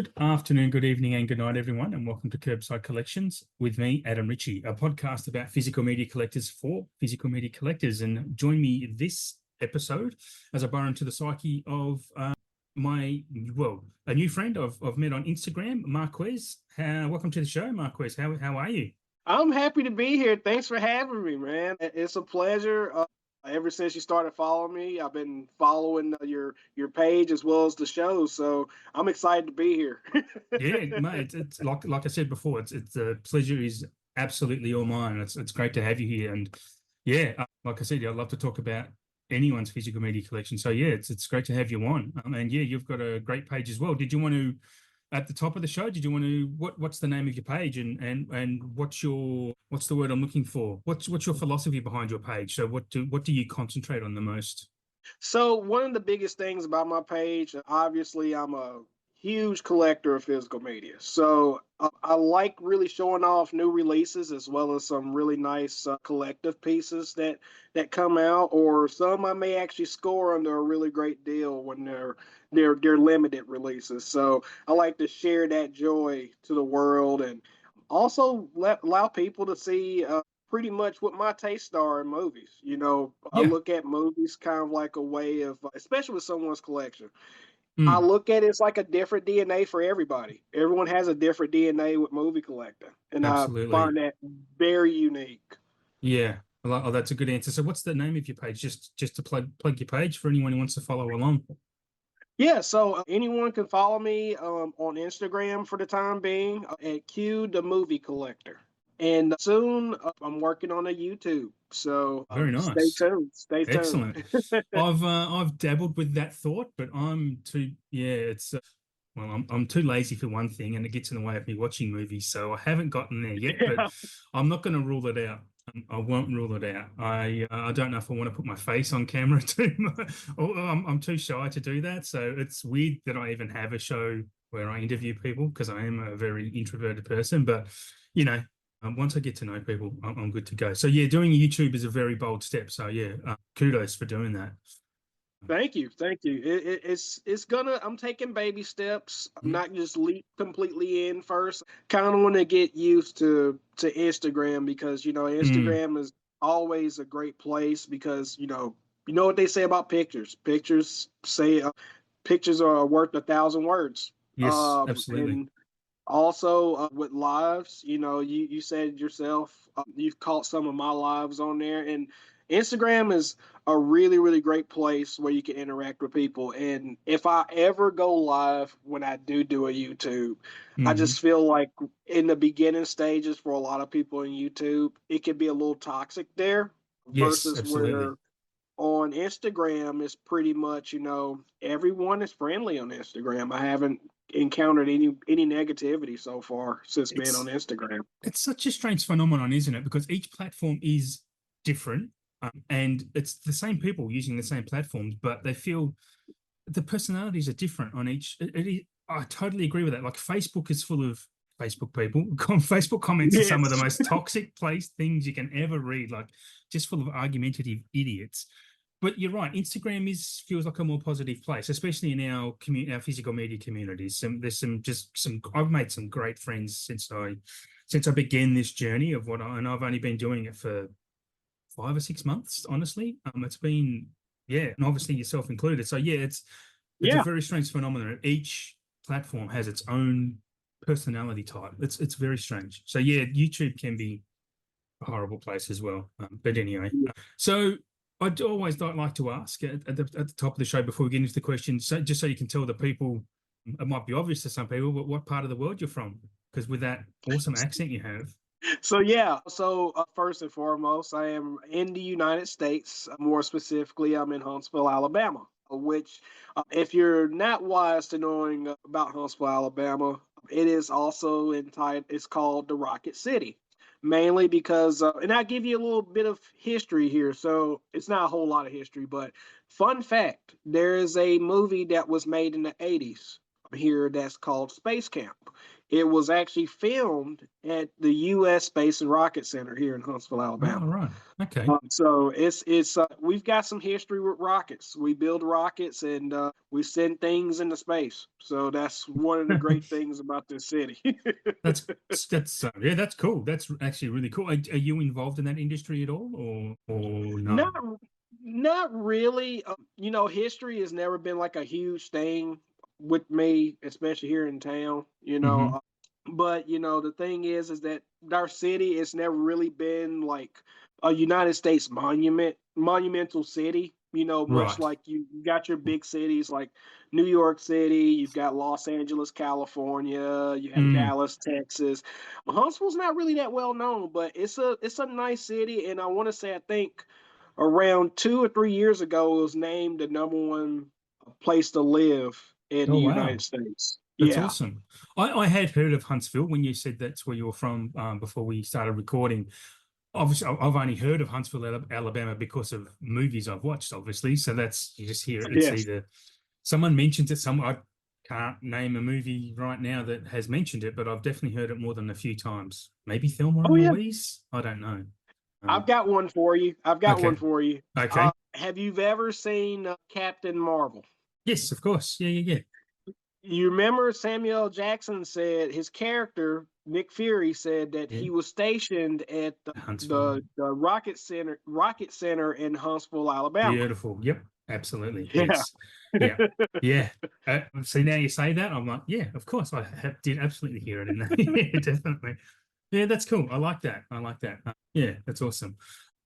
Good afternoon, good evening, and good night, everyone, and welcome to KerbSide Collections with me, Adam Ritchie, a podcast about physical media collectors for physical media collectors. And join me this episode as I burrow into the psyche of a new friend I've met on Instagram, Marquez. Welcome to the show, Marquez. How are you? I'm happy to be here. Thanks for having me, man. It's a pleasure. Ever since you started following me, I've been following your page as well as the show. So I'm excited to be here. Yeah, mate. It's like I said before. It's the pleasure is absolutely all mine. It's great to have you here, and yeah, like I said, I'd love to talk about anyone's physical media collection. So yeah, it's great to have you on. And yeah, you've got a great page as well. Did you want to, at the top of the show, did you want to what's the name of your page and what's the word I'm looking for? What's your philosophy behind your page? So what do you concentrate on the most? So one of the biggest things about my page, obviously, I'm a huge collector of physical media. So I like really showing off new releases as well as some really nice collective pieces that come out, or some I may actually score under a really great deal when they're limited releases. So I like to share that joy to the world and also allow people to see pretty much what my tastes are in movies. I Yeah. look at movies kind of like a way of, especially with someone's collection. I Mm, look at it as like a different DNA for everybody. Everyone has a different DNA with movie collecting, and I absolutely. find that very unique. Yeah. Oh, that's a good answer. So what's the name of your page? Just to plug your page for anyone who wants to follow along. Yeah, so anyone can follow me on Instagram for the time being at Q the Movie Collector. And soon I'm working on a YouTube. So Very stay nice. tuned. Stay tuned. Excellent. I've dabbled with that thought, but I'm too it's well, I'm too lazy for one thing, and it gets in the way of me watching movies. So I haven't gotten there yet, but Yeah. I'm not going to rule it out. I won't rule it out. I don't know if I want to put my face on camera too much. I'm too shy to do that. So it's weird that I even have a show where I interview people because I am a very introverted person. But you know, once I get to know people, I'm good to go. So yeah, doing YouTube is a very bold step. So yeah, kudos for doing that. Thank you, thank you. It's gonna. I'm taking baby steps. I'm Mm, not just leap completely in first. Kind of want to get used to Instagram because mm, Instagram is always a great place because you know what they say about pictures. Pictures are worth 1,000 words. yes, absolutely. And also with lives, you said yourself, you've caught some of my lives on there, and Instagram is a really, really great place where you can interact with people. And if I ever go live when I do a YouTube, I Hmm. just feel like in the beginning stages for a lot of people in YouTube, it can be a little toxic there Yes, versus where absolutely. on Instagram is pretty much, everyone is friendly on Instagram. I haven't encountered any negativity so far since being on It's Instagram. it's such a strange phenomenon, isn't it? Because each platform is different, and it's the same people using the same platforms, but they feel the personalities are different on each. I totally agree with that. Like Facebook is full of Facebook people. Facebook comments are some of the Yes. most toxic place things you can ever read, like just full of argumentative idiots. But you're right. Instagram feels like a more positive place, especially in our physical media communities. There's some. I've made some great friends since I began this journey and I've only been doing it for 5 or 6 months. Honestly, it's been yeah, and obviously yourself included. So yeah, it's a Yeah. very strange phenomenon. Each platform has its own personality type. It's very strange. So yeah, YouTube can be a horrible place as well. But anyway, so I'd always like to ask at the top of the show before we get into the questions, so just so you can tell the people, it might be obvious to some people, but what part of the world you're from? Because with that awesome accent you have. So yeah. So first and foremost, I am in the United States. More specifically, I'm in Huntsville, Alabama. Which, if you're not wise to knowing about Huntsville, Alabama, it is also entitled. It's called the Rocket City, mainly because, and I'll give you a little bit of history here. So it's not a whole lot of history, but fun fact: there is a movie that was made in the '80s here that's called Space Camp. It was actually filmed at the U.S. Space and Rocket Center here in Huntsville, Oh, Alabama. right. Okay. So it's we've got some history with rockets. We build rockets and we send things into space. So that's one of the great things about this city. That's yeah, that's cool. That's actually really cool. Are you involved in that industry at all, or no? Not not really. You know, history has never been like a huge thing with me, especially here in town. You know, Hmm. but you know the thing is that our city has never really been like a United States monumental city. You know, much Right. like you got your big cities like New York City, you've got Los Angeles, California, you have Mm. Dallas, Texas. Huntsville's not really that well known, but it's a nice city, and I want to say I think around 2 or 3 years ago it was named the number one place to live in Oh, the United wow. States. That's Yeah. awesome. I had heard of Huntsville when you said that's where you were from before we started recording. Obviously, I've only heard of Huntsville, Alabama because of movies I've watched, obviously. So that's, you just hear it. It's Yes. either someone mentions it, I can't name a movie right now that has mentioned it, but I've definitely heard it more than a few times. Maybe Thelma Oh and yeah. Louise? I don't know. I've Um, got one for you. I've got one okay. for you. Okay. Have you ever seen Captain Marvel? Yes, of course. Yeah, yeah, You remember Samuel L. Jackson said his character Nick Fury said that yeah. he was stationed at Yeah. Huntsville. the Rocket Center in Huntsville, Alabama. Beautiful. Yep, absolutely. Yeah. Yes. Yeah. Yeah. See, now you say that, I'm like, yeah, of course, did absolutely hear it in there. Yeah, definitely. Yeah, that's cool. I like that. I like that. Yeah, that's awesome.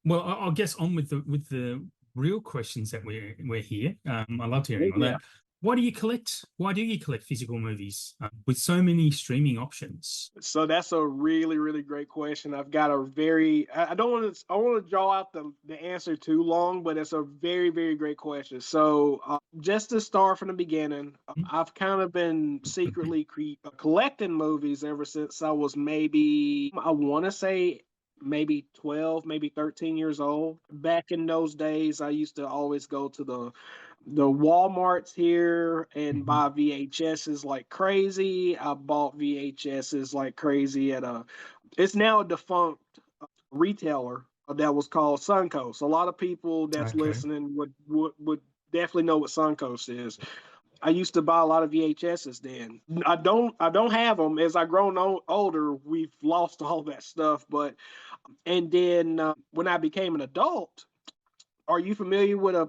Well, I'll guess on with the real questions that we're here. I loved hearing all Yeah. that. Why do you collect? Why do you collect physical movies with so many streaming options? So that's a really, really great question. I've got a very I don't want to I want to draw out the answer too long, but it's a very, very great question. So just to start from the beginning, I've kind of been secretly collecting movies ever since I was maybe I want to say maybe 12, maybe 13 years old. Back in those days, I used to always go to the Walmarts here and Mhm. buy VHSs like crazy. I bought VHSs like crazy at it's now a defunct retailer that was called Suncoast. A lot of people that's Okay. listening would definitely know what Suncoast is. I used to buy a lot of VHSs then. I don't have them as I grown older. We've lost all that stuff, but and then when I became an adult, are you familiar with a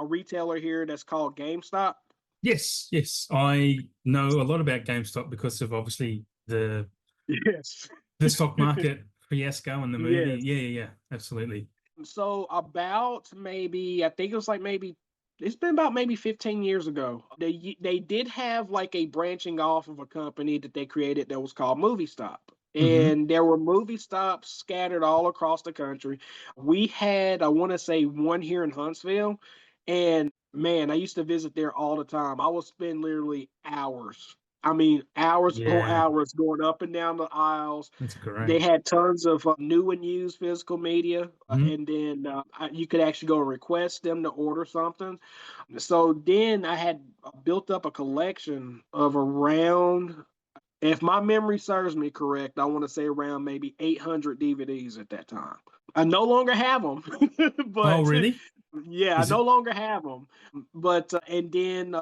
retailer here that's called GameStop? Yes, yes. I know a lot about GameStop because of obviously Yes. the stock market fiasco and the movie. Yes. Yeah, yeah, yeah. Absolutely. So about maybe I think it was like maybe it's been about maybe 15 years ago. They did have like a branching off of a company that they created that was called Movie Stop. Hmm. And there were movie stops scattered all across the country. We had, I want to say, one here in Huntsville. And man, I used to visit there all the time. I would spend literally hours. I mean, hours upon Yeah, hours going up and down the aisles. that's They great. had tons of new and used physical media, Mhm. and then you could actually go and request them to order something. So then I had built up a collection of around, if my memory serves me correct, I want to say around maybe 800 DVDs at that time. I no longer have them, Oh, but really? yeah, I Is no it? longer have them. But and then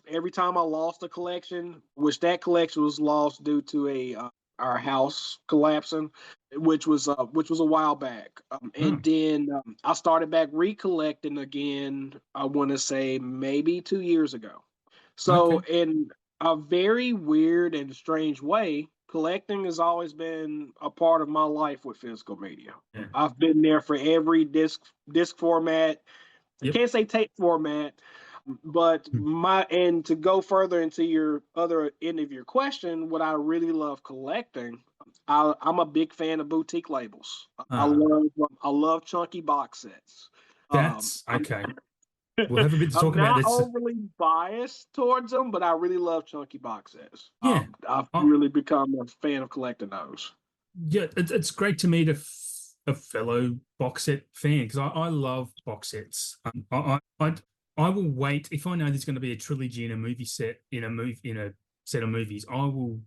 every time I lost a collection, which that collection was lost due to a our house collapsing, which was a while back. Oh, And then I started back recollecting again. I want to say maybe 2 years ago. So okay. in a very weird and strange way, collecting has always been a part of my life with physical media. Yeah. I've been there for every disc format. I Yep. can't say tape format, but Hmm. and to go further into your other end of your question, what I really love collecting, I'm a big fan of boutique labels. I Ah, love I love chunky box sets. that's I'm okay. We'll have a bit to I'm talk about not this. overly biased towards them, but I really love chunky box sets. Yeah. I've Oh, really become a fan of collecting those. yeah. It's great to meet a fellow box set fan because I love box sets. I will wait if I know there's going to be a trilogy in a movie set in a set of movies. I will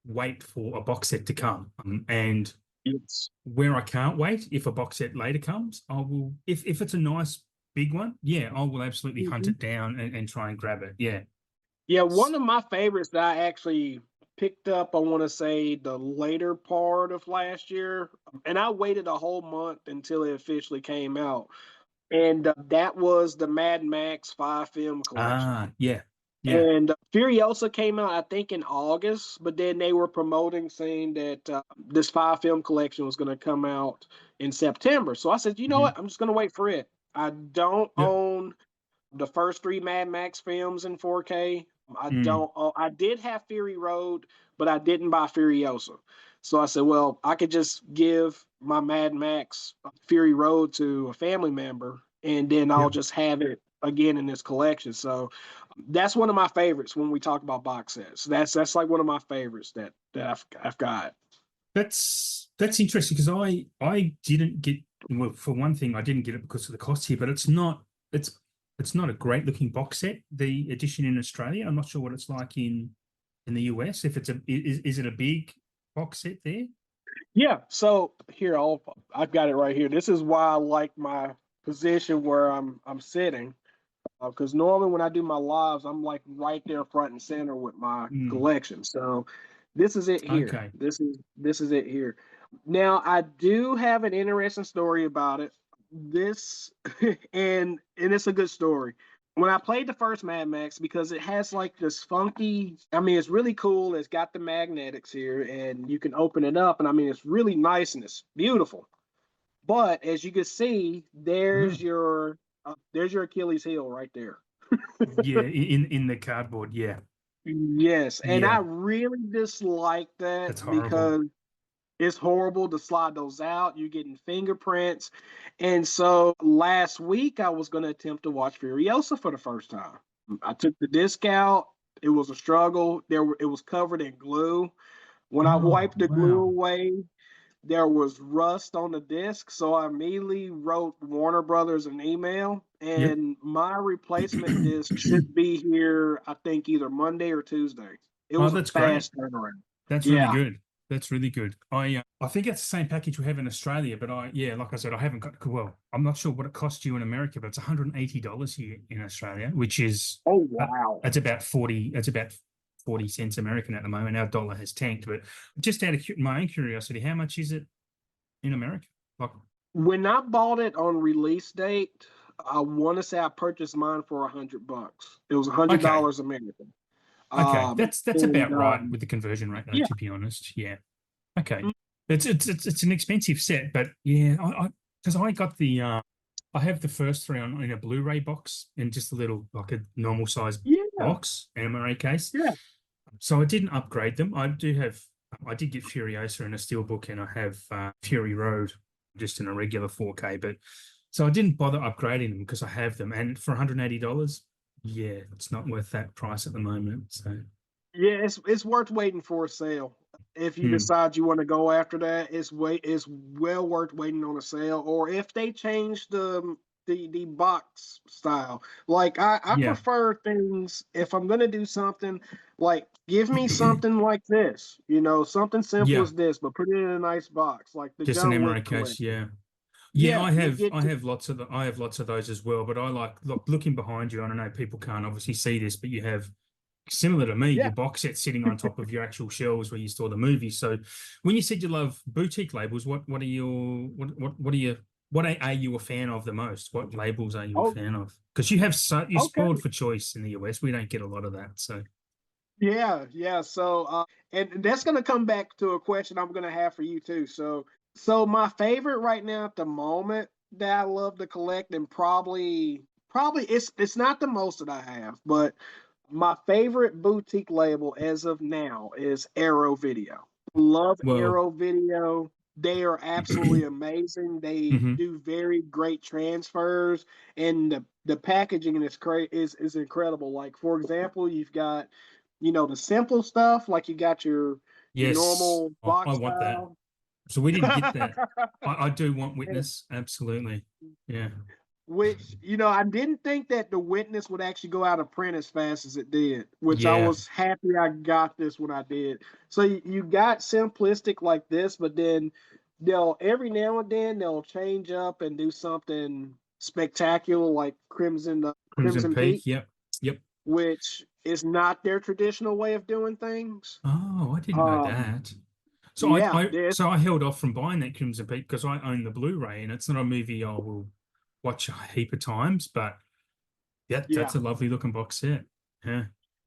wait for a box set to come. And Yes. where I can't wait, if a box set later comes, I will. If it's a nice big one, yeah, I will absolutely hunt Mhm. it down and try and grab it. Yeah. Yeah, one of my favorites that I actually picked up, I want to say the later part of last year, and I waited a whole month until it officially came out. And that was the Mad Max 5 film collection. Ah, yeah, yeah. And Furiosa came out, I think, in August, but then they were promoting saying that this 5 film collection was going to come out in September. So I said, you know Hmm. what? I'm just going to wait for it. I don't Yep. own the first 3 Mad Max films in 4K. I Mm, don't. I did have Fury Road, but I didn't buy Furiosa. So I said, well, I could just give my Mad Max Fury Road to a family member, and then I'll yep. just have it again in this collection. So that's one of my favorites when we talk about box sets. That's like one of my favorites that I've got. That's interesting because I didn't get, well, for one thing, I didn't get it because of the cost here, but it's not a great looking box set. The edition in Australia, I'm not sure what it's like in the US. If it's a is it a big box set there? Yeah. So here, I've got it right here. This is why I like my position where I'm sitting. Because normally when I do my lives, I'm like right there front and center with my Mm, collection. So this is it here. okay. This is it here. Now I do have an interesting story about it. This and it's a good story. When I played the first Mad Max, because it has like this funky, I mean, it's really cool. It's got the magnetics here, and you can open it up, and I mean, it's really nice and it's beautiful. But as you can see, Oh, there's your Achilles heel right there. yeah, in the cardboard. Yeah, Yes, and I yeah. really dislike that That's horrible. because it's horrible to slide those out. You're getting fingerprints. And so last week I was going to attempt to watch Furiosa for the first time. I took the disc out. It was a struggle. It was covered in glue. When I Oh, wiped the glue wow. away, there was rust on the disc, so I immediately wrote Warner Brothers an email, Yep. and my replacement disc should be here, I think, either Monday or Tuesday. It Oh, was a that's great. fast turnaround. That's really Yeah. good. That's really good. I think it's the same package we have in Australia, but yeah, like I said, I haven't got, well, I'm not sure what it costs you in America, but it's $180 here in Australia, which is Oh uh, wow. it's about 40 cents American at the moment. Our dollar has tanked, but just out of my own curiosity, how much is it in America? Like, When I bought it on release date, I want to say I purchased mine for $100. It was a hundred okay, dollars American. okay, Um, that's and about right with the conversion rate, though, yeah, to be honest. Yeah. Okay. It's an expensive set, but yeah, I because I got the I have the first three on in a Blu-ray box in just a little like a normal size yeah, box MRA case. yeah. So I didn't upgrade them. I did get Furiosa in a steelbook and I have Fury Road just in a regular 4K, but so I didn't bother upgrading them because I have them. And for $180, yeah, it's not worth that price at the moment. So Yeah, it's worth waiting for a sale. If you hmm, decide you want to go after that, it's well worth waiting on a sale. Or if they change the box style. Like I yeah. prefer things if I'm gonna do something, like give me something like this, something simple Yeah, as this, but put it in a nice box, like the just an John MRA Wick case, collection. yeah. Yeah, Yeah, you I get to, have I have lots of those as well. But I like looking behind you. I don't know people can't obviously see this, but you have similar to me yeah. your box set sitting on top of your actual shelves where you store the movies. So when you said you love boutique labels, what are your what are you are you a fan of the most? What labels are you a Oh, fan of? Because you have you're okay. spoiled for choice in the US. We don't get a lot of that. So Yeah, yeah. So, and that's going to come back to a question I'm going to have for you too. So my favorite right now at the moment that I love to collect, and probably it's not the most that I have, but my favorite boutique label as of now is Arrow Video. Love well, Arrow Video. They are absolutely amazing. They mhm. do very great transfers, and the packaging is incredible. Like for example, you've got the simple stuff, like you got your Yes, normal I box want that. style. So we didn't get that. I do want And Witness, absolutely. Yeah. which I didn't think that The Witness would actually go out of print as fast as it did, which I Yeah, was happy I got this when I did. So you got simplistic like this, but then they'll every now and then they'll change up and do something spectacular like Crimson Crimson Peak. Peak, Yep, yep. which is not their traditional way of doing things. Oh, I didn't know Um, that. So yeah, there's I held off from buying that Crimson Peak because I own the Blu-ray, and it's not a movie I will watch a heap of times. But yeah, yeah. that's a lovely looking box set. Yeah.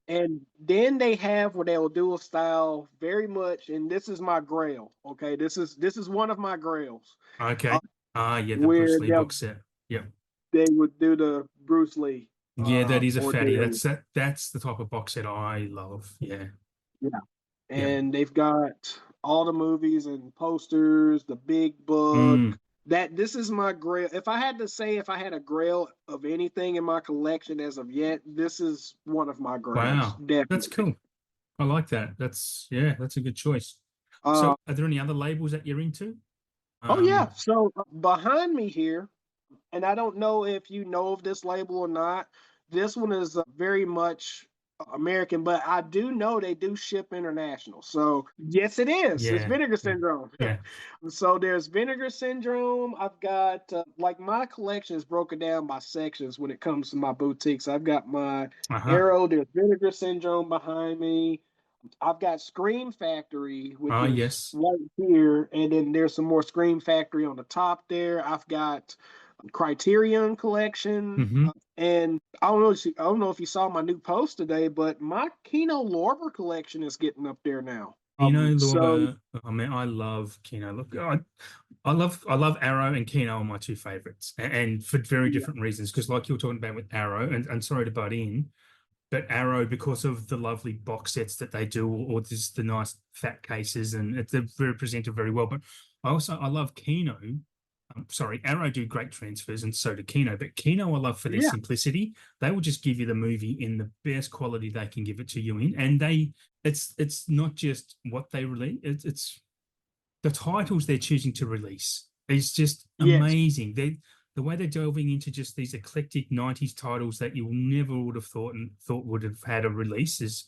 And then they have where they'll do a style very much, and this is my grail. Okay, this is one of my grails. Okay. Yeah, the Where Bruce Lee box set. Yep. they would do the Bruce Lee Yeah, that is a fatty. ordeal. That's the type of box set I love. Yeah. Yeah, Yeah. and they've got all the movies and posters, the big book. Mm, That this is my grail. If I had to say if I had a grail of anything in my collection as of yet, this is one of my grails, wow. That's definitely. cool. I like that. That's a good choice. Uh, So are there any other labels that you're into? oh yeah. Um, So behind me here, and I don't know if you know of this label or not. This one is very much American, but I do know they do ship international. So yes, it is. It's yeah. Vinegar Yeah. Syndrome. Yeah. So there's Vinegar Syndrome. I've got like my collection is broken down by sections when it comes to my boutiques. I've got my Uh-huh. Arrow. There's Vinegar Syndrome behind me. I've got Scream Factory, which Ah, is yes. right here, and then there's some more Scream Factory on the top there. I've got Criterion Collection, Mm-hmm. and I don't know if you saw my new post today, but my Kino Lorber collection is getting up there now. Kino So Lorber. I mean, I love Kino. Look, I love Arrow and Kino are my two favorites, and for very yeah, different reasons. Because like you were talking about with Arrow, and sorry to butt in, but Arrow, because of the lovely box sets that they do, or just the nice fat cases, and they're very presented very well. But I love Kino. Sorry, Arrow do great transfers, and so do Kino. But Kino, I love for their yeah, simplicity. They will just give you the movie in the best quality they can give it to you in, and it's not just what they release. It's the titles they're choosing to release is just yes, amazing. The way they're delving into just these eclectic 90s titles that you never would have thought would have had a release is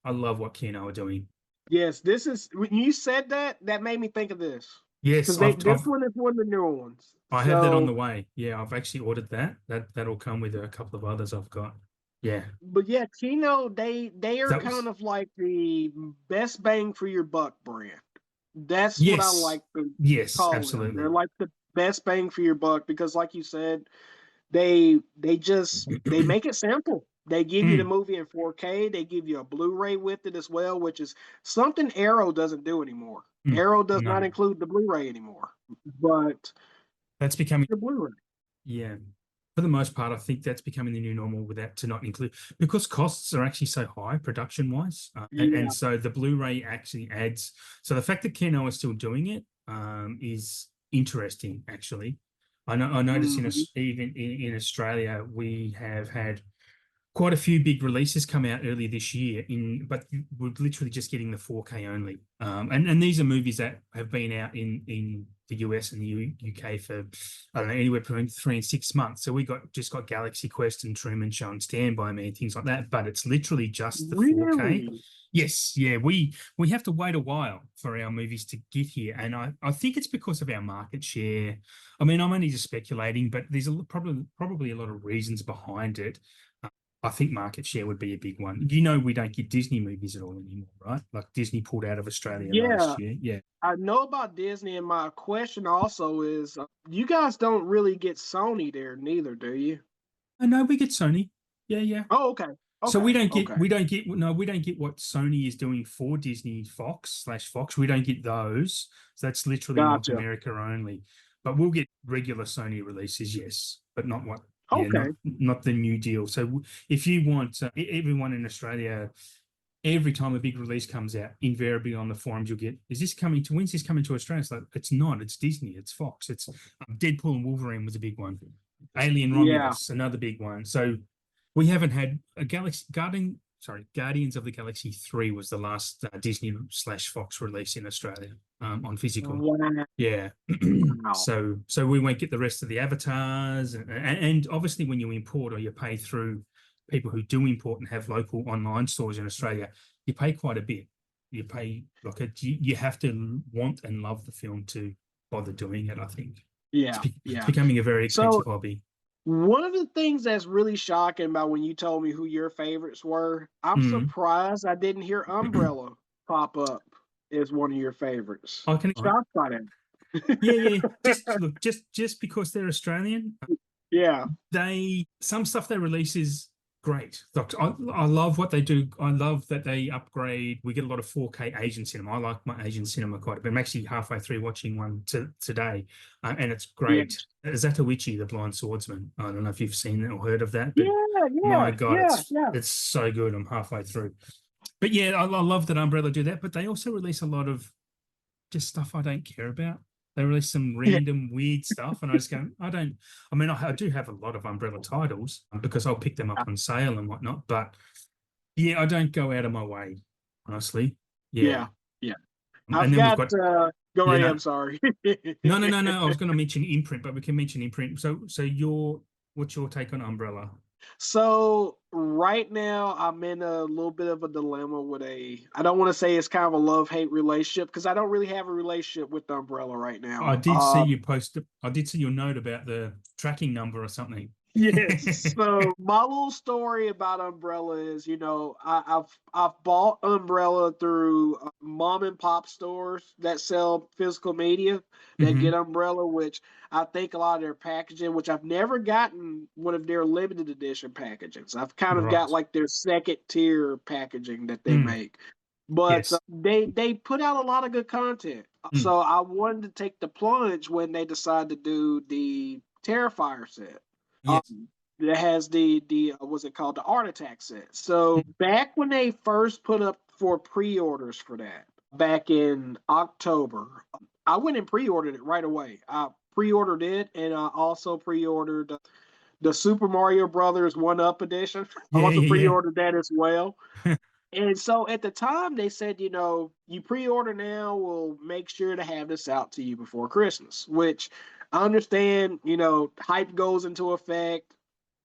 I love what Kino are doing. yes. This is when you said that, that made me think of this Yes, because this one is one of the newer ones. I have that on the So, way. Yeah, I've actually ordered that. That'll come with a couple of others I've got. Yeah. but yeah, Kino, they are That kind was of like the best bang for your buck brand. That's what I yes. like to Yes, call them. They're absolutely. like the best bang for your buck because, like you said, they make it simple. They give you the Mm, movie in 4K. They give you a Blu-ray with it as well, which is something Arrow doesn't do anymore. mm. Arrow does not No. include the Blu-ray anymore, but That's becoming the Blu-ray. yeah. For the most part, I think that's becoming the new normal with that to not include because costs are actually so high production wise. And Yeah. so the Blu-ray actually adds. So the fact that Kino is still doing it is interesting, actually. I noticed Mhm. even in Australia, we have had quite a few big releases come out earlier this year but we're literally just getting the 4K only. And these are movies that have been out in the US and the UK for I don't know anywhere between 3 and 6 months. So we just got Galaxy Quest and Truman Show and Stand By Me and things like that, but it's literally just the 4K. Really? Yes, yeah, we have to wait a while for our movies to get here, and I think it's because of our market share. I mean, I'm only just speculating, but there's probably a lot of reasons behind it. I think market share would be a big one. You know, we don't get Disney movies at all anymore, right? Like Disney pulled out of Australia Yeah, last year. Yeah. I know about Disney, and my question also is, you guys don't really get Sony there, neither, do you? I know we get Sony. Yeah, yeah. Oh, okay, So okay, okay, we don't get what Sony is doing for Disney Fox. We don't get those. So that's literally North gotcha. America only. But we'll get regular Sony releases, yes, but not what. Yeah, Okay, not the new deal. So if you want everyone in Australia, every time a big release comes out, invariably on the forums you'll get, when's this coming to Australia? It's like, it's not, it's Disney, it's Fox, it's Deadpool and Wolverine was a big one. Alien yeah, Romulus, another big one. So we haven't had a Galaxy Guardian. Guardians of the Galaxy 3 was the last Disney/Fox release in Australia on physical. Wow. Yeah. So we won't get the rest of the avatars, and obviously when you import or you pay through people who do import and have local online stores in Australia, you pay quite a bit. You pay you have to want and love the film to bother doing it, I think. Yeah, It's becoming a very expensive So hobby. one of the things that's really shocking about when you told me who your favorites were, I'm surprised I didn't hear Umbrella pop up as one of your favorites. I can Shocked by that. yeah. Just because they're Australian, Yeah. some stuff they release is great. Like, I love what they do. I love that they upgrade. We get a lot of 4K Asian cinema. I like my Asian cinema quite a bit. I'm actually halfway through watching one today, and it's great. Zatoichi, the Blind Swordsman. I don't know if you've seen it or heard of that, but my God, it's so good. I'm halfway through. But yeah, I love that Umbrella do that, but they also release a lot of just stuff I don't care about. They release some random weird stuff, and I just go, I do have a lot of Umbrella titles because I'll pick them up on sale and whatnot, but yeah, I don't go out of my way, honestly. Yeah. And then we've got go ahead, I'm sorry. No. I was going to mention Imprint, but we can mention Imprint. So what's your take on Umbrella? So right now I'm in a little bit of a dilemma with I don't want to say it's kind of a love-hate relationship because I don't really have a relationship with the Umbrella right now. I did see you post I did see your note about the tracking number or something. Yes. So my little story about Umbrella is, I've bought Umbrella through mom and pop stores that sell physical media that get Umbrella, which I think a lot of their packaging, which I've never gotten one of their limited edition packagings. I've kind of got like their second tier packaging that they make, but they put out a lot of good content. So I wanted to take the plunge when they decided to do the Terrifier set. That has the what's it called, the Art Attack set. So back when they first put up for pre-orders for that back in October, I went and pre-ordered it right away. I pre-ordered it, and I also pre-ordered the Super Mario Brothers 1-Up edition. I also pre-ordered that as well. And so at the time they said, you pre-order now, we'll make sure to have this out to you before Christmas, which I understand, hype goes into effect.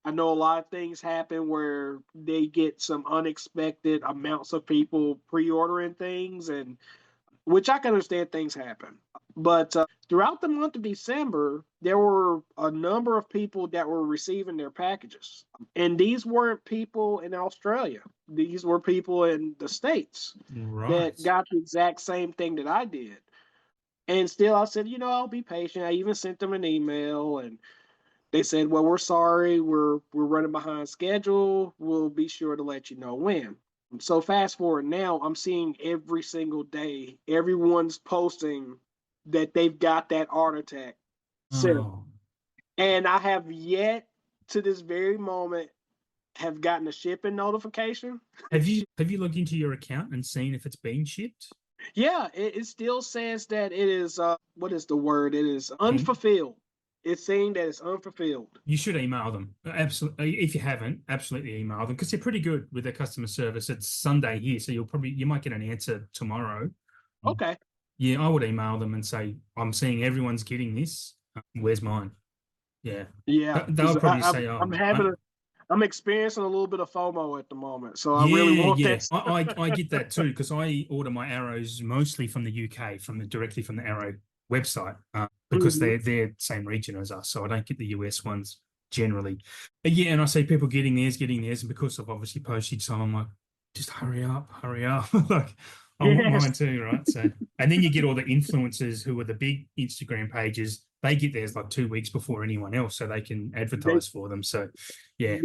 I know a lot of things happen where they get some unexpected amounts of people pre-ordering things, and which I can understand things happen. But throughout the month of December, there were a number of people that were receiving their packages. And these weren't people in Australia. These were people in the States that got the exact same thing that I did. And still, I said, I'll be patient. I even sent them an email, and they said, well, we're sorry. We're running behind schedule. We'll be sure to let you know when. So fast forward now, I'm seeing every single day, everyone's posting that they've got that Art Attack set. And I have yet to this very moment have gotten a shipping notification. Have you logged into your account and seen if it's been shipped? Yeah, it still says that it is, what is the word? It is unfulfilled. It's saying that it's unfulfilled. You should email them. Absolutely. If you haven't, absolutely email them because they're pretty good with their customer service. It's Sunday here, so you might get an answer tomorrow. Okay. Yeah, I would email them and say, I'm seeing everyone's getting this. Where's mine? Yeah. Yeah. They'll probably say, I'm experiencing a little bit of FOMO at the moment, so I really want that. I get that too because I order my arrows mostly from the UK, directly from the Arrow website because they're the same region as us, so I don't get the US ones generally. Yeah, and I see people getting theirs, and because of obviously postage, so I'm like, just hurry up. Like, I want mine too, right? So, and then you get all the influencers who are the big Instagram pages. They get theirs like 2 weeks before anyone else, so they can advertise for them. So, yeah,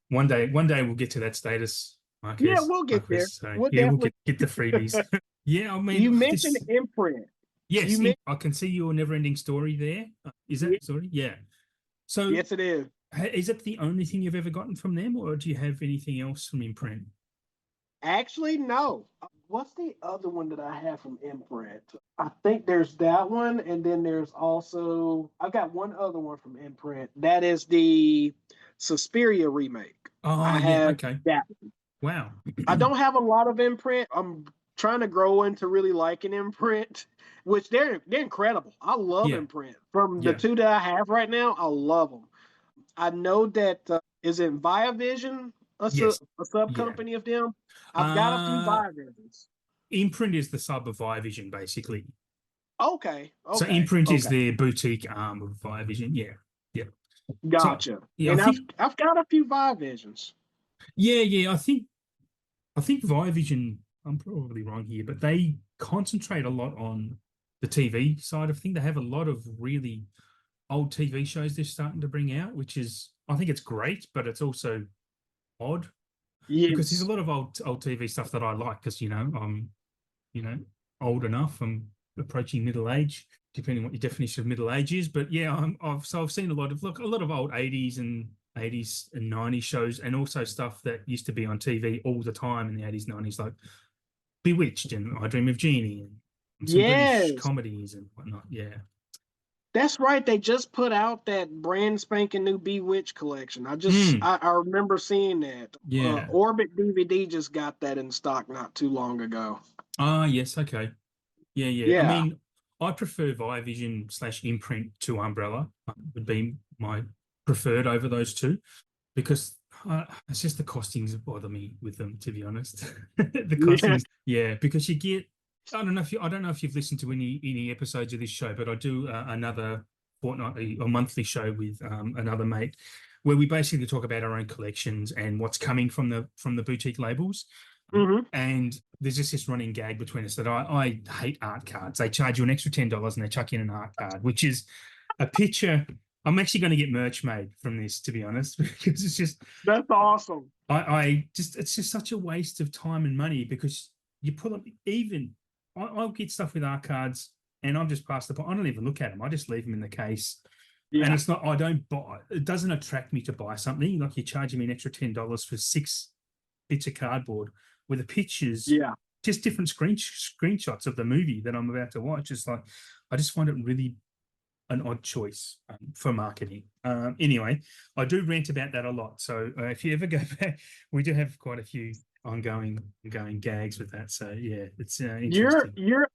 One day we'll get to that status, Marcus. Yeah, we'll get there. So, we'll get the freebies. Yeah, I mean, you mentioned Imprint. Yes, I can see your never-ending story there. Is that story? Yeah. So yes, it is. Is it the only thing you've ever gotten from them, or do you have anything else from Imprint? Actually, no. What's the other one that I have from Imprint? I think there's that one, and then there's also I've got one other one from Imprint. That is the Suspiria remake. Oh, I yeah. have Okay. that. Wow. I don't have a lot of imprint. I'm trying to grow into really liking imprint, which they're incredible. I love Yeah. imprint. From the Yeah. two that I have right now, I love them. I know that is it Viavision, Yes. a sub Yeah. company of them. I've got a few Uh, Viavisions. Imprint is the sub of Viavision, basically. Okay, So okay, Imprint is okay, their boutique arm of Viavision. Yeah. Yeah. So gotcha. yeah, I And think I've got a few Viavisions. yeah, I think Viavision, I'm probably wrong here, but they concentrate a lot on the TV side of things. They have a lot of really old TV shows they're starting to bring out, which is, I think it's great, but it's also odd because there's a Yes. lot of old TV stuff that I like because, I'm, you know, old enough. I'm approaching middle age, depending on what your definition of middle age is. But yeah, I've seen a lot of old 80s and 80s and 90s shows, and also stuff that used to be on TV all the time in the 80s, 90s, like Bewitched and I Dream of Jeannie and some British Yes. comedies and whatnot. Yeah. That's right. They just put out that brand spanking new Bewitched collection. Mm, I remember seeing that. yeah. Orbit DVD just got that in stock not too long ago. Ah, yes. Okay. Yeah, yeah. I Yeah. mean, I prefer Viavision / Imprint to Umbrella. Would be my preferred over those two because it's just the costings that bother me with them, to be honest. The Yeah. costings, yeah, because you get. I don't know if you've listened to any episodes of this show, but I do another fortnightly or monthly show with another mate where we basically talk about our own collections and what's coming from the boutique labels. Hmm. And there's just this running gag between us that I hate art cards. They charge you an extra $10 and they chuck in an art card, which is a picture. I'm actually going to get merch made from this, to be honest, because it's just That's awesome. I just it's just such a waste of time and money because you put them even. I'll get stuff with art cards and I'm just past the point. I don't even look at them. I just leave them in the case. And Yeah. it's not, I don't buy, it doesn't attract me to buy something. Like you're charging me an extra $10 for 6 bits of cardboard with the pictures, Yeah. just different screenshots of the movie that I'm about to watch. It's like, I just find it really an odd choice for marketing. Anyway, I do rant about that a lot. So if you ever go back, we do have quite a few ongoing gags with that. So yeah, it's You're interesting. you're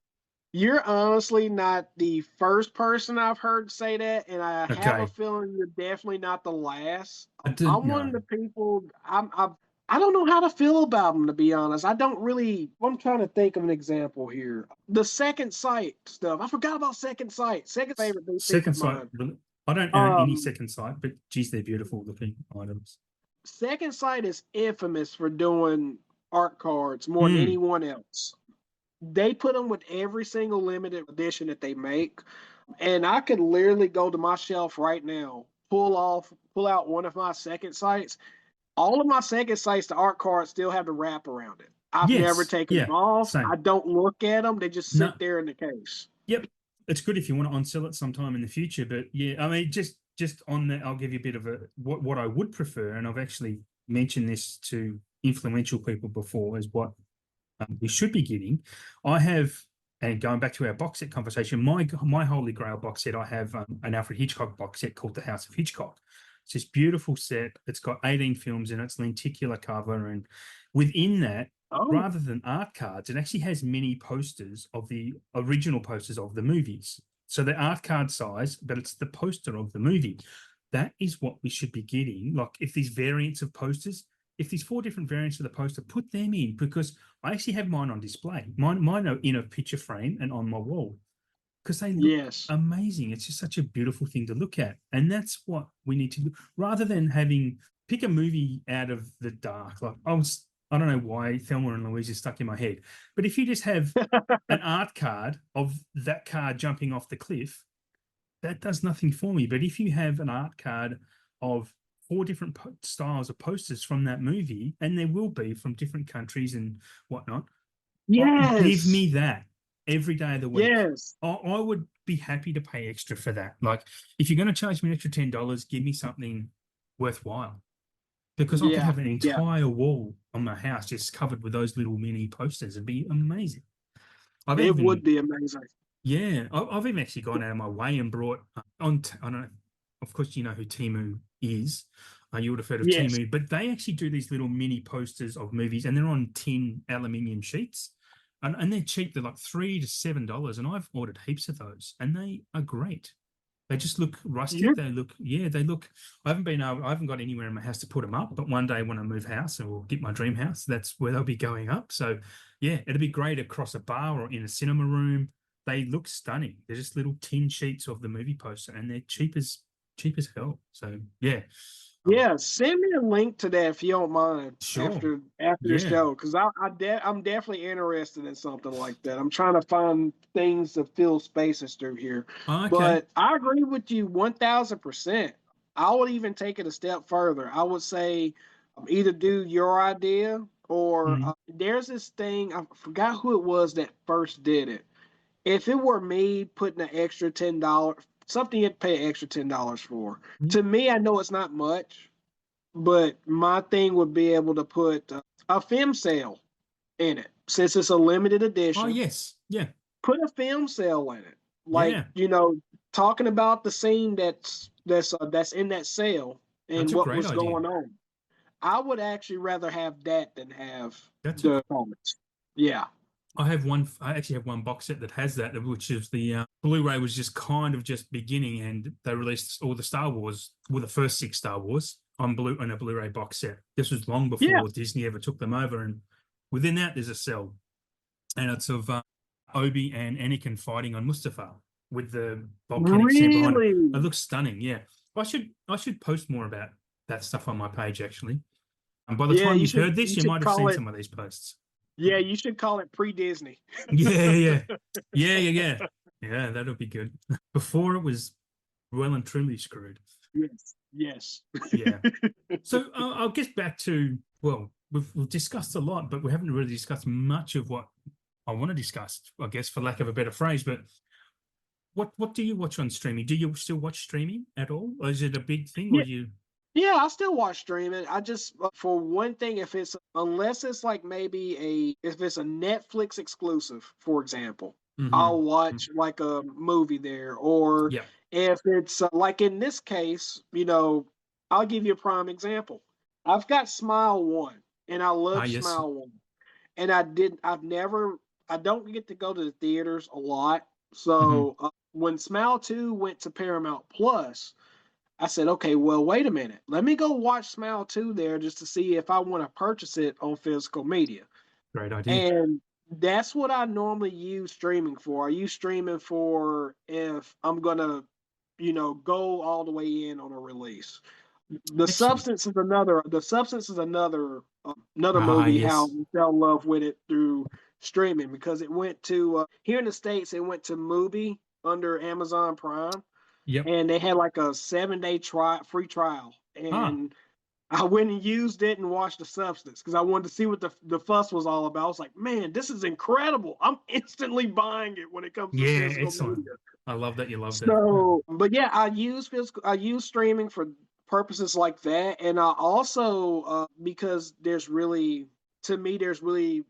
you're honestly not the first person I've heard say that, and I have a Okay. feeling you're definitely not the last. I did I'm one no. of the people. I don't know how to feel about them, to be honest. I don't really. I'm trying to think of an example here. The Second Sight stuff. I forgot about Second Sight. Second favorite boutique Second of sight, mine. I don't own any Um, second sight, but geez, they're beautiful looking items. Second Sight is infamous for doing art cards more than Mm, anyone else. They put them with every single limited edition that they make. And I could literally go to my shelf right now, pull out one of my second sights. All of my second sights, the art cards still have the wrap around it. I've never yes, taken them yeah, off. I same. don't look at them. They just No, sit there in the case. yep. It's good if you want to on-sell it sometime in the future, but yeah, I mean, just on that, I'll give you a bit of a what I would prefer, and I've actually mentioned this to influential people before, is what we should be getting. I have, and going back to our box set conversation, my holy grail box set, I have an Alfred Hitchcock box set called The House of Hitchcock. It's this beautiful set. It's got 18 films in it. It's lenticular cover, and within that, Oh, rather than art cards, it actually has mini posters of the original posters of the movies. So they're art card size, but it's the poster of the movie. That is what we should be getting. Like if these variants of posters, if these 4 different variants of the poster, put them in because I actually have mine on display. Mine are in a picture frame and on my wall because they look yes. amazing. It's just such a beautiful thing to look at. And that's what we need to do rather than having pick a movie out of the dark. Like I don't know why Thelma and Louise is stuck in my head, but if you just have an art card of that car jumping off the cliff, that does nothing for me. But if you have an art card of 4 different styles of posters from that movie, and there will be from different countries and whatnot, give Yes. me that every day of the week. Yes. I would be happy to pay extra for that. Like, if you're going to charge me an extra $10, give me something worthwhile because I could Yeah. have an Yeah. entire wall on my house just covered with those little mini posters. It'd be amazing. I've It would even be amazing. Yeah, I've even actually gone out of my way and brought I don't know, of course, you know who Timu is. You would have heard of Yes. Timu, but they actually do these little mini posters of movies, and they're on tin aluminium sheets, and they're cheap. They're like $3 to $7, and I've ordered heaps of those, and they are great. They just look rustic. They look, they look. I haven't got anywhere in my house to put them up, but one day when I move house or get my dream house, that's where they'll be going up. So, yeah, it'll be great across a bar or in a cinema room. They look stunning. They're just little tin sheets of the movie poster, and they're cheap as hell. So, yeah. Yeah, send me a link to that if you don't mind Sure. after the Yeah. show, because I'm definitely interested in something like that. I'm trying to find things to fill spaces through here. Okay. But I agree with you 1000%. I would even take it a step further. I would say either do your idea or Mm. there's this thing, I forgot who it was that first did it. If it were me putting an extra $10, something you'd pay extra $10 for. Mm. To me, I know it's not much, but my thing would be able to put a film sale in it. Since it's a limited Oh, edition, yes. Yeah. put a film sale in it. Like, Yeah. talking about the scene that's in that sale and That's a what great was idea. going on. I would actually rather have that than have That's the comments. Yeah. I actually have one box set that has that, which is the Blu-ray was just kind of just beginning, and they released all the Star Wars, well, the first 6 Star Wars on a Blu-ray box set. This was long Yeah. before Disney ever took them over, and within that there's a cell, and it's of Obi and Anakin fighting on Mustafar with the volcanic sand behind them. Really? It looks stunning. Yeah, I should post more about that stuff on my page actually. And by the Yeah, time you you've should heard this, you you should might have call seen it some of these posts. yeah, you should call it pre-Disney. Yeah. Yeah, that'll be good. Before it was well and truly screwed. Yes. Yeah. So I'll get back to, well, we've discussed a lot, but we haven't really discussed much of what I want to discuss, I guess, for lack of a better phrase. But what do you watch on streaming? Do you still watch streaming at all? Or is it a big thing, or Yeah, you? yeah, I still watch streaming. I just for one thing, unless it's like maybe if it's a Netflix exclusive, for example, I'll watch like a movie there. Or Yeah. if it's like in this case, I'll give you a prime example. I've got Smile One, and I Ah, love yes. Smile One, and I don't get to go to the theaters a lot. So when Smile Two went to Paramount Plus, I said, okay, well, wait a minute. Let me go watch Smile 2 there just to see if I want to purchase it on physical media. Great idea. And that's what I normally use streaming for. I use streaming for if I'm going to, go all the way in on a release. Excellent. The Substance is another Ah, movie how yes. we fell in love with it through streaming because it went to here in the States, it went to Mubi under Amazon Prime, Yep. and they had like a 7-day free trial, Ah, and I went and used it and watched The Substance because I wanted to see what the fuss was all about. I was like, man, this is incredible. I'm instantly buying it when it comes to yeah, physical excellent. media. I love that you loved it. So, but yeah, I use streaming for purposes like that, and I also because to me there's really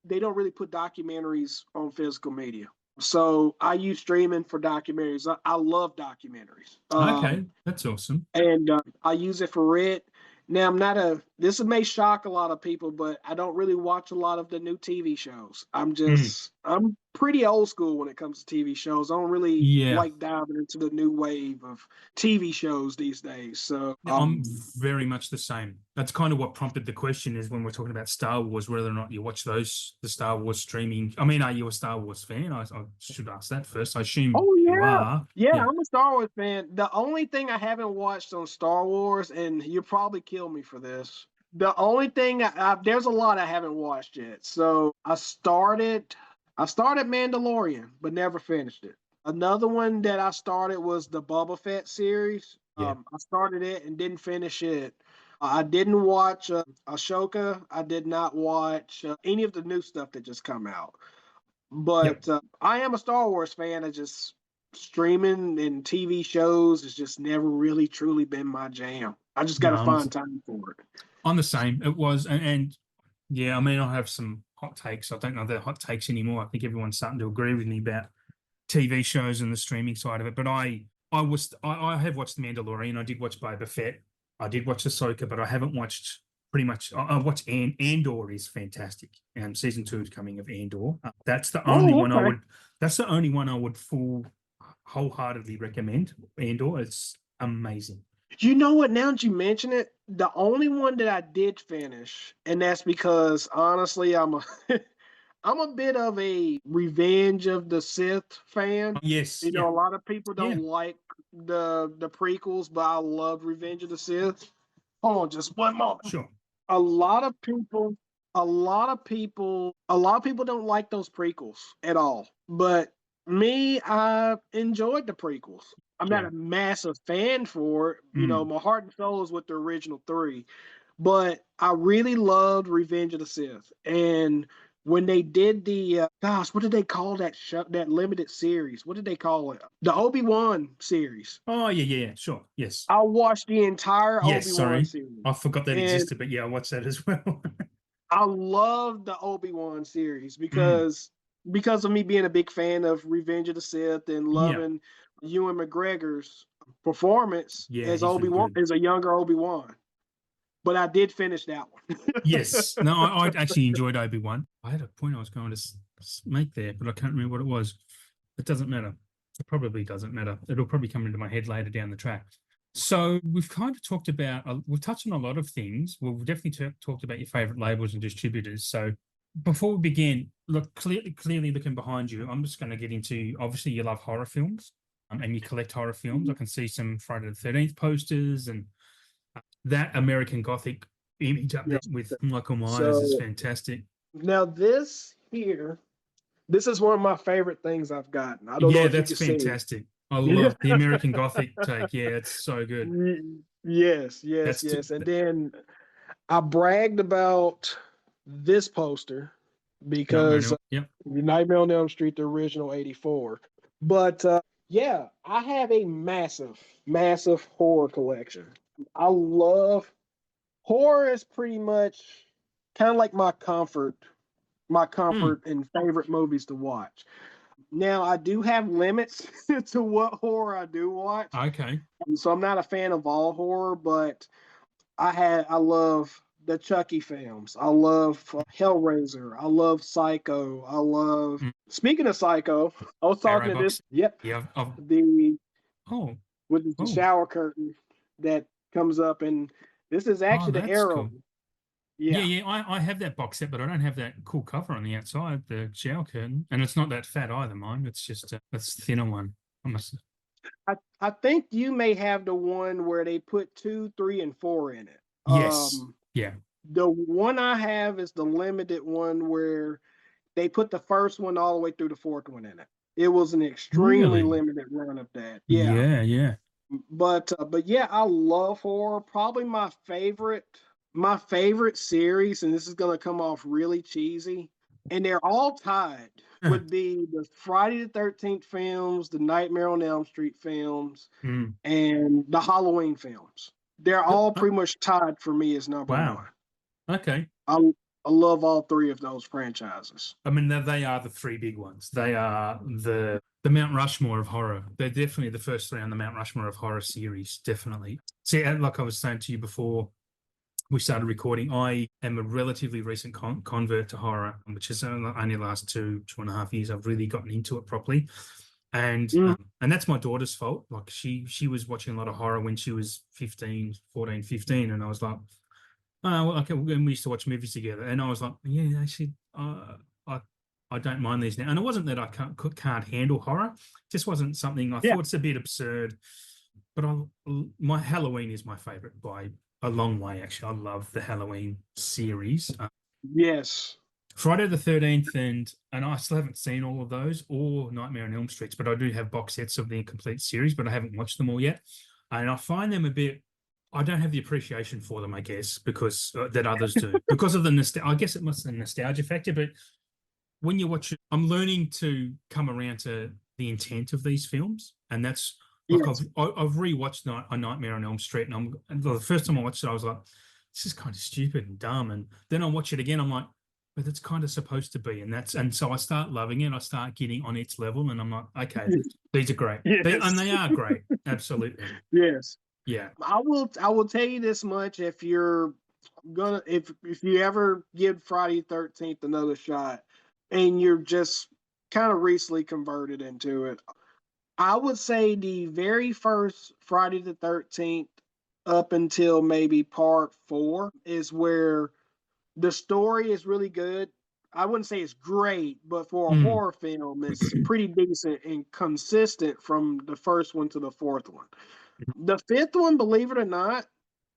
they don't really put documentaries on physical media. So I use streaming for documentaries. I love documentaries. Okay, that's awesome. And I use it for it. Now this may shock a lot of people, but I don't really watch a lot of the new TV shows. Mm, I'm pretty old school when it comes to TV shows. I don't really yeah. like diving into the new wave of TV shows these days. So Yeah, I'm very much the same. That's kind of what prompted the question is when we're talking about Star Wars, whether or not you watch the Star Wars streaming. I mean, are you a Star Wars fan? I should ask that first. I assume oh you yeah. are. Yeah, Yeah. I'm a Star Wars fan. The only thing I haven't watched on Star Wars, and you'll probably kill me for this. The only thing there's a lot I haven't watched yet. So I started Mandalorian, but never finished it. Another one that I started was the Boba Fett series. Yeah. I started it and didn't finish it. I didn't watch Ashoka. I did not watch any of the new stuff that just come out. Yep. But I am a Star Wars fan. I just streaming and TV shows has just never really truly been my jam. I just got No, to find time for it. I'm the same. It was, and yeah, I mean, I have some hot takes. I don't know if they're hot takes anymore. I think everyone's starting to agree with me about TV shows and the streaming side of it. But I have watched The Mandalorian. I did watch Boba Fett. I did watch Ahsoka, but I haven't watched pretty much. I watched Andor is fantastic. Season 2 is coming of Andor. That's the only Oh, one I okay. would. That's the only one I would wholeheartedly recommend. Andor, it's amazing. You know what? Now that you mention it, the only one that I did finish, and that's because honestly, I'm a I'm a bit of a Revenge of the Sith fan. Yes, You know, yeah, a lot of people yeah, don't like the prequels, but I love Revenge of the Sith. Hold on, just one moment. sure. A lot of people, a lot of people don't like those prequels at all. But me, I enjoyed the prequels. I'm not Yeah. a massive fan for it. You know, Mm. my heart and soul is with the original three. But I really loved Revenge of the Sith. And when they did the gosh, what did they call that show, that limited series? What did they call it? The Obi-Wan series. Oh yeah, yeah, yeah, sure. Yes. I watched the entire Yes, Obi-Wan sorry. series. I forgot that And existed, but yeah, I watched that as well. I love the Obi-Wan series Mm. because of me being a big fan of Revenge of the Sith and Yeah. loving Ewan McGregor's performance Yeah, as he's really Obi-Wan, good. as a younger Obi-Wan. But I did finish that one. Yes. No, I actually enjoyed Obi-Wan. I had a point I was going to make there, but I can't remember what it was. It doesn't matter. It probably doesn't matter. It'll probably come into my head later down the track. So we've kind of talked about, we've touched on a lot of things. Well, we've definitely talked about your favorite labels and distributors. So before we begin, look, clearly looking behind you, I'm just going to get into, obviously you love horror films and you collect horror films. I can see some Friday the 13th posters and that American Gothic image up there Yes. with Michael Myers is So fantastic. now this here, this is one of my favorite things I've gotten. I don't know Yeah, if you that's can see fantastic. I it. love the American Gothic take. Yeah, it's so good. Yes, yes, That's yes. And then I bragged about this poster Nightmare on because Elm. Yep. Nightmare on Elm Street, the original '84. But yeah, I have a massive, massive horror collection. I love horror is pretty much kind of like my Mm, comfort and favorite movies to watch. Now I do have limits to what horror I do watch. okay. So I'm not a fan of all horror, but I love the Chucky films. I love Hellraiser. I love Psycho. I love. Mm, Speaking of Psycho, I was talking Arrow to this. box. Yep, Yeah. the Oh, with the oh, shower curtain that comes up, and this is oh, actually the that's Arrow. cool. Yeah, Yeah, yeah. I have that box set, but I don't have that cool cover on the outside, the shower curtain, and it's not that fat either. Mine. It's just that's the thinner one. I must. I think you may have the one where they put 2, 3, and 4 in it. Yes. Yeah. The one I have is the limited one where they put the first one all the way through the fourth one in it. It was an extremely Really. limited run of that. Yeah. Yeah. Yeah. But yeah, I love horror. Probably my favorite series, and this is gonna come off really cheesy, and they're all tied, would be the Friday the 13th films, the Nightmare on Elm Street films, Mm. and the Halloween films. They're all Oh, pretty much tied for me as number wow. one. Okay. I I love all three of those franchises. I mean, they are the three big ones. They are the Mount Rushmore of horror. They're definitely the first three on the Mount Rushmore of horror series. Definitely. See, like I was saying to you before we started recording, I am a relatively recent convert to horror, which is only the last 2.5 years. I've really gotten into it properly, and Mm. that's my daughter's fault. Like she was watching a lot of horror when she was 14, 15, and I was like, oh, well, okay. When we used to watch movies together, and I was like, yeah, actually, I don't mind these now. And it wasn't that I can't handle horror; it just wasn't something I Yeah. thought it's a bit absurd. But my Halloween is my favorite by a long way. Actually, I love the Halloween series. Yes. Friday the 13th, and I still haven't seen all of those or Nightmare on Elm Street, but I do have box sets of the complete series, but I haven't watched them all yet, and I find them a bit. I don't have the appreciation for them, I guess, because that others do, because of the nostalgia. I guess it must be a nostalgia factor, but when you watch it, I'm learning to come around to the intent of these films, and that's like Yes. I've rewatched A Nightmare on Elm Street, and the first time I watched it, I was like, this is kind of stupid and dumb, and then I watch it again, I'm like, but it's kind of supposed to be, and so I start loving it. I start getting on its level, and I'm like, okay, these are great, Yes. and they are great, absolutely. Yes. Yeah. I will tell you this much: if you're gonna if you ever give Friday 13th another shot, and you're just kind of recently converted into it, I would say the very first Friday the 13th up until maybe part 4 is where the story is really good. I wouldn't say it's great, but for a Mm. horror film, it's pretty decent and consistent from the first one to the fourth one. The fifth one, believe it or not,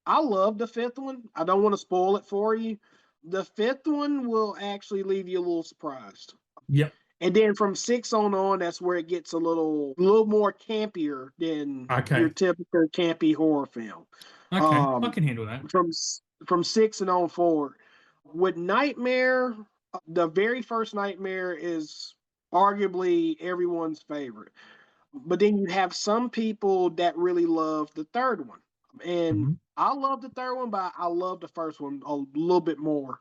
I love the fifth one. I don't want to spoil it for you. The fifth one will actually leave you a little surprised. Yep. And then from 6 on, that's where it gets a little more campier than your Okay. typical campy horror film. Okay. I Um, can handle that. from 6 and on forward. With Nightmare, the very first Nightmare is arguably everyone's favorite. But then you have some people that really love the third one. And Hmm. I love the third one, but I love the first one a little bit more.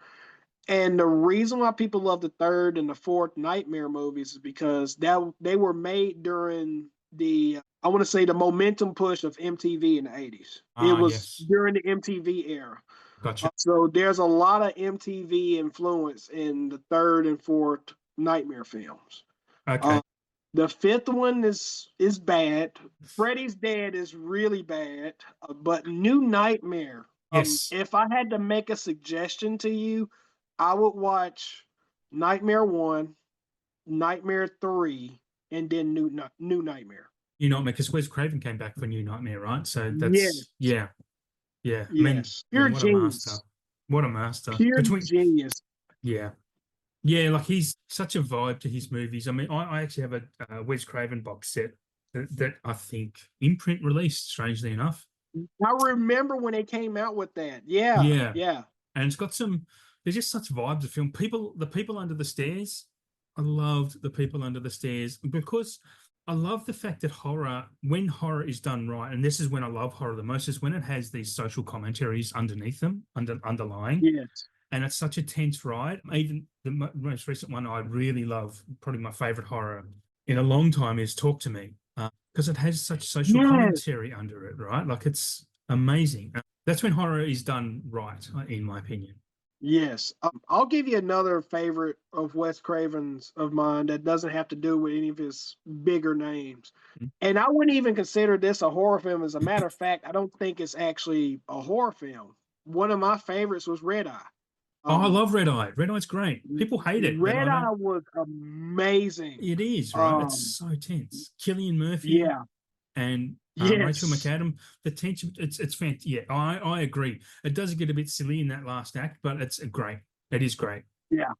And the reason why people love the third and the fourth Nightmare movies is because they were made during the I want to say the momentum push of MTV in the 80s. It Ah, was yes. during the MTV era. Gotcha. So there's a lot of MTV influence in the third and fourth Nightmare films. Okay. Uh, the fifth one is bad. Freddy's Dead is really bad, but New Nightmare. Yes. If I had to make a suggestion to you, I would watch Nightmare One, Nightmare Three, and then New Nightmare. You know, because Wes Craven came back for New Nightmare, right? So Yes, that's yeah, yeah. I mean, yes, yeah, pure what a master. genius, What a master. pure Between genius. yeah. Yeah, like he's such a vibe to his movies. I mean, I actually have a Wes Craven box set that I think Imprint released, strangely enough. I remember when they came out with that. Yeah, Yeah. yeah. And it's got some, there's just such vibes of film. The people under the stairs, I loved the people under the stairs because I love the fact that horror, when horror is done right, and this is when I love horror the most, is when it has these social commentaries underneath them, underlying. Yes. And it's such a tense ride. Even the most recent one I really love, probably my favorite horror in a long time, is Talk to Me, because it has such social Yes. commentary under it, right? Like it's amazing. That's when horror is done right, in my opinion. Yes. I'll give you another favorite of Wes Craven's of mine that doesn't have to do with any of his bigger names. And I wouldn't even consider this a horror film. As a matter of fact, I don't think it's actually a horror film. One of my favorites was Red Eye. Oh, I Um, love Red Eye. Red Eye's great. People hate it, but Red I don't. Eye was amazing. It is, right? It's Um, so tense. Cillian Murphy yeah. and Rachel Yes. McAdam, the tension, it's fantastic. Yeah, I agree. It does get a bit silly in that last act, but it's great. It is great. Yeah. I'm a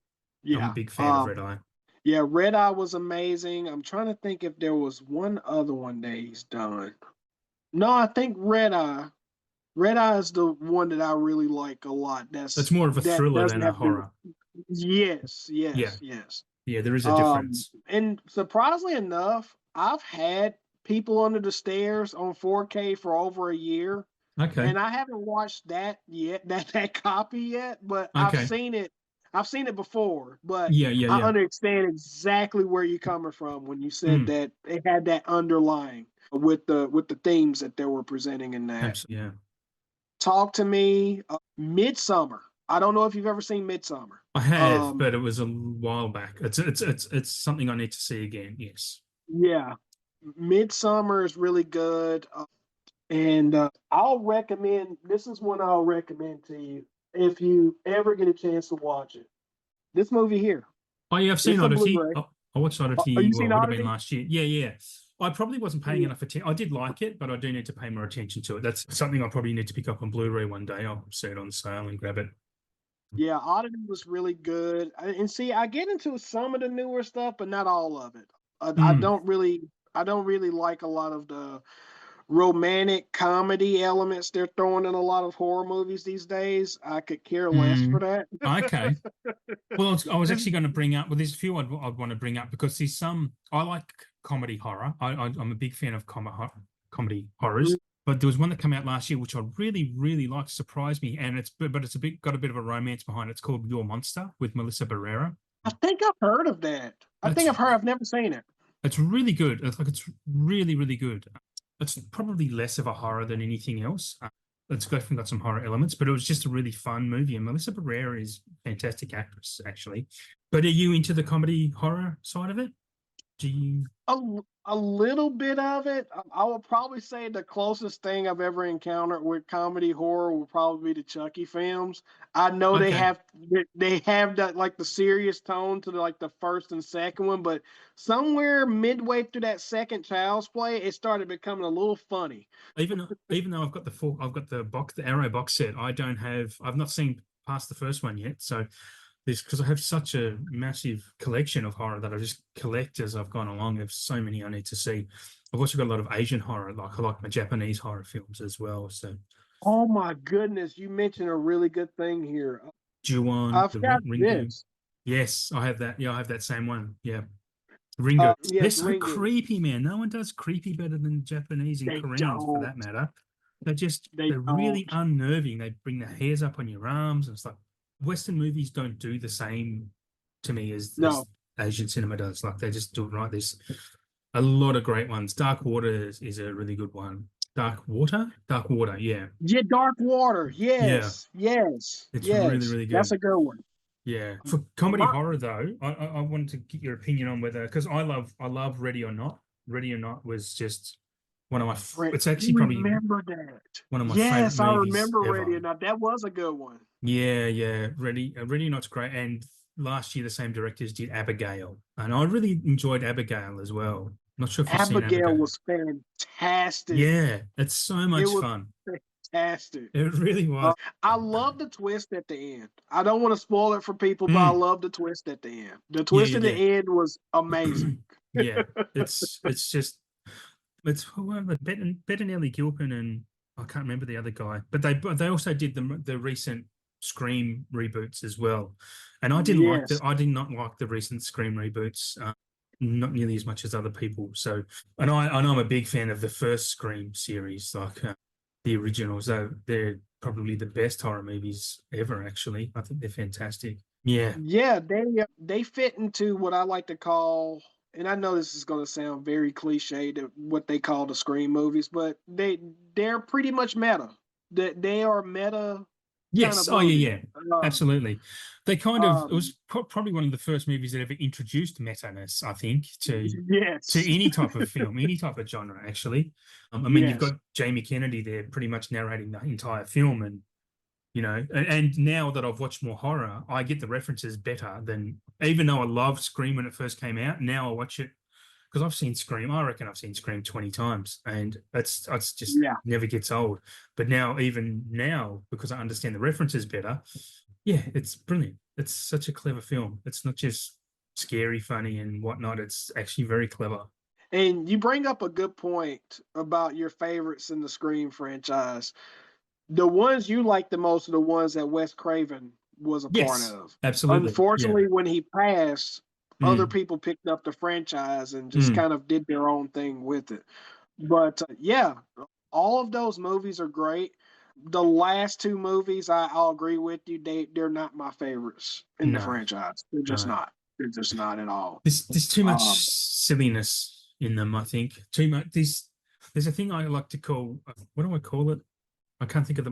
Yeah. big fan of Red Eye. Yeah. Red Eye was amazing. I'm trying to think if there was one other one that he's done. No, I think Red Eye. Red Eye is the one that I really like a lot. That's more of a That thriller doesn't than a have to do horror. with. Yes, Yeah, yes, yes. yeah, there is a difference. And surprisingly enough, I've had People Under the Stairs on 4K for over a year, Okay, and I haven't watched that yet, that copy yet, but I've okay. seen it. I've seen it before, but Yeah, yeah, I yeah. understand exactly where you're coming from when you said Mm, that it had that underlying with the themes that they were presenting in that. absolutely. Yeah. Talk to Me, Midsummer. I don't know if you've ever seen Midsummer. I have, Um, but it was a while back. It's something I need to see again. Yes. yeah, Midsummer is really good, and I'll recommend. This is one I'll recommend to you if you ever get a chance to watch it. This movie here. Oh yeah, I've seen It's a Odyssey. Blu-ray. I watched Are Odyssey. you Well, seen it would have been Odyssey? last year. Yeah, yeah. I probably wasn't paying Yeah, enough attention. I did like it, but I do need to pay more attention to it. That's something I probably need to pick up on Blu-ray one day. I'll see it on sale and grab it. yeah. Odyssey was really good. And see, I get into some of the newer stuff, but not all of it. I Mm, don't really. I don't really like a lot of the romantic comedy elements they're throwing in a lot of horror movies these days. I could care less for mm. that. Okay. Well, I was actually going to bring up. Well, there's a few I'd want to bring up because there's some. I like comedy horror. I'm a big fan of comedy horrors. But there was one that came out last year which I really, really liked. Surprised me, and it's got a bit of a romance behind it. It's called Your Monster with Melissa Barrera. I think I've heard of that. I think It's I've heard. I've never seen it. it's really good. It's really, really good. it's probably less of a horror than anything else. It's definitely got some horror elements, but it was just a really fun movie. And Melissa Barrera is a fantastic actress, actually. But are you into the comedy horror side of it? Do you? A little bit of it. I will probably say the closest thing I've ever encountered with comedy horror will probably be the Chucky films. I know Okay. they have that like the serious tone to like the first and second one, but somewhere midway through that second Child's Play, it started becoming a little funny. Even though I've got the Arrow box set, I've not seen past the first one yet. So this, because I have such a massive collection of horror that I just collect as I've gone along. There's so many I need to see. I've also got a lot of Asian horror, like I like my Japanese horror films as well. So Oh my goodness, you mentioned a really good thing here. Ju-on, I've the got Ringu. this. Yes, I have that. Yeah, I have that same one. Yeah. Ringo. They're Yes, so Ringu. creepy, man. No one does creepy better than Japanese and They Koreans for don't. that matter. They They're really don't. unnerving. They bring the hairs up on your arms and stuff. Western movies don't do the same to me as No. Asian cinema does. Like they just do it right. There's a lot of great ones. Dark Water is a really good one. Dark Water? Dark Water, yeah. Yeah, Dark Water. Yeah. Yes, yes, It's really, yes. really That's good. a good one. Yeah. For comedy My, horror though, I wanted to get your opinion on whether, because I love Ready or Not. Ready or Not was just one of my it's you actually probably remember that? one of my favorite Yes, I movies remember ever. Radio. Now that was a good one. Yeah, yeah. Ready or Not's great. And last year the same directors did Abigail. And I really enjoyed Abigail as well. Not sure if you've seen Abigail Abigail. was fantastic. Yeah, it's so It much was fun. fantastic. It really was. I love the twist at the end. I don't want to spoil it for people, but I Mm, love the twist at the end. The yeah, twist at the yeah, end was yeah. amazing. Yeah. It's just it's whoever Bettinelli Gilpin and I can't remember the other guy, but they also did the recent Scream reboots as well, and Yes. I did not like the recent Scream reboots, not nearly as much as other people. So, and I know I'm a big fan of the first Scream series, like the originals. They're probably the best horror movies ever. Actually, I think they're fantastic. Yeah. Yeah, they fit into what I like to call, and I know this is going to sound very cliche to what they call the Scream movies, but they're pretty much meta. They are meta kind Yes. of Oh, yeah, movies. yeah. Absolutely. They kind of, it Um, was probably one of the first movies that ever introduced meta-ness, I think, to yes, any type of film, any type of genre, actually. I mean, you've yes, got Jamie Kennedy there pretty much narrating the entire film. And, and now that I've watched more horror, I get the references better than, even though I loved Scream when it first came out, now I watch it because I've seen Scream. I reckon I've seen Scream 20 times, and it's just yeah. never gets old. But even now, because I understand the references better, yeah, it's brilliant. It's such a clever film. It's not just scary, funny, and whatnot. It's actually very clever. And you bring up a good point about your favorites in the Scream franchise. The ones you like the most are the ones that Wes Craven was a part Yes, of. absolutely. Yeah. Unfortunately, when he passed, other Mm, people picked up the franchise and just mm. kind of did their own thing with it. But yeah, all of those movies are great. The last two movies, I'll agree with you. They're not my favorites in the No, franchise. They're just no. not. They're just not at all. There's too much Um, silliness in them. I think too much. There's a thing I like to call. What do I call it? I can't think of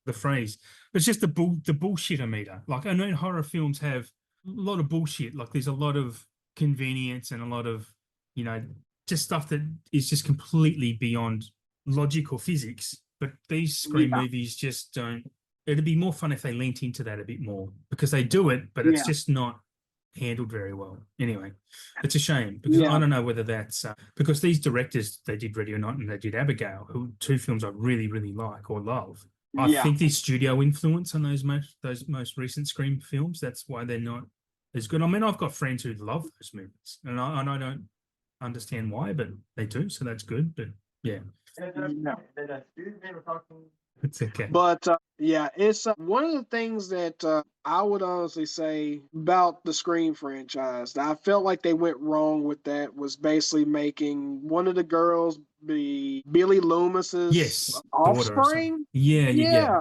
the phrase. It's just the bullshitter meter. Like I know horror films have a lot of bullshit. Like there's a lot of convenience and a lot of you know just stuff that is just completely beyond logic or physics. But these Scream yeah, movies just don't. It'd be more fun if they leant into that a bit more because they do it, but it's yeah, just not handled very well. Anyway, it's a shame because I yeah, don't know whether that's because these directors they did Ready or Not and they did Abigail, who two films I really really like or love. I yeah. think the studio influence on those most recent Scream films. That's why they're not as good. I mean, I've got friends who love those movies, and I don't understand why, but they do, so that's good. But yeah, Yeah. it's okay. But yeah, it's one of the things that I would honestly say about the Scream franchise that I felt like they went wrong with that was basically making one of the girls be Billy Loomis's Yes, daughter or something. offspring. Yeah, yeah, yeah. Yeah,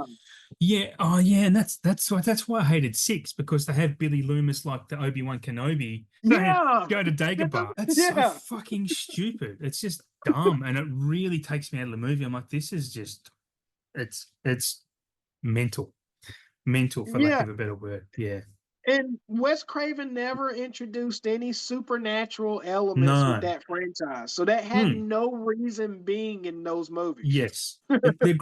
Yeah, oh yeah, and that's why I hated six because they have Billy Loomis like the Obi-Wan Kenobi saying yeah, go to Dagobah. That's so yeah, fucking stupid. It's just dumb, and it really takes me out of the movie. I'm like, this is just it's mental, mental for lack Yeah, of a better word. Yeah, and Wes Craven never introduced any supernatural elements with no, that franchise, so that had mm, no reason being in those movies. yes, they're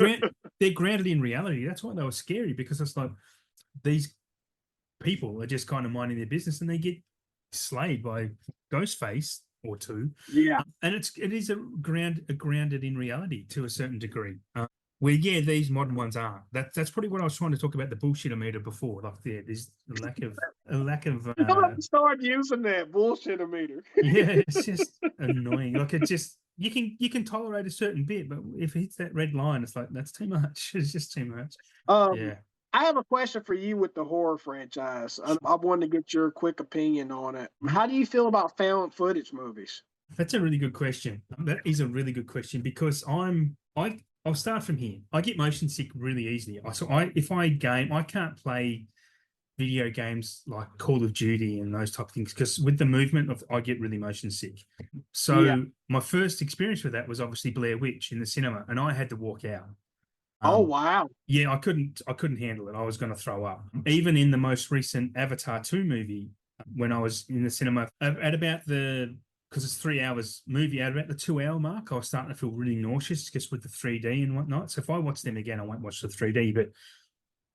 grounded in reality. That's why they were scary, because it's like these people are just kind of minding their business and they get slayed by Ghostface or two. Yeah. And it is a grounded in reality to a certain degree. Where yeah, these modern ones are. That's probably what I was trying to talk about the bullshit meter before. Like there's a lack of I'm about to start using that bullshit meter. yeah, it's just annoying. Like it just you can tolerate a certain bit, but if it hits that red line, it's like that's too much. It's just too much. Um, Yeah. I have a question for you with the horror franchise. I wanted to get your quick opinion on it. How do you feel about found footage movies? That's a really good question. That is a really good question because I'll start from here. I get motion sick really easily. If I game, I can't play video games like Call of Duty and those type of things because with the movement of I get really motion sick. Yeah. So my first experience with that was obviously Blair Witch in the cinema, and I had to walk out. Oh Um, wow. yeah, I couldn't handle it. I was going to throw up. Even in the most recent Avatar 2 movie, when I was in the cinema at about because it's 3 hours movie, at about the 2 hour mark, I was starting to feel really nauseous just with the 3D and whatnot. So if I watch them again, I won't watch the 3D, but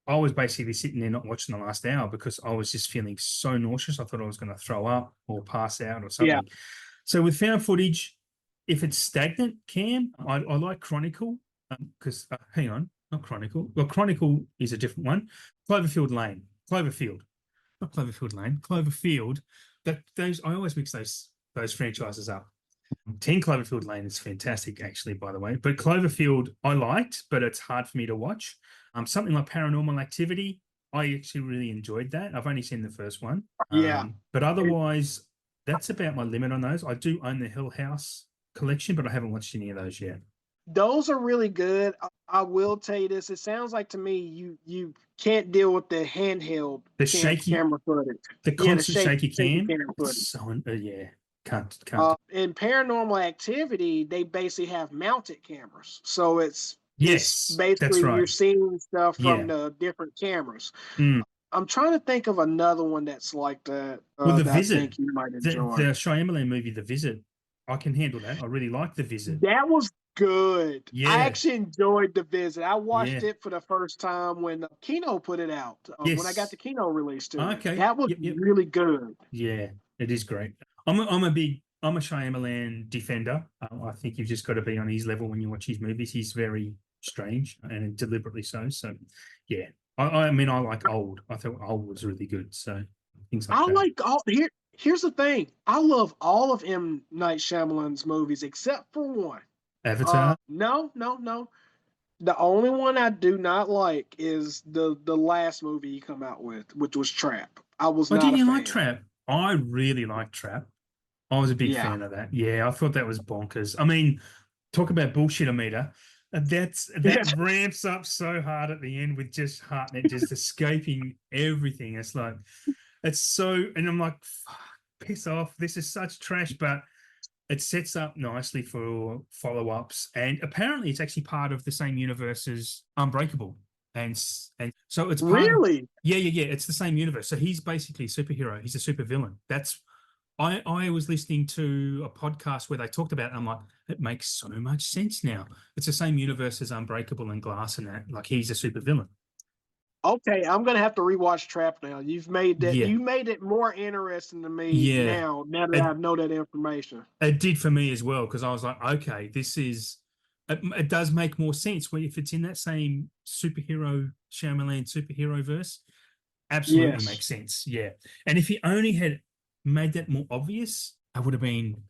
I was basically sitting there not watching the last hour because I was just feeling so nauseous. I thought I was going to throw up or pass out or Yeah. something. So with found footage, if it's stagnant, Cam, I like Chronicle because hang on, not Chronicle. Well, Chronicle is a different one. Cloverfield Lane, Cloverfield, not Cloverfield Lane, Cloverfield. Those I always mix those franchises up. 10 Cloverfield Lane is fantastic, actually, by the way. But Cloverfield, I liked, but it's hard for me to watch. Something like Paranormal Activity, I actually really enjoyed that. I've only seen the first one. Yeah. But otherwise, that's about my limit on those. I do own the Hill House collection, but I haven't watched any of those yet. Those are really good. I will tell you this. It sounds like to me you can't deal with the handheld The shaky, camera footage. the Yeah, the constant shaky shaky cam, camera footage. it's so, yeah, can't. In Paranormal Activity, they basically have mounted cameras, so it's Yes, that's basically you're right. seeing stuff from Yeah. the different cameras. Mm. I'm trying to think of another one that's like that Well, The that I Visit, think you might the enjoy. Shyamalan movie, The Visit, I can handle that. I really like The Visit. That was good. I Yeah, actually enjoyed The Visit. I watched yeah, it for the first time when Kino put it out, when I got yes. the Kino release to it. Okay. That was Yep. really good. Yeah, it is great. I'm a Shyamalan defender. I think you've just got to be on his level when you watch his movies. He's very strange and deliberately so. So, yeah. I mean, I like Old. I thought Old was really good. So things like I that. like all here. Here's the thing. I love all of M. Night Shyamalan's movies except for one. Avatar. No, no, no. The only one I do not like is the last movie he come out with, which was Trap. I was Oh, not didn't a you like fan. Trap? I really like Trap. I was a big Yeah. fan of that. Yeah, I thought that was bonkers. I mean, talk about bullshit meter. That Yeah. ramps up so hard at the end with just Hartnett just escaping everything. It's so, and I'm like, fuck, piss off. This is such trash, but it sets up nicely for follow-ups. And apparently it's actually part of the same universe as Unbreakable. And so it's part of, Really? yeah. It's the same universe. So he's basically a superhero. He's a supervillain. I was listening to a podcast where they talked about it, and I'm like, it makes so much sense now. It's the same universe as Unbreakable and Glass and that. Like he's a supervillain. Okay, I'm gonna have to rewatch Trap now. Yeah. You made it more interesting to me Yeah. now that I It, know that information. it did for me as well, because I was like, okay, it does make more sense when if it's in that same Shyamalan superhero verse, absolutely Yes. makes sense. Yeah. And if he only had made that more obvious, it would have been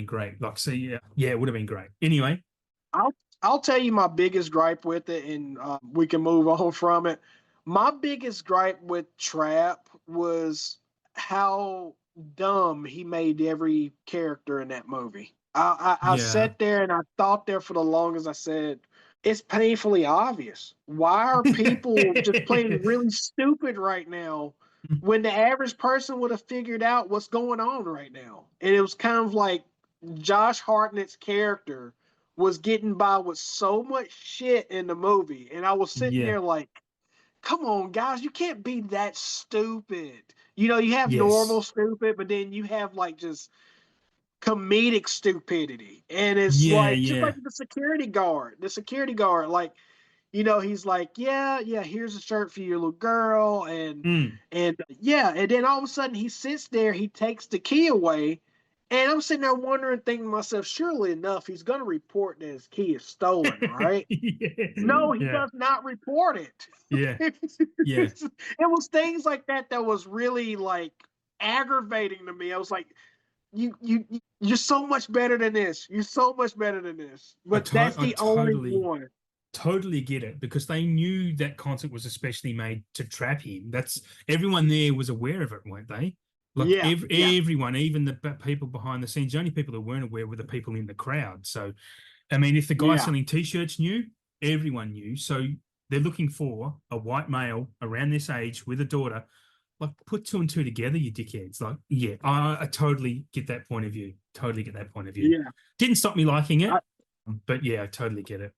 great. Like, so yeah, it would have been great. Anyway, I'll I'll tell you my biggest gripe with it, and we can move on from it. My biggest gripe with Trap was how dumb he made every character in that movie. I yeah. sat there and I thought there for the longest. I said, it's painfully obvious. Why are people just playing really stupid right now when the average person would have figured out what's going on right now? And it was kind of like Josh Hartnett's character was getting by with so much shit in the movie, and I was sitting Yeah. there like, come on, guys, you can't be that stupid. You know, you have normal Yes. stupid, but then you have like just comedic stupidity. And it's Yeah. like just like Yeah. the security guard. The security guard, like, you know, he's like, yeah, yeah, here's a shirt for your little girl, Mm. and yeah, and then all of a sudden he sits there, he takes the key away, and I'm sitting there wondering, thinking to myself, surely enough, he's gonna report that his key is stolen, right? Yeah. No, he Yeah. does not report it. Yeah. Yeah. It was things like that that was really like aggravating to me. I was like, you're so much better than this. You're so much better than this. But that's I the only totally one. totally get it because they knew that concert was especially made to trap him. That's everyone there was aware of it, weren't they? Like Yeah, yeah, everyone, even the people behind the scenes. The only people that weren't aware were the people in the crowd. So, I mean, if the guy yeah. selling T-shirts knew, everyone knew. So they're looking for a white male around this age with a daughter. Like, put two and two together, you dickheads. Like, yeah, I totally get that point of view. Totally get that point of view. Yeah. Didn't stop me liking I, it, but yeah, I totally get it.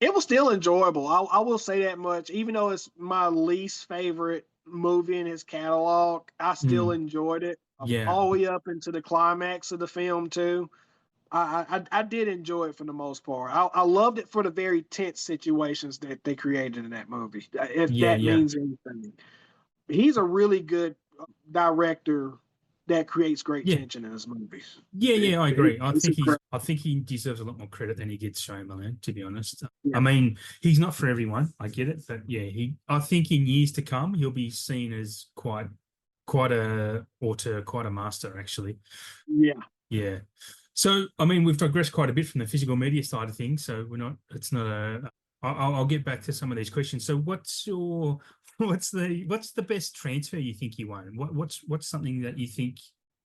it was still enjoyable. I will say that much. Even though it's my least favorite movie in his catalog, I still Mm, enjoyed it yeah. all the way up into the climax of the film too. I did enjoy it for the most part. I loved it for the very tense situations that they created in that movie. If Yeah, that yeah. means anything, he's a really good director that creates great Yeah. tension in his movies. Yeah, yeah, I agree. It's incredible. I think he deserves a lot more credit than he gets, Shyamalan, to be honest. I Yeah, mean, he's not for everyone. I get it, but yeah, I think in years to come he'll be seen as quite a master, actually. yeah. Yeah. So, I mean, we've digressed quite a bit from the physical media side of things. So it's not I'll get back to some of these questions. So what's the best transfer you think you won? What's something that you think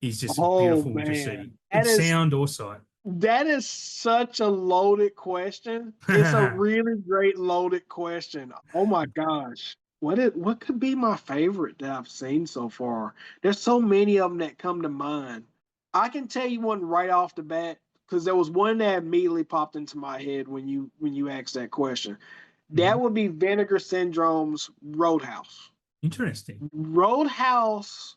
is just Oh beautiful to see? man, It's sound or sight. that is such a loaded question. It's a really great loaded question. Oh my gosh. What could be my favorite that I've seen so far? There's so many of them that come to mind. I can tell you one right off the bat because there was one that immediately popped into my head when you asked that question. That Mhm. would be Vinegar Syndrome's Roadhouse. Interesting. Roadhouse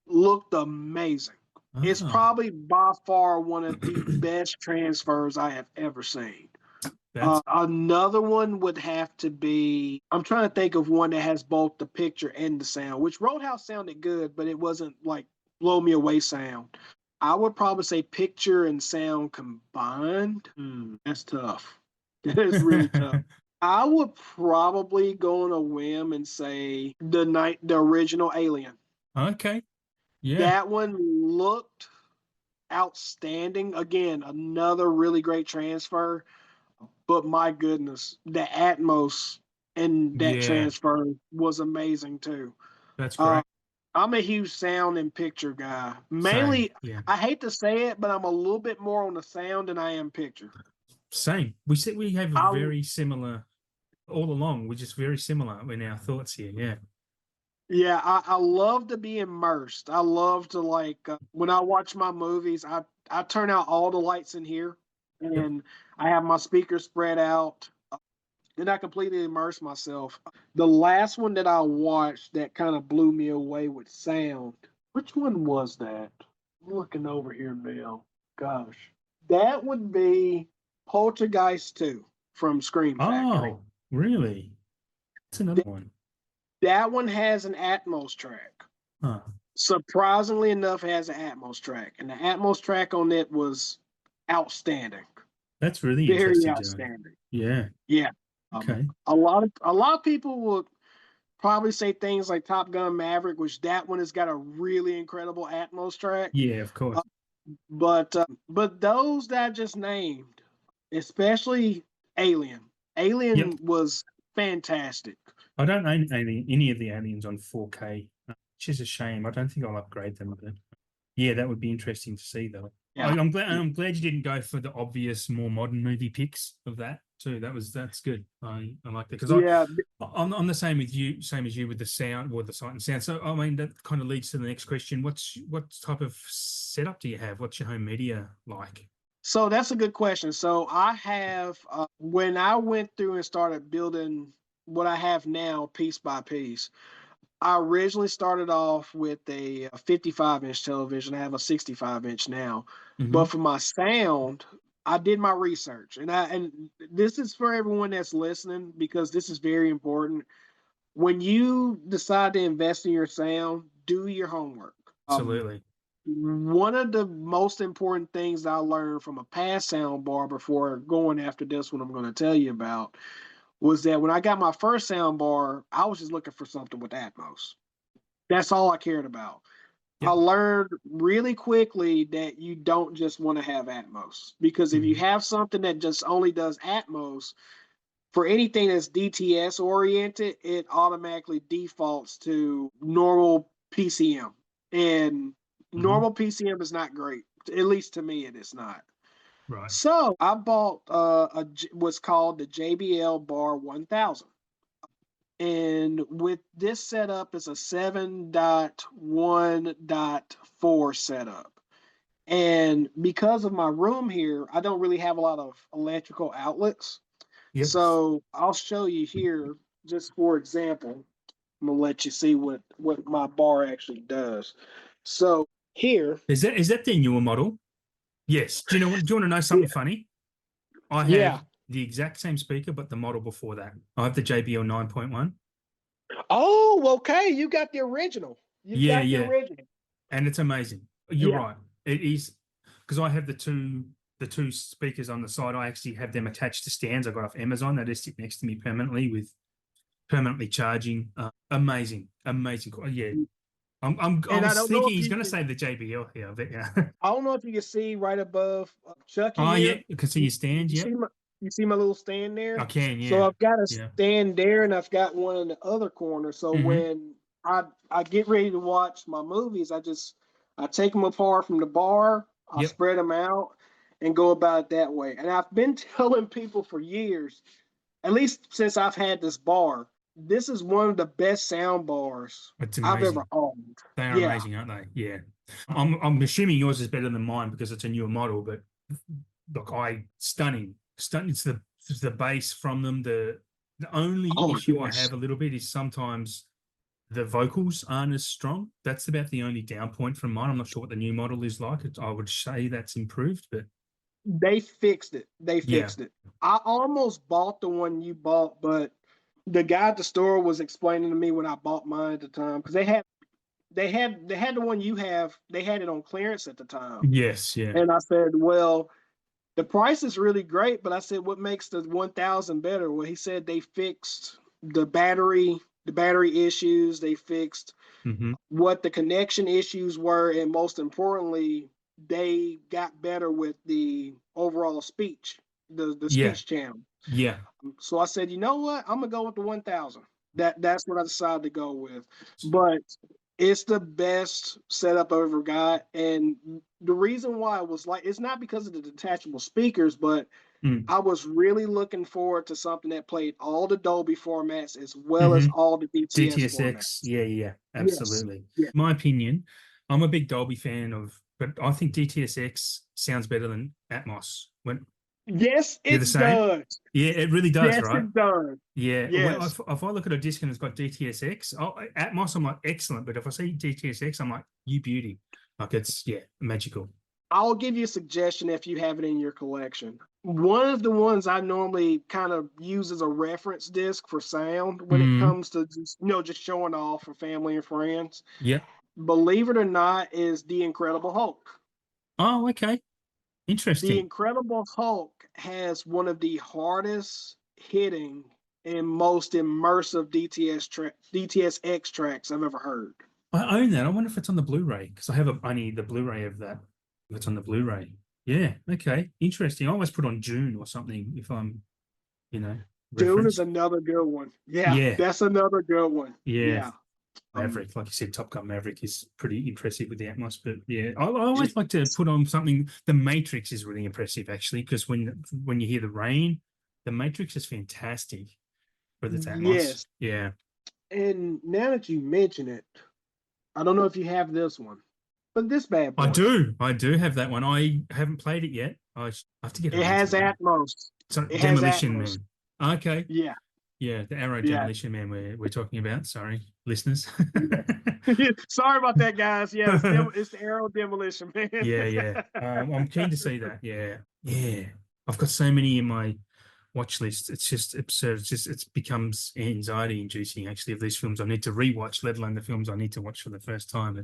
looked amazing. It's Ah, probably by far one of the best transfers I have ever seen. that's Another one would have to be, I'm trying to think of one that has both the picture and the sound, which Roadhouse sounded good, but it wasn't like blow me away sound. I would probably say picture and sound combined. That's tough. That is really tough. I would probably go on a whim and say the original Alien. okay. Yeah, That one looked outstanding. Again, another really great transfer. But my goodness, the Atmos in that yeah, transfer was amazing too. that's Uh, great. I'm a huge sound and picture guy. Same. Mainly, Yeah. I hate to say it, but I'm a little bit more on the sound than I am picture. Same. We said we have a I very similar all along. We're just very similar in our thoughts here. Yeah. Yeah, I love to be immersed. I love to like when I watch my movies, I turn out all the lights in here Yep. and I have my speakers spread out and I completely immerse myself. The last one that I watched that kind of blew me away with sound. Which one was that? I'm looking over here now. Gosh. That would be Poltergeist 2 from Scream Factory. Oh, really? That's another one. That one has an Atmos track. Huh. Surprisingly enough, it has an Atmos track, and the Atmos track on it was outstanding, That's really very interesting to know. outstanding. Yeah. Yeah, Okay. a lot of people would probably say things like Top Gun Maverick, which that one has got a really incredible Atmos track. Yeah, of course. Uh, but those that I just named, especially Alien, Yep. Alien was fantastic. I don't own any of the aliens on 4K, which is a shame. I don't think I'll upgrade them. But yeah, that would be interesting to see though. Yeah. I'm glad you didn't go for the obvious, more modern movie picks of that too. That's good. I like that because Yeah. I'm the same with you, same as you with the sound or the sight and sound. So I mean that kind of leads to the next question. What type of setup do you have? What's your home media like? So that's a good question. So I have, when I went through and started building what I have now piece by piece, I originally started off with a 55-inch television. I have a 65-inch now. But Hmm. for my sound, I did my research. And this is for everyone that's listening because this is very important. When you decide to invest in your sound, do your homework. Absolutely. One of the most important things I learned from a past sound bar before going after this one I'm going to tell you about was that when I got my first sound bar, I was just looking for something with Atmos. That's all I cared about. I Yep. learned really quickly that you don't just want to have Atmos because if you Mhm. have something that just only does Atmos, for anything that's DTS oriented, it automatically defaults to normal PCM. And Mhm. normal PCM is not great. At least to me, it is not. Right. So I bought what's called the JBL Bar 1000. And with this setup, it's a 7.1.4 setup. And because of my room here, I don't really have a lot of electrical outlets. Yep. So I'll show you here, just for example. I'm gonna let you see what my bar actually does. So here, Is that the newer model? Yes. Do you want to know yeah, something funny? I have yeah. the exact same speaker, but the model before that. I have the JBL 9.1. Oh, okay. You got the original. You've Yeah, got the yeah. original. And it's amazing. You're Yeah. right. It is because I have the two speakers on the side. I actually have them attached to stands I got off Amazon. They just sit next to me permanently with permanently charging. Amazing, amazing. Yeah, I And I was don't know thinking if he's you going to can. say the JBL here, but yeah. I don't know if you can see right above Chucky Oh yeah, here. you can see You, your stand. you Yep, see my little stand I there. can. So Yeah, I've got a yeah. stand there, and I've got one in the other corner. So Hmm. when I get ready to watch my movies, I take them apart from the bar. I Yep. spread them out and go about it that way. And I've been telling people for years, at least since I've had this bar, this is one of the best sound bars It's I've ever amazing. owned. They are Yeah. amazing, aren't they? Yeah. I'm assuming yours is better than mine because it's a newer model, but look, stunning. Stunning. It's the bass from them. The only Oh issue I yes. have a little bit is sometimes the vocals aren't as strong. That's about the only down point from mine. I'm not sure what the new model is like. I would say that's improved, but They fixed it. They yeah. fixed it. I almost bought the one you bought, but the guy at the store was explaining to me when I bought mine at the time because they had the one you have. They had it on clearance at the time, Yes, yeah. and I said, well, the price is really great, but I said, what makes the 1000 better? Well, he said they fixed the battery issues. They fixed Hmm. what the connection issues were, and most importantly, they got better with the overall speech, the Yeah, speech channel. yeah. So I said, you know what? I'm gonna go with the 1000. That's what I decided to go with. But it's the best setup I ever got, and the reason why it was like it's not because of the detachable speakers, but Mm. I was really looking forward to something that played all the Dolby formats as well as Hmm. all the DTS DTSX, formats. yeah, yeah, Yes. absolutely. Yeah. My opinion, I'm a big Dolby fan of, but I think DTSX sounds better than Atmos. When Yes, you're the it same, does. yeah, it really does, Yes, right? it does. Yeah. Well, Yes. if I look at a disc and it's got DTSX, Atmos, I'm like excellent, but if I see DTSX, I'm like you beauty, like it's yeah, magical. I'll give you a suggestion if you have it in your collection. One of the ones I normally kind of use as a reference disc for sound when it Mm. comes to just showing off for family and friends. Yep. Believe it or not, is The Incredible Hulk. Oh, okay. The Interesting. Incredible Hulk has one of the hardest hitting and most immersive DTSX tracks I've ever heard. I own that. I wonder if it's on the Blu-ray because I need the Blu-ray of that. If it's on the Blu-ray. Yeah. Okay. Interesting. I always put on June or something if I'm, you know, Dune is reference. another good one. Yeah, Yeah. that's another good one. Yeah. Yeah. Maverick, like you said, Top Gun Maverick is pretty impressive with the Atmos. But yeah, I always like to put on something. The Matrix is really impressive, actually, because when you hear the rain, the Matrix is fantastic with its Atmos. Yes. Yeah. And now that you mention it, I don't know if you have this one, but this bad boy. I do have that one. I haven't played it yet. I have to get It has Atmos. So It Demolition has Atmos. Man. Okay. Yeah. Yeah, the Arrow Yeah. Demolition Man we're talking about. Sorry, listeners. Sorry about that, guys. Yeah, it's the Arrow Demolition Man. Yeah. I'm keen to see that. Yeah. I've got so many in my watch list. It's just absurd. It becomes anxiety inducing, actually, of these films I need to rewatch, let alone the films I need to watch for the first time.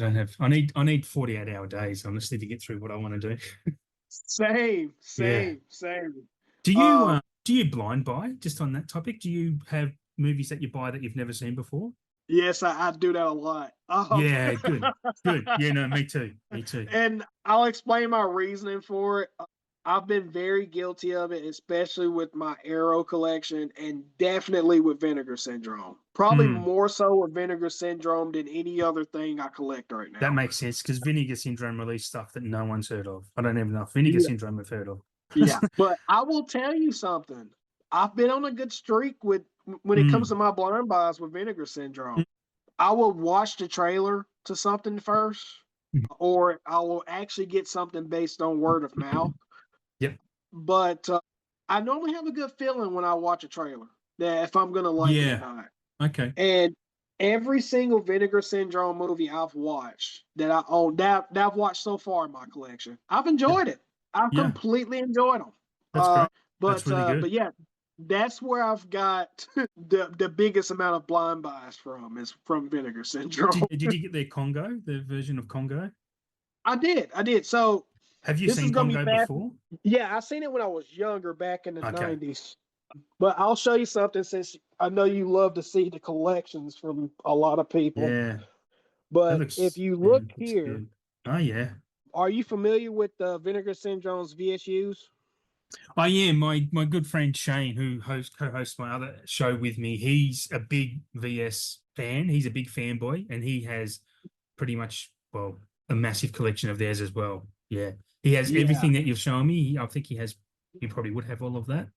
I need 48-hour days, honestly, to get through what I want to do. Same. Do you blind buy, just on that topic? Do you have movies that you buy that you've never seen before? Yes, I do that a lot. Yeah, good. Yeah, no, me too. And I'll explain my reasoning for it. I've been very guilty of it, especially with my Arrow collection and definitely with Vinegar Syndrome. Probably more so with Vinegar Syndrome than any other thing I collect right now. That makes sense, because Vinegar Syndrome released stuff that no one's heard of. I don't even know if Vinegar Syndrome I've heard of. Yeah, but I will tell you something. I've been on a good streak when it comes to my blind buys with Vinegar Syndrome. I will watch the trailer to something first, or I will actually get something based on word of mouth. Yep. But I normally have a good feeling when I watch a trailer that if I'm gonna like it or not. Okay. And every single Vinegar Syndrome movie I've watched that I own, that I've watched so far in my collection, I've enjoyed it. I've completely enjoyed them. That's great. But that's really good. But yeah, that's where I've got the biggest amount of blind buys from is from Vinegar Syndrome. Did you get their Congo, the version of Congo? I did. So have you seen Congo before? Yeah, I seen it when I was younger, back in the 90s. But I'll show you something, since I know you love to see the collections from a lot of people. Yeah. But if you look here, good. Oh yeah. Are you familiar with Vinegar Syndrome's VSUs? I am. My good friend Shane, who co-hosts my other show with me, he's a big VS fan. He's a big fanboy, and he has pretty much, well, a massive collection of theirs as well. Yeah. He has everything that you've shown me. I think he probably would have all of that.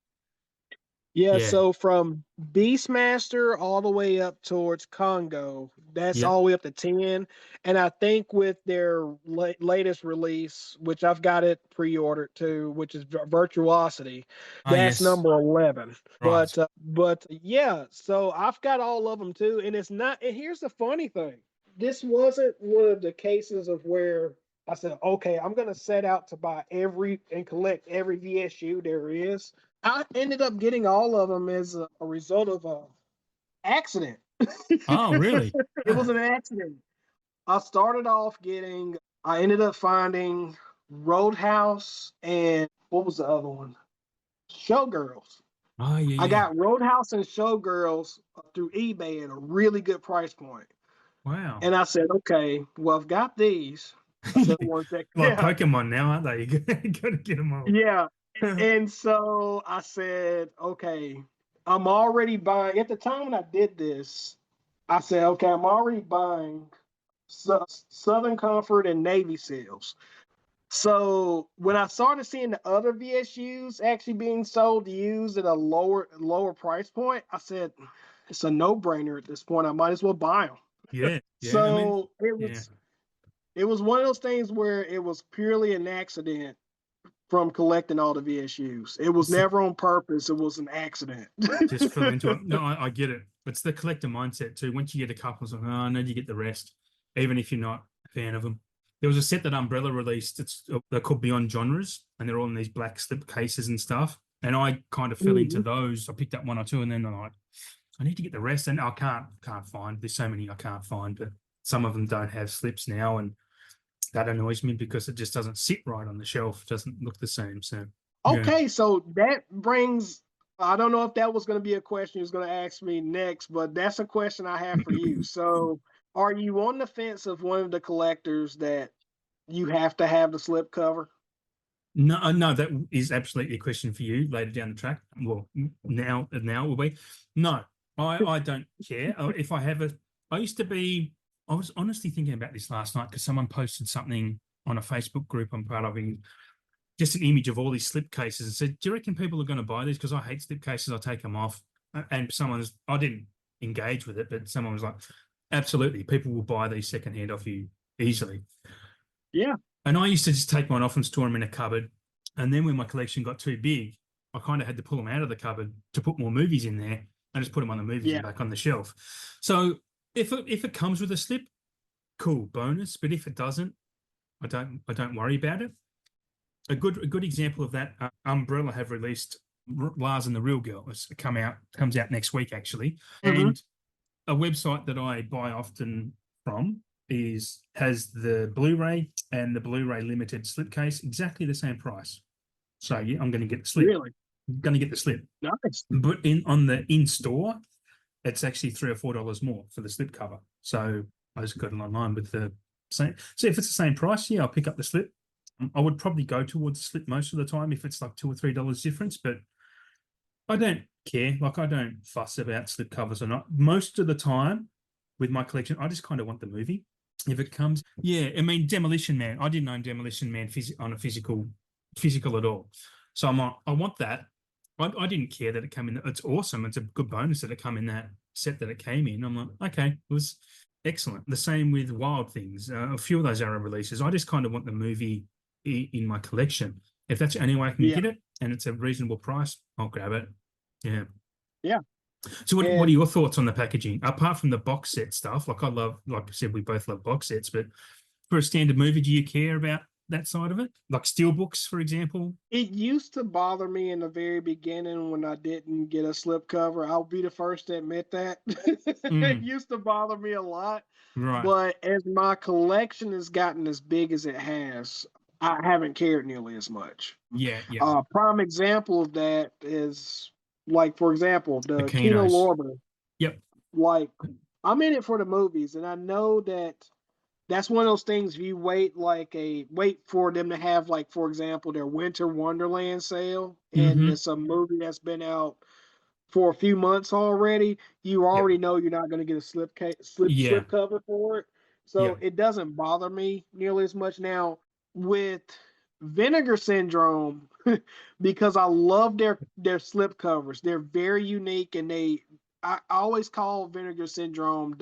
Yeah, so from Beastmaster all the way up towards Congo, that's all the way up to 10. And I think with their latest release, which I've got it pre-ordered too, which is Virtuosity, that's number 11. Right. But yeah, so I've got all of them too. And it's not, and here's the funny thing. This wasn't one of the cases of where I said, okay, I'm going to set out to buy and collect every VSU there is. I ended up getting all of them as a result of an accident. Oh, really? It was an accident. I ended up finding Roadhouse and what was the other one? Showgirls. Oh, yeah. I got Roadhouse and Showgirls through eBay at a really good price point. Wow. And I said, okay, well, I've got these. Pokemon now, aren't they? You got to get them all. Yeah. And so I said, okay, I'm already buying. At the time when I did this, I said, okay, I'm already buying Southern Comfort and Navy SEALs. So when I started seeing the other VSUs actually being sold used at a lower price point, I said, it's a no-brainer at this point. I might as well buy them. Yeah. So it was one of those things where it was purely an accident from collecting all the VSUs. It was never on purpose. It was an accident. Just fell into it. No, I get it. It's the collector mindset too. Once you get a couple, it's like, oh, no, you get the rest, even if you're not a fan of them. There was a set that Umbrella released. They're called Beyond Genres, and they're all in these black slip cases and stuff. And I kind of fell into those. I picked up one or two, and then I'm like, I need to get the rest. And I can't find. There's so many I can't find, but some of them don't have slips now, and that annoys me because it just doesn't sit right on the shelf. It doesn't look the same. So okay, so that brings. I don't know if that was going to be a question you was going to ask me next, but that's a question I have for you. So, are you on the fence of one of the collectors that you have to have the slip cover? No, that is absolutely a question for you later down the track. Well, now it will be. No, I don't care. If I have I used to be, I was honestly thinking about this last night because someone posted something on a Facebook group I'm part of, just an image of all these slipcases and said, do you reckon people are going to buy these? Because I hate slipcases. I take them off. And I didn't engage with it, but someone was like, absolutely, people will buy these secondhand off you easily. Yeah. And I used to just take mine off and store them in a cupboard. And then when my collection got too big, I kind of had to pull them out of the cupboard to put more movies in there and just put them on the movies and back on the shelf. So if it comes with a slip, cool, bonus. But if it doesn't, I don't worry about it. A good example of that, Umbrella have released Lars and the Real Girl. It's comes out next week actually, and a website that I buy often from has the Blu-ray and the Blu-ray limited slipcase exactly the same price. So yeah, I'm going to get the slip. Really? I'm going to get the slip. Nice. But on the in-store, it's actually $3 or $4 more for the slip cover. So I just got it online with the same. So if it's the same price, yeah, I'll pick up the slip. I would probably go towards the slip most of the time if it's like $2 or $3 difference, but I don't care. Like, I don't fuss about slip covers or not. Most of the time with my collection, I just kind of want the movie. If it comes, yeah, I mean, Demolition Man. I didn't own Demolition Man on a physical at all. So I want that. I didn't care that it came in. It's awesome. It's a good bonus that it come in that set that it came in. I'm like, okay, it was excellent. The same with Wild Things. A few of those Arrow releases. I just kind of want the movie in my collection. If that's the only way I can get it and it's a reasonable price, I'll grab it. Yeah. Yeah. So what are your thoughts on the packaging? Apart from the box set stuff, like I said, we both love box sets, but for a standard movie, do you care about that side of it? Like steelbooks, for example? It used to bother me in the very beginning when I didn't get a slipcover. I'll be the first to admit that. It used to bother me a lot. Right. But as my collection has gotten as big as it has, I haven't cared nearly as much. Yeah. Prime example of that is, like, for example, the Kino Kinos. Lorber. Yep. Like, I'm in it for the movies, and I know that's one of those things. If you wait for them to have, like, for example, their Winter Wonderland sale, and it's a movie that's been out for a few months already, you already know you're not going to get a slip cover for it. So it doesn't bother me nearly as much now with Vinegar Syndrome because I love their slip covers. They're very unique, and I always call Vinegar Syndrome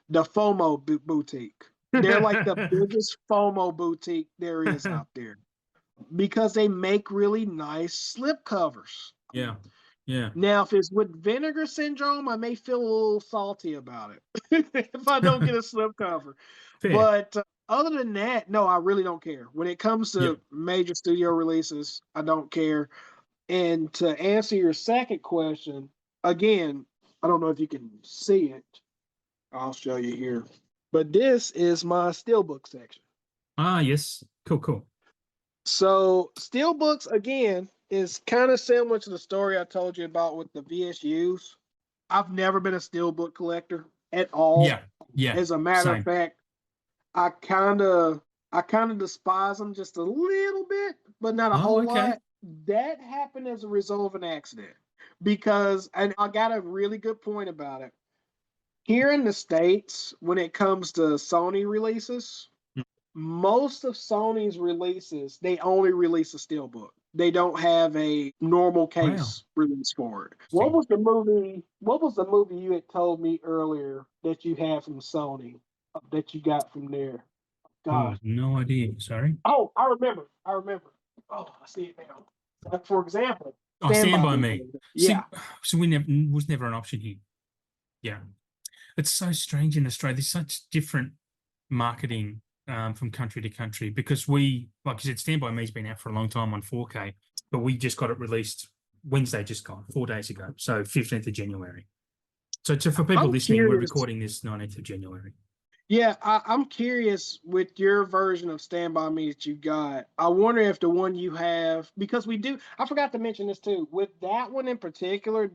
the FOMO boutique. They're like the biggest FOMO boutique there is out there because they make really nice slip covers. Yeah. Now, if it's with Vinegar Syndrome, I may feel a little salty about it if I don't get a slip cover. Fair. But other than that, no, I really don't care. When it comes to major studio releases, I don't care. And to answer your second question, again, I don't know if you can see it. I'll show you here. But this is my steelbook section. Ah, yes. Cool. So steelbooks, again, is kind of similar to the story I told you about with the VSUs. I've never been a steelbook collector at all. Yeah. As a matter of fact, I kind of despise them just a little bit, but not a whole lot. That happened as a result of an accident because, and I got a really good point about it. Here in the States, when it comes to Sony releases, most of Sony's releases, they only release a steelbook. They don't have a normal case release for it. What was the movie you had told me earlier that you had from Sony that you got from there? God. Oh, no idea. Sorry. Oh, I remember. Oh, I see it now. Like, for example, Stand By Me. Yeah. So was never an option here. Yeah. It's so strange in Australia. There's such different marketing from country to country because we, like you said, Stand By Me's been out for a long time on 4K, but we just got it released Wednesday, just gone 4 days ago. So 15th of January. So for people listening, we're recording this 19th of January. Yeah, I'm curious with your version of Stand By Me that you got. I wonder if the one you have, because I forgot to mention this too. With that one in particular,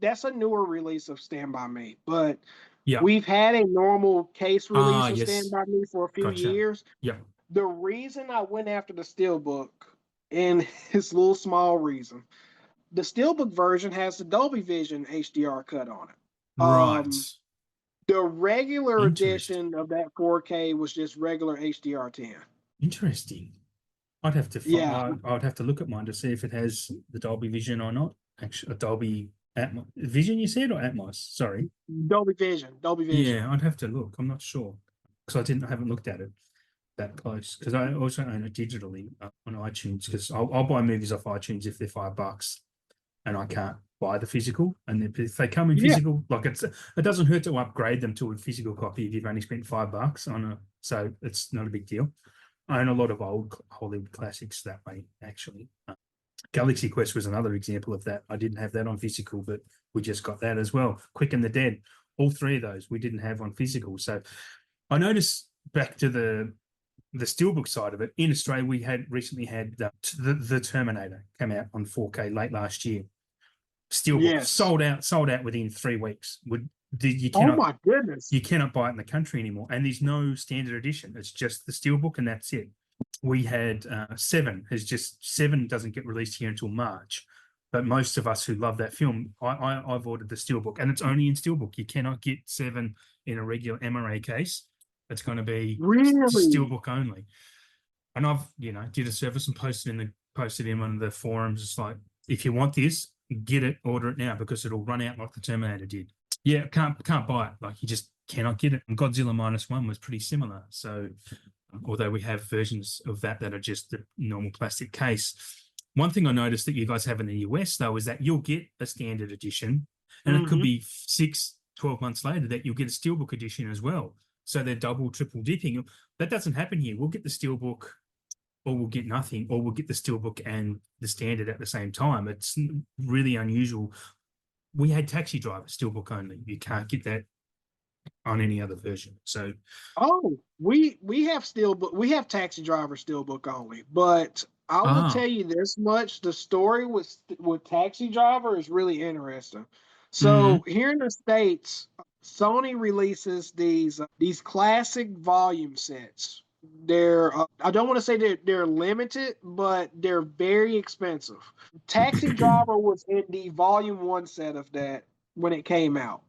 that's a newer release of Stand By Me, but we've had a normal case release of Stand By Me for a few years. Yeah. The reason I went after the steelbook, and it's a little small reason, the Steelbook version has the Dolby Vision HDR cut on it. Right. The regular Interesting. edition of that 4K was just regular HDR10. Interesting. I'd have to Yeah, I'd have to look at mine to see if it has the Dolby Vision or not. Actually, a Dolby Atmos Vision, you said, or Atmos? Sorry. Dolby Vision, Dolby Vision. Yeah, I'd have to look. I'm not sure because I haven't looked at it that close because I also own it digitally on iTunes because I'll buy movies off iTunes if they're $5 and I can't buy the physical. And if they come in Yeah. physical, like it doesn't hurt to upgrade them to a physical copy if you've only spent $5 on so it's not a big deal. I own a lot of old Hollywood classics that way, actually. Galaxy Quest was another example of that. I didn't have that on physical, but we just got that as well. Quick and the Dead, all three of those we didn't have on physical. So I noticed back to the Steelbook side of it, in Australia, we had recently had the Terminator come out on 4K late last year. Steelbook Yes. sold out within 3 weeks. You Oh cannot, my goodness. you cannot buy it in the country anymore. And there's no standard edition. It's just the Steelbook and that's it. We had Seven doesn't get released here until March. But most of us who love that film, I've ordered the Steelbook and it's only in Steelbook. You cannot get Seven in a regular MRA case. It's going to be Really? Steelbook only. And I've, did a service and posted in one of the forums. It's like, if you want this, get it, order it now because it'll run out like the Terminator did. Yeah, can't buy it. Like you just cannot get it. And Godzilla -1 was pretty similar. So although we have versions of that are just the normal plastic case. One thing I noticed that you guys have in the US though is that you'll get a standard edition and it could be 6-12 months later that you'll get a Steelbook edition as well. So they're double, triple dipping. That doesn't happen here. We'll get the Steelbook or we'll get nothing, or we'll get the Steelbook and the standard at the same time. It's really unusual. We had Taxi Driver Steelbook only. You can't get that on any other version. So we have Steelbook, we have Taxi Driver Steelbook only, but I will tell you this much: the story with Taxi Driver is really interesting. So here in the States, Sony releases these classic volume sets. They're I don't want to say they're limited, but they're very expensive. Taxi Driver was in the volume 1 set of that when it came out.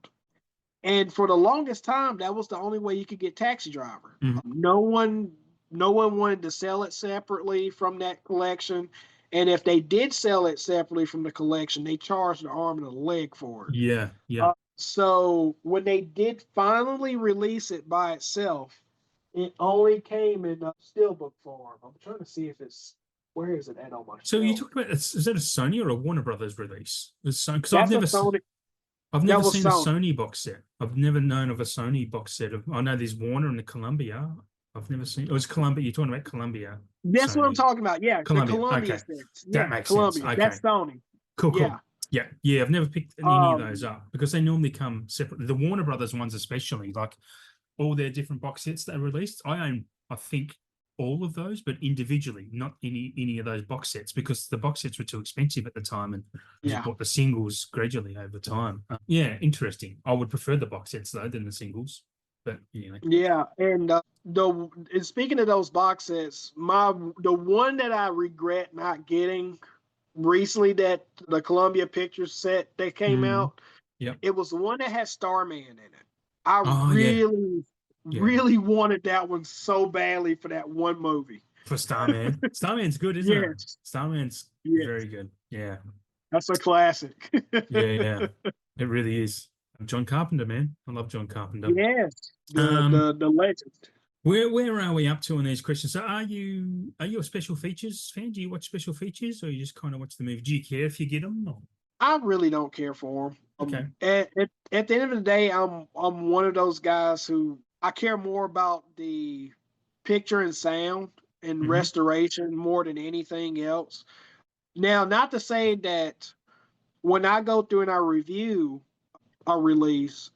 And for the longest time, that was the only way you could get Taxi Driver. No one wanted to sell it separately from that collection. And if they did sell it separately from the collection, they charged an arm and a leg for it. Yeah. So when they did finally release it by itself, it only came in Steelbook form. I'm trying to see if where is it at on my So shelf? you talked about, is that a Sony or a Warner Brothers release? Because I've never seen a Sony box set. I've never known of a Sony box set. I know there's Warner and the Columbia. I've never seen. It was Columbia. You're talking about Columbia. That's what I'm talking about. Yeah, Columbia. the Columbia Okay. sets. That Yeah, makes Columbia. sense. Okay. That's Sony. Cool. Yeah. I've never picked any of those up because they normally come separately. The Warner Brothers ones, especially, like all their different box sets that are released. I own, I think, all of those, but individually, not any of those box sets because the box sets were too expensive at the time, and just bought the singles gradually over time. Yeah, interesting. I would prefer the box sets though than the singles, but anyway. Yeah, and and speaking of those box sets, the one that I regret not getting recently, that the Columbia Pictures set that came out, it was the one that had Starman in it. I really wanted that one so badly for that one movie. For Starman. Starman's good, isn't it? Starman's very good. Yeah. That's a classic. Yeah. It really is. John Carpenter, man. I love John Carpenter. Yes. The legend. Where are we up to on these questions? So are you a special features fan? Do you watch special features or you just kind of watch the movie? Do you care if you get them? Or? I really don't care for them. Okay. At the end of the day, I'm one of those guys who I care more about the picture and sound and restoration more than anything else. Now, not to say that when I go through and I review a release,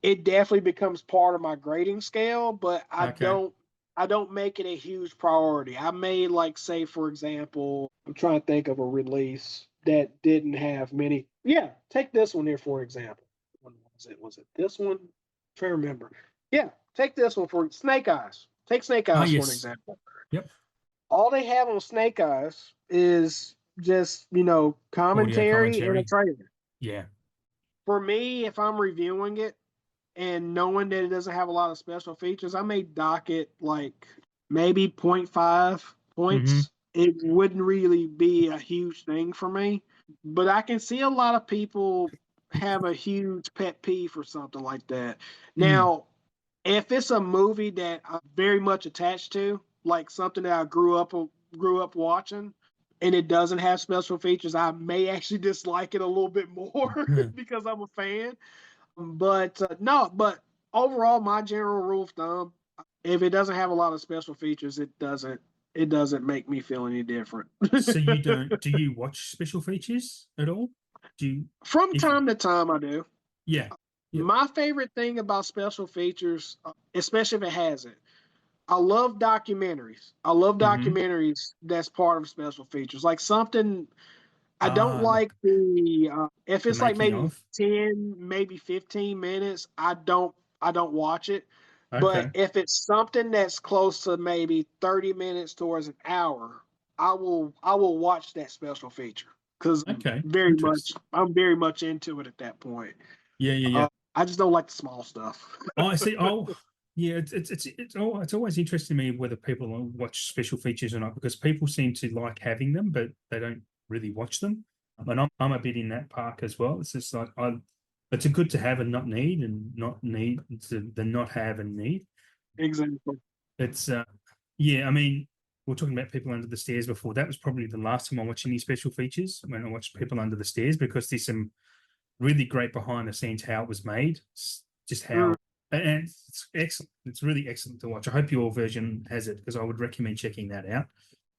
it definitely becomes part of my grading scale, but I don't make it a huge priority. I may, like, say, for example, I'm trying to think of a release that didn't have many. Yeah, take this one here, for example. When was it? Was it this one? I'm trying to remember. Yeah, take this one for Snake Eyes. Take Snake Eyes for an example. Yep. All they have on Snake Eyes is just Audio commentary and a commentary. trailer. Yeah. For me, if I'm reviewing it and knowing that it doesn't have a lot of special features, I may dock it like maybe 0.5 Mm-hmm. points. It wouldn't really be a huge thing for me, but I can see a lot of people have a huge pet peeve for something like that. Mm. Now, if it's a movie that I'm very much attached to, like something that I grew up watching, and it doesn't have special features, I may actually dislike it a little bit more because I'm a fan. But no, but overall, my general rule of thumb, if it doesn't have a lot of special features, it doesn't make me feel any different. So you don't, do you watch special features at all? Do you, From if, time to time, I do. yeah. Yep. My favorite thing about special features, especially if it has it, I love documentaries. I love Mm-hmm. documentaries that's part of special features. Like something I don't Like like the if the it's like making maybe of. 10, maybe 15 minutes, I don't watch it. But Okay. if it's something that's close to maybe 30 minutes towards an hour, I will watch that special feature because Okay. very much Interesting. I'm very much into it at that point. Yeah, yeah, yeah. Uh, I just don't like the small stuff. Oh, I see. Oh, yeah. It's always interesting to me whether people watch special features or not, because people seem to like having them, but they don't really watch them. And I'm a bit in that park as well. It's just like it's a good to have and not need, and not need to the not have and need. Exactly. It's yeah. I mean, we are talking about People Under the Stairs before. That was probably the last time I watched any special features, when I watched People Under the Stairs, because there's some really great behind the scenes how it was made, just how, Mm, and it's excellent. It's really excellent to watch. I hope your version has it, because I would recommend checking that out.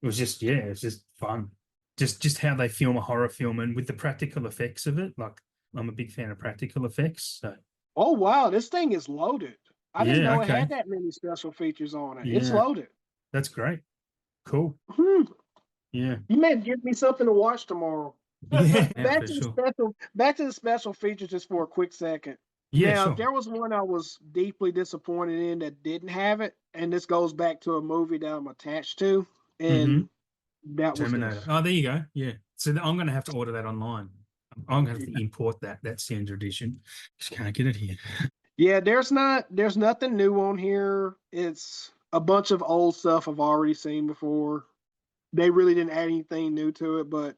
It was just, yeah, it's just fun. Just how they film a horror film, and with the practical effects of it. Like, I'm a big fan of practical effects. So Oh wow, this thing is loaded. I didn't yeah, know it okay, had that many special features on it. It's yeah, loaded. that's great. Cool. Hmm. Yeah, You may give me something to watch tomorrow. yeah, yeah, back for to the sure. special features just for a quick second. Yeah, Now, if sure. there was one I was deeply disappointed in that didn't have it, and this goes back to a movie that I'm attached to, Mm-hmm. and that was Terminator. this. Oh, there you go. Yeah. So I'm going to have to order that online. I'm going to have to import that standard edition. Just can't get it here. Yeah, there's nothing new on here. It's a bunch of old stuff I've already seen before. They really didn't add anything new to it, but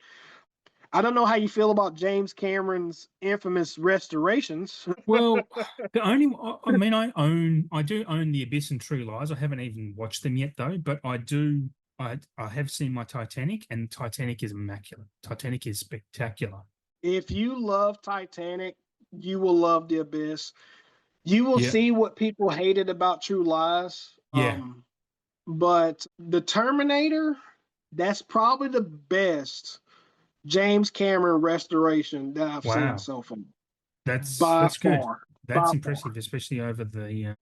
I don't know how you feel about James Cameron's infamous restorations. Well, the only, I mean, I do own The Abyss and True Lies. I haven't even watched them yet though, but I have seen my Titanic, and Titanic is immaculate. Titanic is spectacular. If you love Titanic, you will love The Abyss. You will Yeah. see what people hated about True Lies. Yeah. But The Terminator, that's probably the best James Cameron restoration that I've seen Wow. so far. By That's good. far. That's By far. impressive, especially over the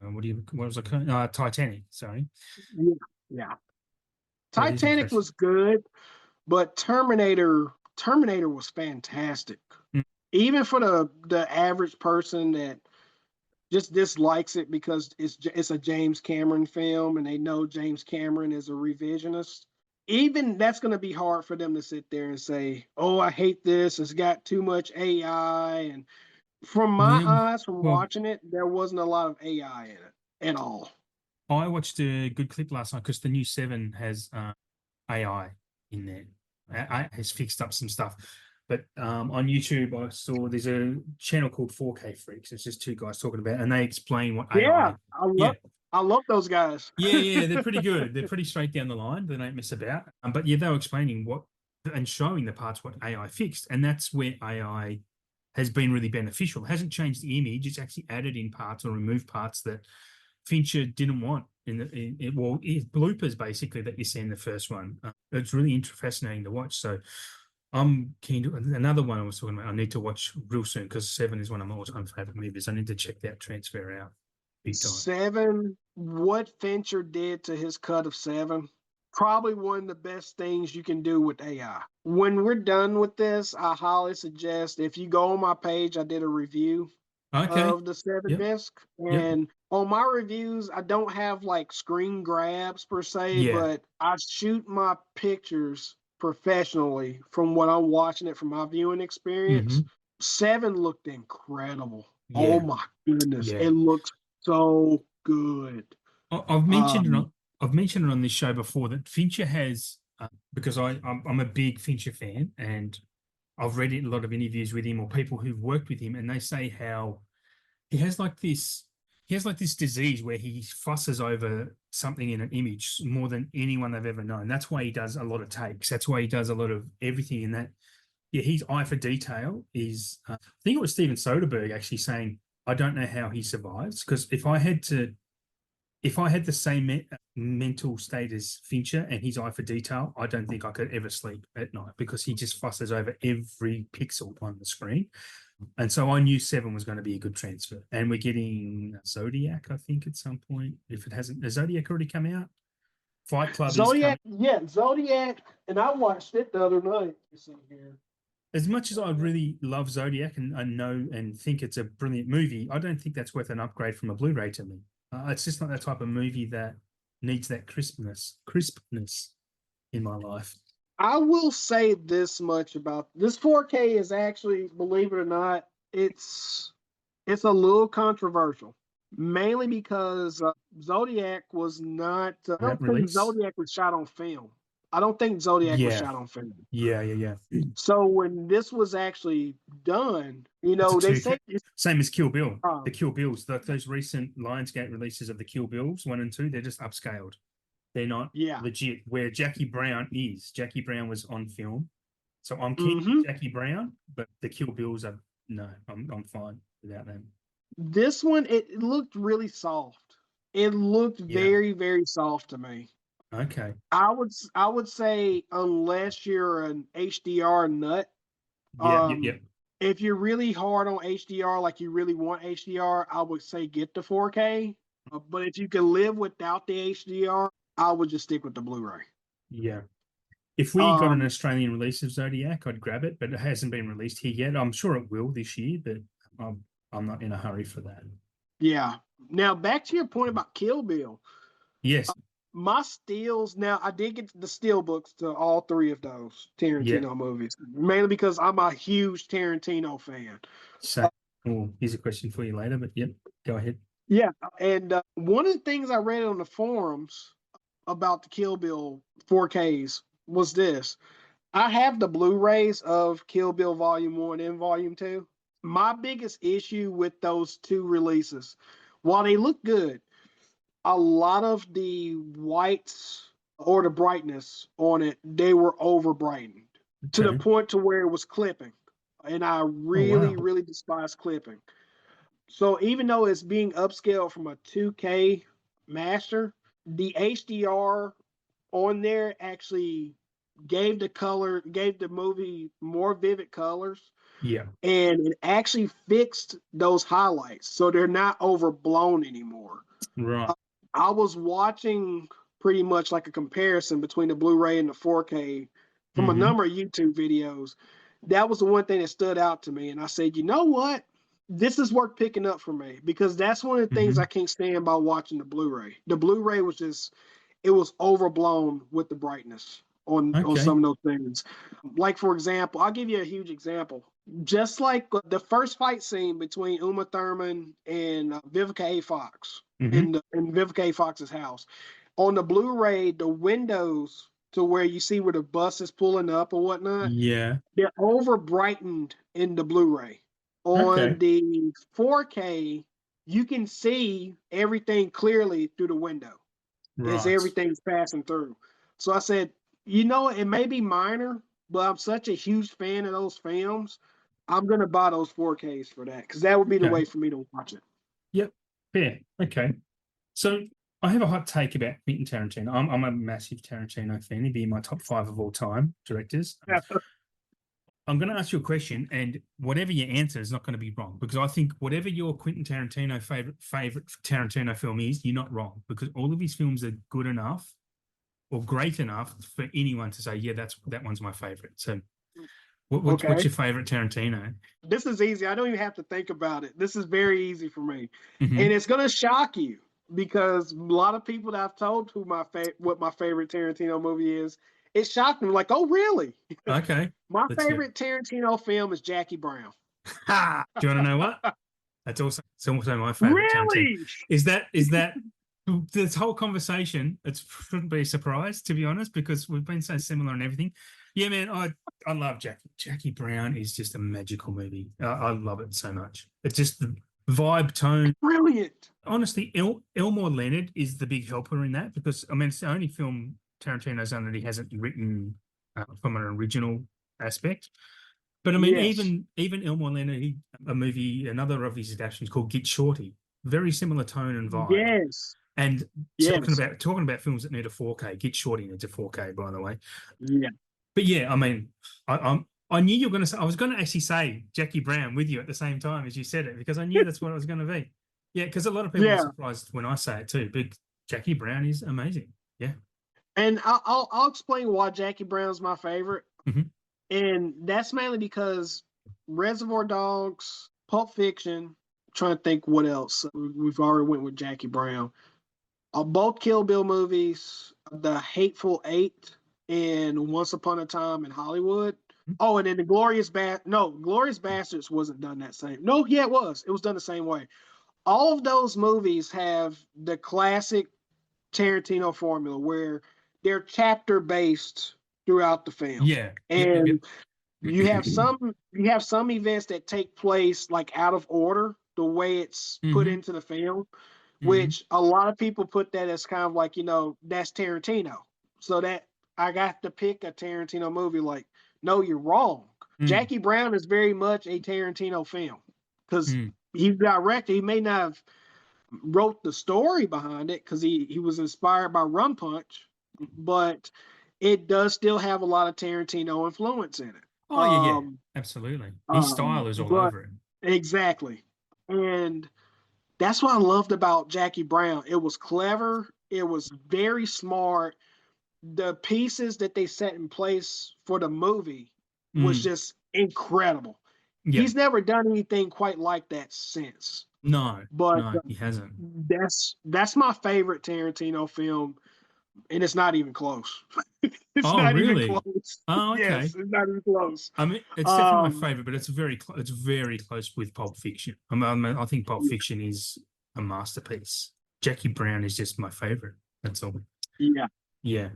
what was it called? Titanic. Sorry, Yeah. Yeah. that is Titanic impressive. was good, but Terminator was fantastic. Mm. Even for the average person that just dislikes it because it's a James Cameron film and they know James Cameron is a revisionist. Even that's going to be hard for them to sit there and say, "Oh, I hate this. It's got too much AI." And from my Yeah. eyes, from Well, watching it, there wasn't a lot of AI in it at all. I watched a good clip last night because the new Seven has AI in there. Has fixed up some stuff. But on YouTube, I saw there's a channel called 4K Freaks. It's just two guys talking about it, and they explain what Yeah, AI. I Yeah, love I love those guys. yeah, yeah. They're pretty good. They're pretty straight down the line. They don't mess about. But yeah, they were explaining what and showing the parts what AI fixed, and that's where AI has been really beneficial. It hasn't changed the image; it's actually added in parts or removed parts that Fincher didn't want bloopers basically that you see in the first one. It's really fascinating to watch. So I'm keen to another one I was talking about. I need to watch real soon because Seven is one of my all-time favorite movies. I need to check that transfer out big time. Seven, what Fincher did to his cut of Seven, probably one of the best things you can do with AI. When we're done with this, I highly suggest if you go on my page, I did a review Okay. of the Seven Yep. disc. Yep. And on my reviews, I don't have like screen grabs per se, Yeah. but I shoot my pictures professionally, from what I'm watching it from my viewing experience, 7 looked incredible. Oh Yeah, my goodness, yeah. it looks so good. I've mentioned it Um, on I've mentioned it on this show before that Fincher has because I'm a big Fincher fan, and I've read a lot of interviews with him or people who've worked with him, and they say how he has like this disease where he fusses over something in an image more than anyone they've ever known. That's why he does a lot of takes. That's why he does a lot of everything in that. Yeah, his eye for detail is. I think it was Steven Soderbergh actually saying, "I don't know how he survives because if I had the same mental state as Fincher and his eye for detail, I don't think I could ever sleep at night because he just fusses over every pixel on the screen." And so I knew 7 was going to be a good transfer. And we're getting Zodiac, I think, at some point. If it hasn't, has Zodiac already come out? Fight Club is coming. Zodiac, and I watched it the other night. You see here. As much as I really love Zodiac and I know and think it's a brilliant movie, I don't think that's worth an upgrade from a Blu-ray to me. It's just not that type of movie that needs that crispness in my life. I will say this much about this 4K is actually, believe it or not, it's a little controversial, mainly because Zodiac was not. I don't think Release. Zodiac was shot on film. I don't think Zodiac was Yeah. shot on film. Yeah. So when this was actually done, they say same as Kill Bill. The Kill Bills, those recent Lionsgate releases of the Kill Bills 1 and 2, they're just upscaled. They're not legit. Where Jackie Brown was on film, so I'm keen on Jackie Brown, but the Kill Bills are no. I'm fine without them. This one, it looked really soft. It looked very, very soft to me. Okay. I would say unless you're an HDR nut. Yeah. If you're really hard on HDR, like you really want HDR, I would say get the 4K. But if you can live without the HDR, I would just stick with the Blu-ray. Yeah. If we got an Australian release of Zodiac, I'd grab it, but it hasn't been released here yet. I'm sure it will this year, but I'm not in a hurry for that. Yeah. Now back to your point about Kill Bill. Yes. My steals, now I did get the steel books to all 3 of those Tarantino movies, mainly because I'm a huge Tarantino fan. So, here's a question for you later, but yep, go ahead. Yeah, and one of the things I read on the forums about the Kill Bill 4Ks was this. I have the Blu-rays of Kill Bill Volume 1 and Volume 2. My biggest issue with those 2 releases, while they look good, a lot of the whites or the brightness on it, they were over brightened to the point to where it was clipping. And I really despise clipping. So even though it's being upscaled from a 2K master, the HDR on there actually gave the movie more vivid colors. Yeah. And it actually fixed those highlights. So they're not overblown anymore. Right. I was watching pretty much like a comparison between the Blu-ray and the 4K from a number of YouTube videos. That was the one thing that stood out to me. And I said, you know what? This is worth picking up for me because that's one of the things I can't stand about watching the Blu-ray. The Blu-ray was just, it was overblown with the brightness on some of those things. Like, for example, I'll give you a huge example. Just like the first fight scene between Uma Thurman and Vivica A. Fox in Vivica A. Fox's house. On the Blu-ray, the windows to where you see where the bus is pulling up or whatnot, they're over brightened in the Blu-ray. On the 4K, you can see everything clearly through the window as everything's passing through. So I said, it may be minor, but I'm such a huge fan of those films. I'm going to buy those 4Ks for that because that would be the way for me to watch it. Yep. Fair. Okay. So I have a hot take about Quentin Tarantino. I'm a massive Tarantino fan. He'd be in my top 5 of all time directors. I'm going to ask you a question, and whatever your answer is not going to be wrong, because I think whatever your Quentin Tarantino favorite Tarantino film is, you're not wrong, because all of his films are good enough or great enough for anyone to say, yeah, that one's my favorite. So what's your favorite Tarantino? This is easy. I don't even have to think about it. This is very easy for me. And it's going to shock you because a lot of people that I've told what my favorite Tarantino movie is, it shocked me. Like, oh, really? Okay. My Let's hear favorite Tarantino film is Jackie Brown. Ha! Do you want to know what? It's also my favorite Tarantino. Really? Is that this whole conversation? It shouldn't be a surprise, to be honest, because we've been so similar and everything. Yeah, man, I love Jackie. Jackie Brown is just a magical movie. I love it so much. It's just the vibe, tone. Brilliant. Honestly, Elmore Leonard is the big helper in that, because I mean it's the only film Tarantino's done that he hasn't written from an original aspect. But I mean, Yes. even Elmore Leonard, another of his adaptations called Get Shorty, very similar tone and vibe. Yes. And Yes. talking about films that need a 4K, Get Shorty needs a 4K, by the way. Yeah. But yeah, I mean, I knew you were going to say, I was going to actually say Jackie Brown with you at the same time as you said it, because I knew that's what it was going to be. Yeah, because a lot of people are surprised when I say it too. But Jackie Brown is amazing. Yeah. And I'll explain why Jackie Brown's my favorite. Mm-hmm. And that's mainly because Reservoir Dogs, Pulp Fiction, I'm trying to think what else. We've already went with Jackie Brown. Both Kill Bill movies, The Hateful Eight and Once Upon a Time in Hollywood. Mm-hmm. Oh, and then the Glorious Bastards wasn't done that same. No, yeah, it was. It was done the same way. All of those movies have the classic Tarantino formula where they're chapter based throughout the film. Yeah. And yep. you have some events that take place like out of order, the way it's put into the film, which a lot of people put that as kind of like, that's Tarantino. So that I got to pick a Tarantino movie, like, no, you're wrong. Jackie Brown is very much a Tarantino film because he directed, he may not have wrote the story behind it because he was inspired by Rum Punch, but it does still have a lot of Tarantino influence in it. Oh, yeah, absolutely. His style is all over it. Exactly. And that's what I loved about Jackie Brown. It was clever. It was very smart. The pieces that they set in place for the movie was just incredible. Yep. He's never done anything quite like that since. No, he hasn't. That's my favorite Tarantino film, and it's not even close. It's not really? Even close. Oh, okay. Yes, it's not even close. I mean, it's definitely my favorite, but it's very close with Pulp Fiction. I think Pulp Fiction is a masterpiece. Jackie Brown is just my favorite. That's all. Yeah,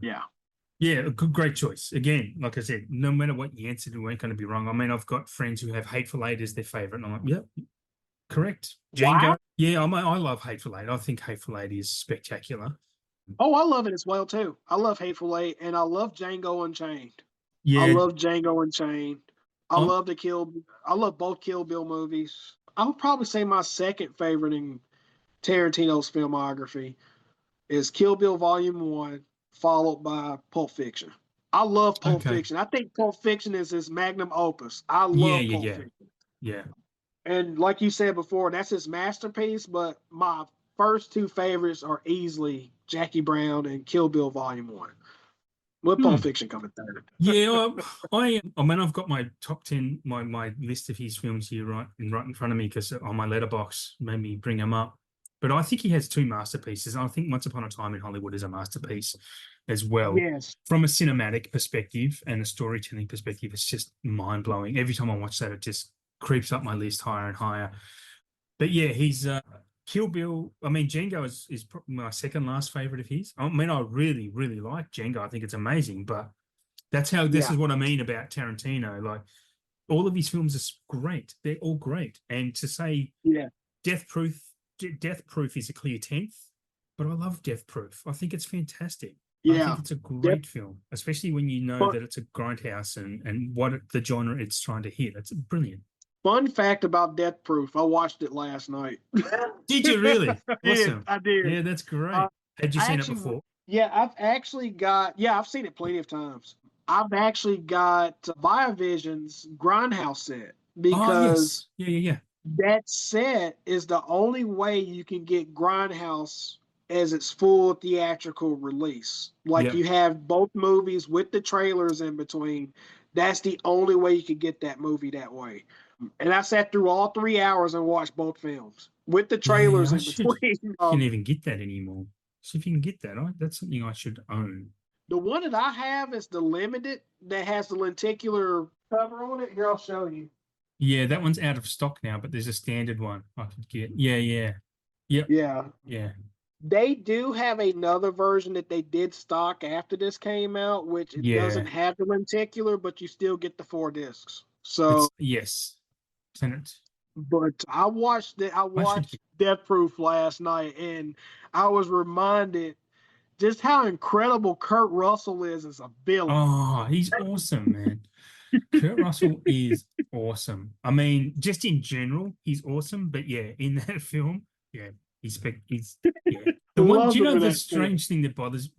a great choice. Again, like I said, no matter what you answered, we weren't going to be wrong. I mean, I've got friends who have Hateful Eight as their favorite, and I'm like, yep, correct. Django. Wow. Yeah, I love Hateful Eight. I think Hateful Eight is spectacular. Oh, I love it as well too. I love Hateful Eight, and I love Django Unchained. Yeah, I love Django Unchained. I love both Kill Bill movies. I would probably say my second favorite in Tarantino's filmography is Kill Bill Volume 1, followed by Pulp Fiction. I love Pulp Fiction. I think Pulp Fiction is his magnum opus. I love Pulp Fiction. Yeah. And like you said before, that's his masterpiece, but my first two favorites are easily Jackie Brown and Kill Bill Volume 1. With Pulp Fiction coming third. Yeah, I mean, I've got my top 10, my list of his films here right in front of me, because on my letterbox made me bring them up. But I think he has two masterpieces. I think Once Upon a Time in Hollywood is a masterpiece as well. Yes. From a cinematic perspective and a storytelling perspective, it's just mind-blowing. Every time I watch that, it just creeps up my list higher and higher. But yeah, he's Kill Bill. I mean, Django is my second last favorite of his. I mean, I really, really like Django. I think it's amazing. But that's how this is what I mean about Tarantino. Like, all of his films are great. They're all great. And to say Death Proof is a clear 10th, but I love Death Proof. I think it's fantastic. I think it's a great film, especially when you know that it's a grindhouse and what the genre it's trying to hit. It's brilliant. Fun fact about Death Proof, I watched it last night. Did you really? Awesome. I did. Yeah, that's great. Had you seen it before? Yeah, I've seen it plenty of times. I've actually got Viavision's Grindhouse set because that set is the only way you can get Grindhouse as its full theatrical release. Like you have both movies with the trailers in between. That's the only way you could get that movie that way. And I sat through all 3 hours and watched both films with the trailers in between. You can't even get that anymore. So if you can get that, that's something I should own. The one that I have is the limited that has the lenticular cover on it. Here, I'll show you. Yeah, that one's out of stock now, but there's a standard one I could get. Yeah, yeah. Yep. Yeah. Yeah. They do have another version that they did stock after this came out, which it doesn't Yeah. have the lenticular, but you still get the 4 discs. So, Yes. Tenet. but I watched Death Proof last night, and I was reminded just how incredible Kurt Russell is as a villain. Oh, he's awesome, man. Kurt Russell is awesome. I mean, just in general, he's awesome. But yeah, in that film, yeah, he's yeah. The one, do you know the strange thing that bothers?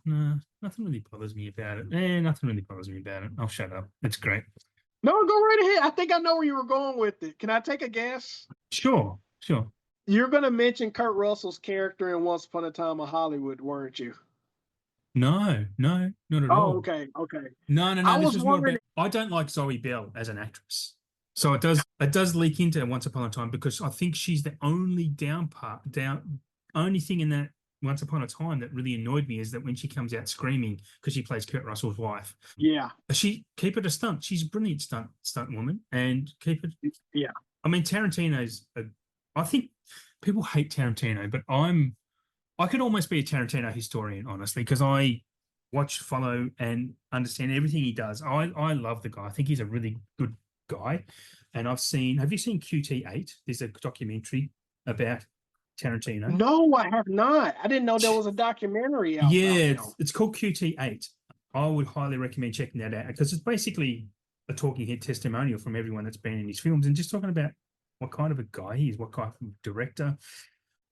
No, nothing really bothers me about it. Nothing really bothers me about it. I'll shut up. It's great. No, go right ahead. I think I know where you were going with it. Can I take a guess? Sure. You're going to mention Kurt Russell's character in Once Upon a Time in Hollywood, weren't you? No, not at all. Oh, okay. No. I This was was more about. I don't like Zoe Bell as an actress, so it does leak into Once Upon a Time because I think she's the only only thing in that Once Upon a Time that really annoyed me is that when she comes out screaming because she plays Kurt Russell's wife. Yeah. Keep it a stunt. She's a brilliant stunt woman, and keep it. Yeah. I mean, Tarantino's. I think people hate Tarantino, but I could almost be a Tarantino historian, honestly, because I watch, follow, and understand everything he does. I love the guy. I think he's a really good guy. And have you seen QT8? There's a documentary about Tarantino. No, I have not. I didn't know there was a documentary out. Yeah, it's called QT8. I would highly recommend checking that out because it's basically a talking head testimonial from everyone that's been in his films and just talking about what kind of a guy he is, what kind of director.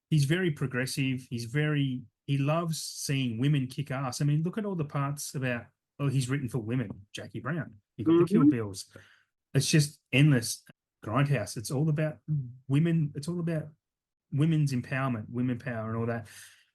He's very progressive. He loves seeing women kick ass. I mean, look at all the parts about, he's written for women. Jackie Brown. You got the Kill Bills. It's just endless. Grindhouse. It's all about women. It's all about women's empowerment, women power and all that.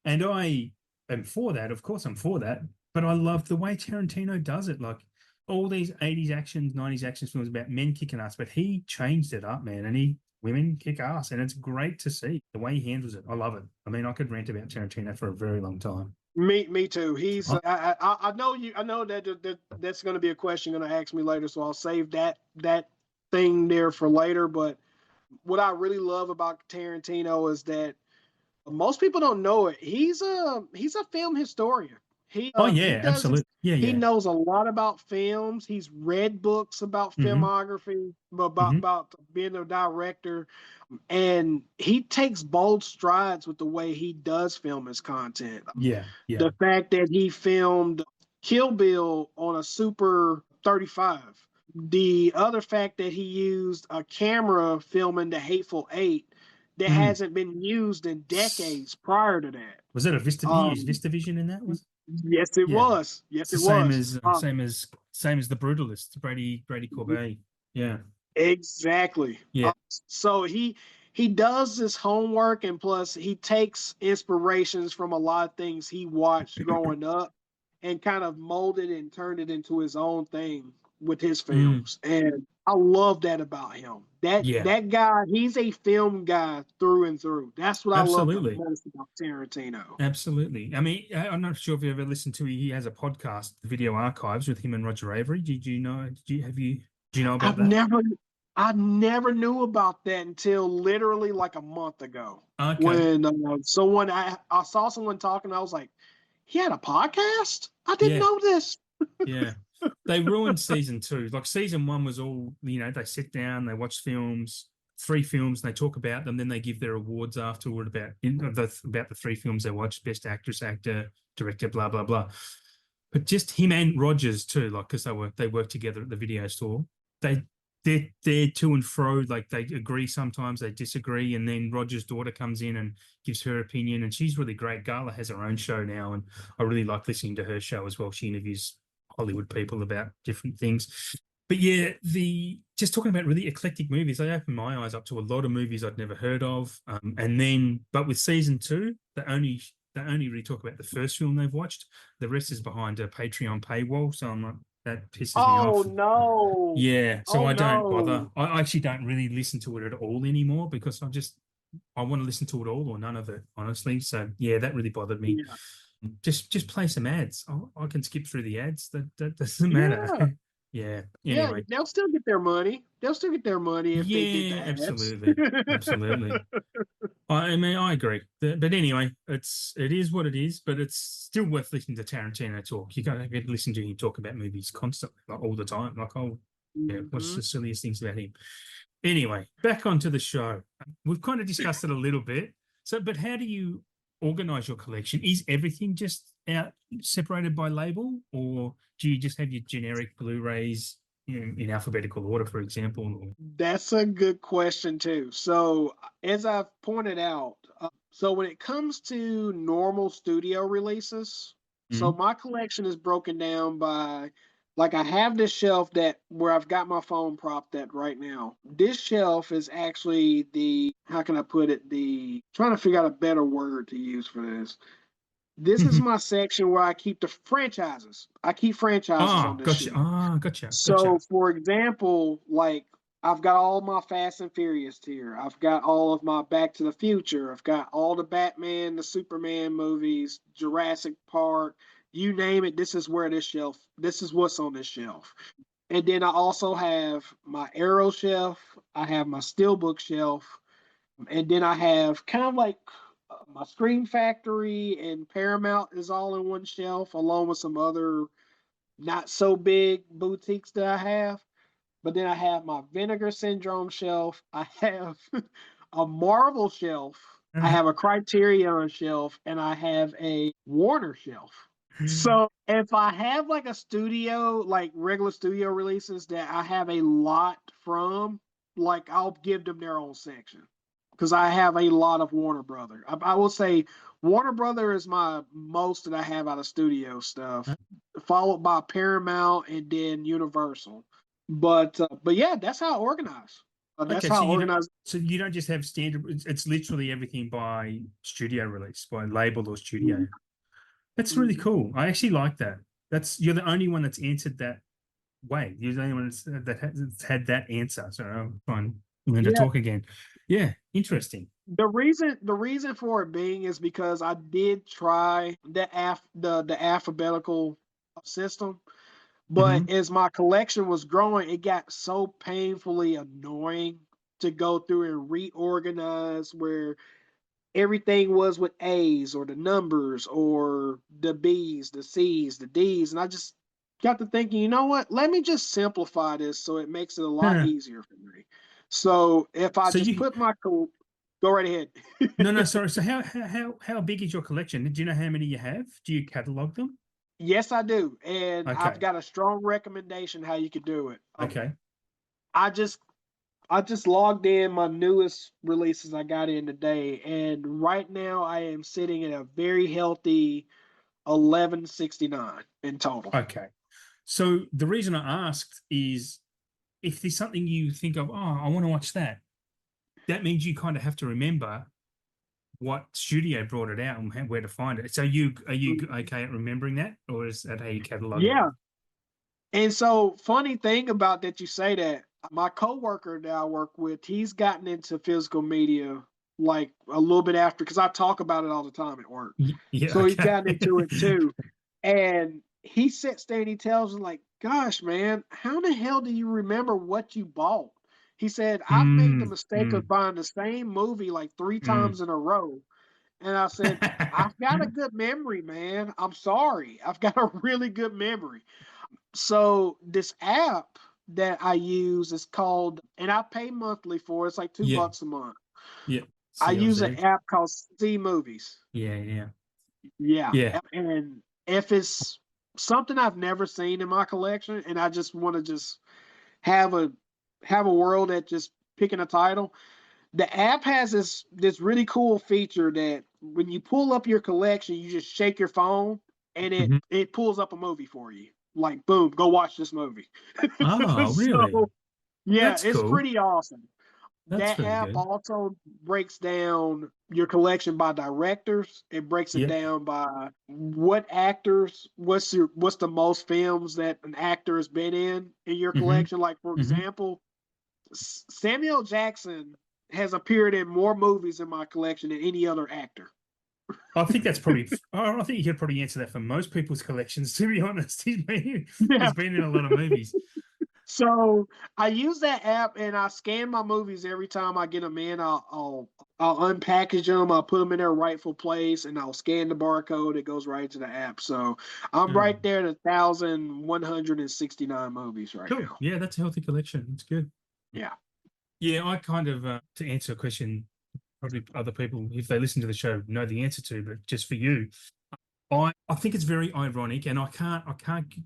And I am for that. Of course I'm for that. But I love the way Tarantino does it. Like all these 80s actions, 90s action films about men kicking ass, but he changed it up, man. And women kick ass, and it's great to see the way he handles it. I love it. I mean, I could rant about Tarantino for a very long time. Me too. He's. I know you. I know that's going to be a question you're going to ask me later, so I'll save that thing there for later. But what I really love about Tarantino is that most people don't know it. He's a film historian. Absolutely. He knows a lot about films. He's read books about filmography, about being a director, and he takes bold strides with the way he does film his content. Yeah. The fact that he filmed Kill Bill on a Super 35. The other fact that he used a camera filming The Hateful Eight that hasn't been used in decades prior to that. Was it a VistaVision in that? Yes, it was. Yes, it was. Same as The Brutalist, Brady Corbet. Yeah. Exactly. Yeah. So he does this homework, and plus he takes inspirations from a lot of things he watched growing up and kind of molded and turned it into his own thing with his films. And I love that about him. That guy, he's a film guy through and through. That's what I love the most about Tarantino. Absolutely. I mean, I'm not sure if you ever listened to. He has a podcast, Video Archives, with him and Roger Avery. Do you know about that? I never knew about that until literally like a month ago. Okay. When I saw someone talking, I was like, he had a podcast? I didn't know this. Yeah. They ruined season 2. Like season 1 was all, they sit down, they watch films, 3 films, and they talk about them. Then they give their awards afterward about the 3 films they watched: best actress, actor, director, blah blah blah. But just him and Rogers too, like because they work together at the video store. They're to and fro, like they agree sometimes, they disagree, and then Roger's daughter comes in and gives her opinion, and she's really great. Gala has her own show now, and I really like listening to her show as well. She interviews Hollywood people about different things. But yeah, just talking about really eclectic movies, they opened my eyes up to a lot of movies I'd never heard of. But with season 2, they only really talk about the first film they've watched. The rest is behind a Patreon paywall. So I'm like, that pisses me off. Oh no. Yeah. So I don't bother. I actually don't really listen to it at all anymore because I want to listen to it all or none of it, honestly. So yeah, that really bothered me. Yeah. Just play some ads. I can skip through the ads. That doesn't matter. Yeah, Yeah. yeah, Anyway. they'll still get their money. They'll still get their money if they did the Yeah, ads. absolutely. Absolutely. I mean, I agree. But anyway, it is what it is, but it's still worth listening to Tarantino talk. You gotta get listen to him talk about movies constantly, like all the time. Like, oh yeah, what's Mhm. the silliest things about him? Anyway, back onto the show. We've kind of discussed it a little bit. So, but how do you organize your collection? Is everything just out separated by label, or do you just have your generic Blu-rays in alphabetical order, for example? That's a good question too. So, as I've pointed out, so when it comes to normal studio releases, so Mhm. my collection is broken down by, like, I have this shelf that where I've got my phone propped at right now. This shelf is actually the, how can I put it? Trying to figure out a better word to use for this. This is my section where I keep the franchises. I keep franchises on Ah, this gotcha. shelf. Ah, gotcha. So, Gotcha. for example, like I've got all my Fast and Furious here. I've got all of my Back to the Future. I've got all the Batman, the Superman movies, Jurassic Park, you name it. This is where this shelf, this is what's on this shelf. And then I also have my Arrow shelf. I have my Steelbook shelf. And then I have kind of like my Scream Factory and Paramount is all in one shelf, along with some other not so big boutiques that I have. But then I have my Vinegar Syndrome shelf. I have a Marvel shelf. I have a Criterion shelf, and I have a Warner shelf. So if I have like a studio, like regular studio releases that I have a lot from, like I'll give them their own section because I have a lot of Warner Brother. I will say Warner Brother is my most that I have out of studio stuff, followed by Paramount and then Universal. But yeah, that's how I organize. That's Okay, how I organize. so you don't just have standard. It's literally everything by studio release, by label or studio. That's really Mhm. cool. I actually like that. You're the only one that's answered that way. You're the only one that's had that answer. So I'm trying to learn to Yeah, talk again. Yeah, interesting. the reason for it being is because I did try the alphabetical system, Hmm. but as my collection was growing, it got so painfully annoying to go through and reorganize where everything was with A's or the numbers or the B's, the C's, the D's. And I just got to thinking, you know what? Let me just simplify this so it makes it a lot easier for me. So if I So just you put go right ahead. no, sorry. So how big is your collection? Do you know how many you have? Do you catalog them? Yes, I do. And I've Okay. got a strong recommendation how you could do it. Okay. I just I just logged in my newest releases I got in today, and right now I am sitting at a very healthy 1169 in total. Okay. So the reason I asked is if there's something you think of, oh, I want to watch that, that means you kind of have to remember what studio brought it out and where to find it. So you are you okay at remembering that, or is that how you catalog it? Yeah. And so, funny thing about that, you say that my coworker that I work with, he's gotten into physical media like a little bit after because I talk about it all the time at work. Yeah. So he's Okay. gotten into it too. And he sits there and he tells me, like, gosh, man, how the hell do you remember what you bought? He said, I've made the Mm, mistake of mm, buying the same movie like three mm. times in a row. And I said, I've got a good memory, man. I'm sorry. I've got a really good memory. So this app that I use is called, and I pay monthly for it. It's like two Yeah. bucks a month. Yeah. I use an CLZ. app called C Movies. Yeah. Yeah. Yeah, Yeah. and if it's something I've never seen in my collection, and I just want to just have a have a world at just picking a title, the app has this really cool feature that when you pull up your collection, you just shake your phone and it Mhm. it pulls up a movie for you. Like boom, go watch this movie. Oh, really? So yeah, That's it's cool. pretty awesome. That's That very app good. also breaks down your collection by directors. It breaks it Yeah. down by what actors, what's the most films that an actor has been in your Hmm. collection. Like for Hmm. example, Samuel Jackson has appeared in more movies in my collection than any other actor. I think that's probably. I think you could probably answer that for most people's collections. To be honest, Yeah. he's been in a lot of movies. So I use that app and I scan my movies every time I get them in. I'll unpackage them. I'll put them in their rightful place, and I'll scan the barcode. It goes right into the app. So I'm right there at 1,169 movies right Cool. now. Yeah, that's a healthy collection. It's good. Yeah. Yeah, I kind of to answer a question probably other people, if they listen to the show, know the answer to, but just for you, I think it's very ironic, and I can't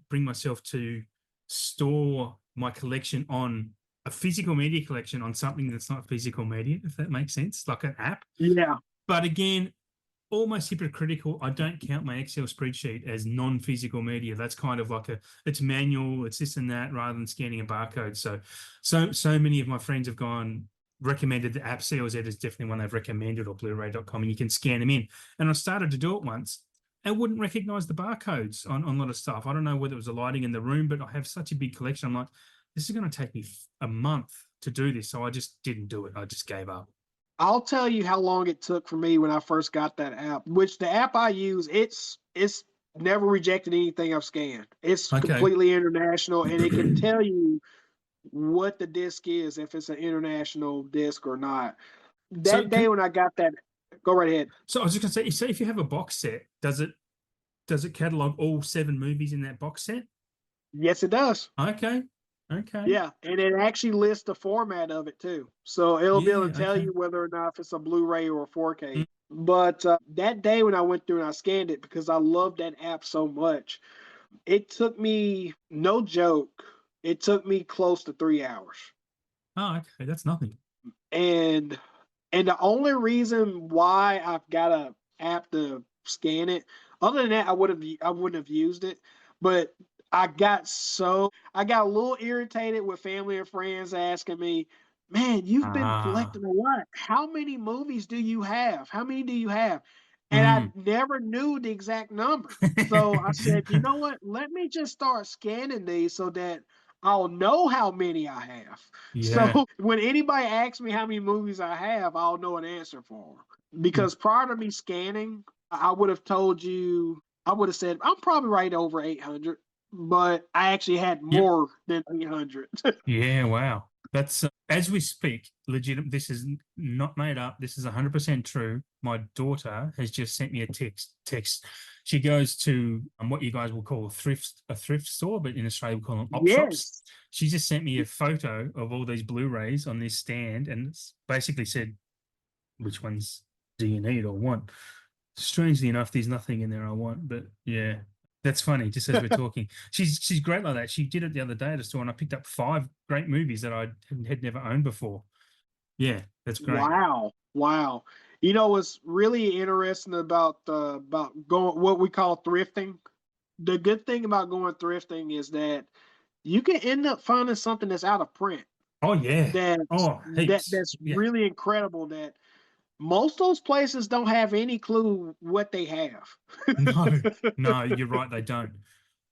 bring myself to store my collection on a physical media collection on something that's not physical media, if that makes sense, like an app. Yeah. But again, almost hypocritical. I don't count my Excel spreadsheet as non-physical media. That's kind of like it's manual, it's this and that, rather than scanning a barcode. So many of my friends have recommended the app. CLZ is definitely one they've recommended, or Blu-ray.com, and you can scan them in. And I started to do it once. I wouldn't recognize the barcodes on a lot of stuff. I don't know whether it was the lighting in the room, but I have such a big collection. I'm like, this is going to take me a month to do this. So I just didn't do it. I just gave up. I'll tell you how long it took for me when I first got that app, which the app I use, it's never rejected anything I've scanned. It's completely international, and it can tell you what the disc is, if it's an international disc or not. That day when I got that, go right ahead. So I was just going to say if you have a box set, does it catalog all 7 movies in that box set? Yes, it does. Okay. Yeah, and it actually lists the format of it too. So it'll be able to tell you whether or not if it's a Blu-ray or a 4K. But that day when I went through and I scanned it, because I love that app so much, it took me, no joke, it took me close to 3 hours. Oh, okay. That's nothing. And the only reason why I've got a app to scan it, other than that, I wouldn't have used it. But I got a little irritated with family and friends asking me, "Man, you've been collecting a lot. How many movies do you have? How many do you have?" And I never knew the exact number. So I said, "You know what? Let me just start scanning these so that I'll know how many I have." Yeah. So when anybody asks me how many movies I have, I'll know an answer for them. Because prior to me scanning, I would have told you, I would have said, I'm probably right over 800, but I actually had more than 800. Yeah, wow. That's as we speak, legitimate. This is not made up. This is 100% true. My daughter has just sent me a text. She goes to what you guys will call a thrift store, but in Australia we call them op shops. She just sent me a photo of all these Blu-rays on this stand, and it's basically said, which ones do you need or want? Strangely enough, there's nothing in there I want, but yeah. That's funny, just as we're talking. She's great like that. She did it the other day at a store, and I picked up 5 great movies that I had never owned before. Yeah, that's great. Wow. You know what's really interesting about going what we call thrifting? The good thing about going thrifting is that you can end up finding something that's out of print. Oh yeah. That's really incredible that most of those places don't have any clue what they have. No, you're right. They don't.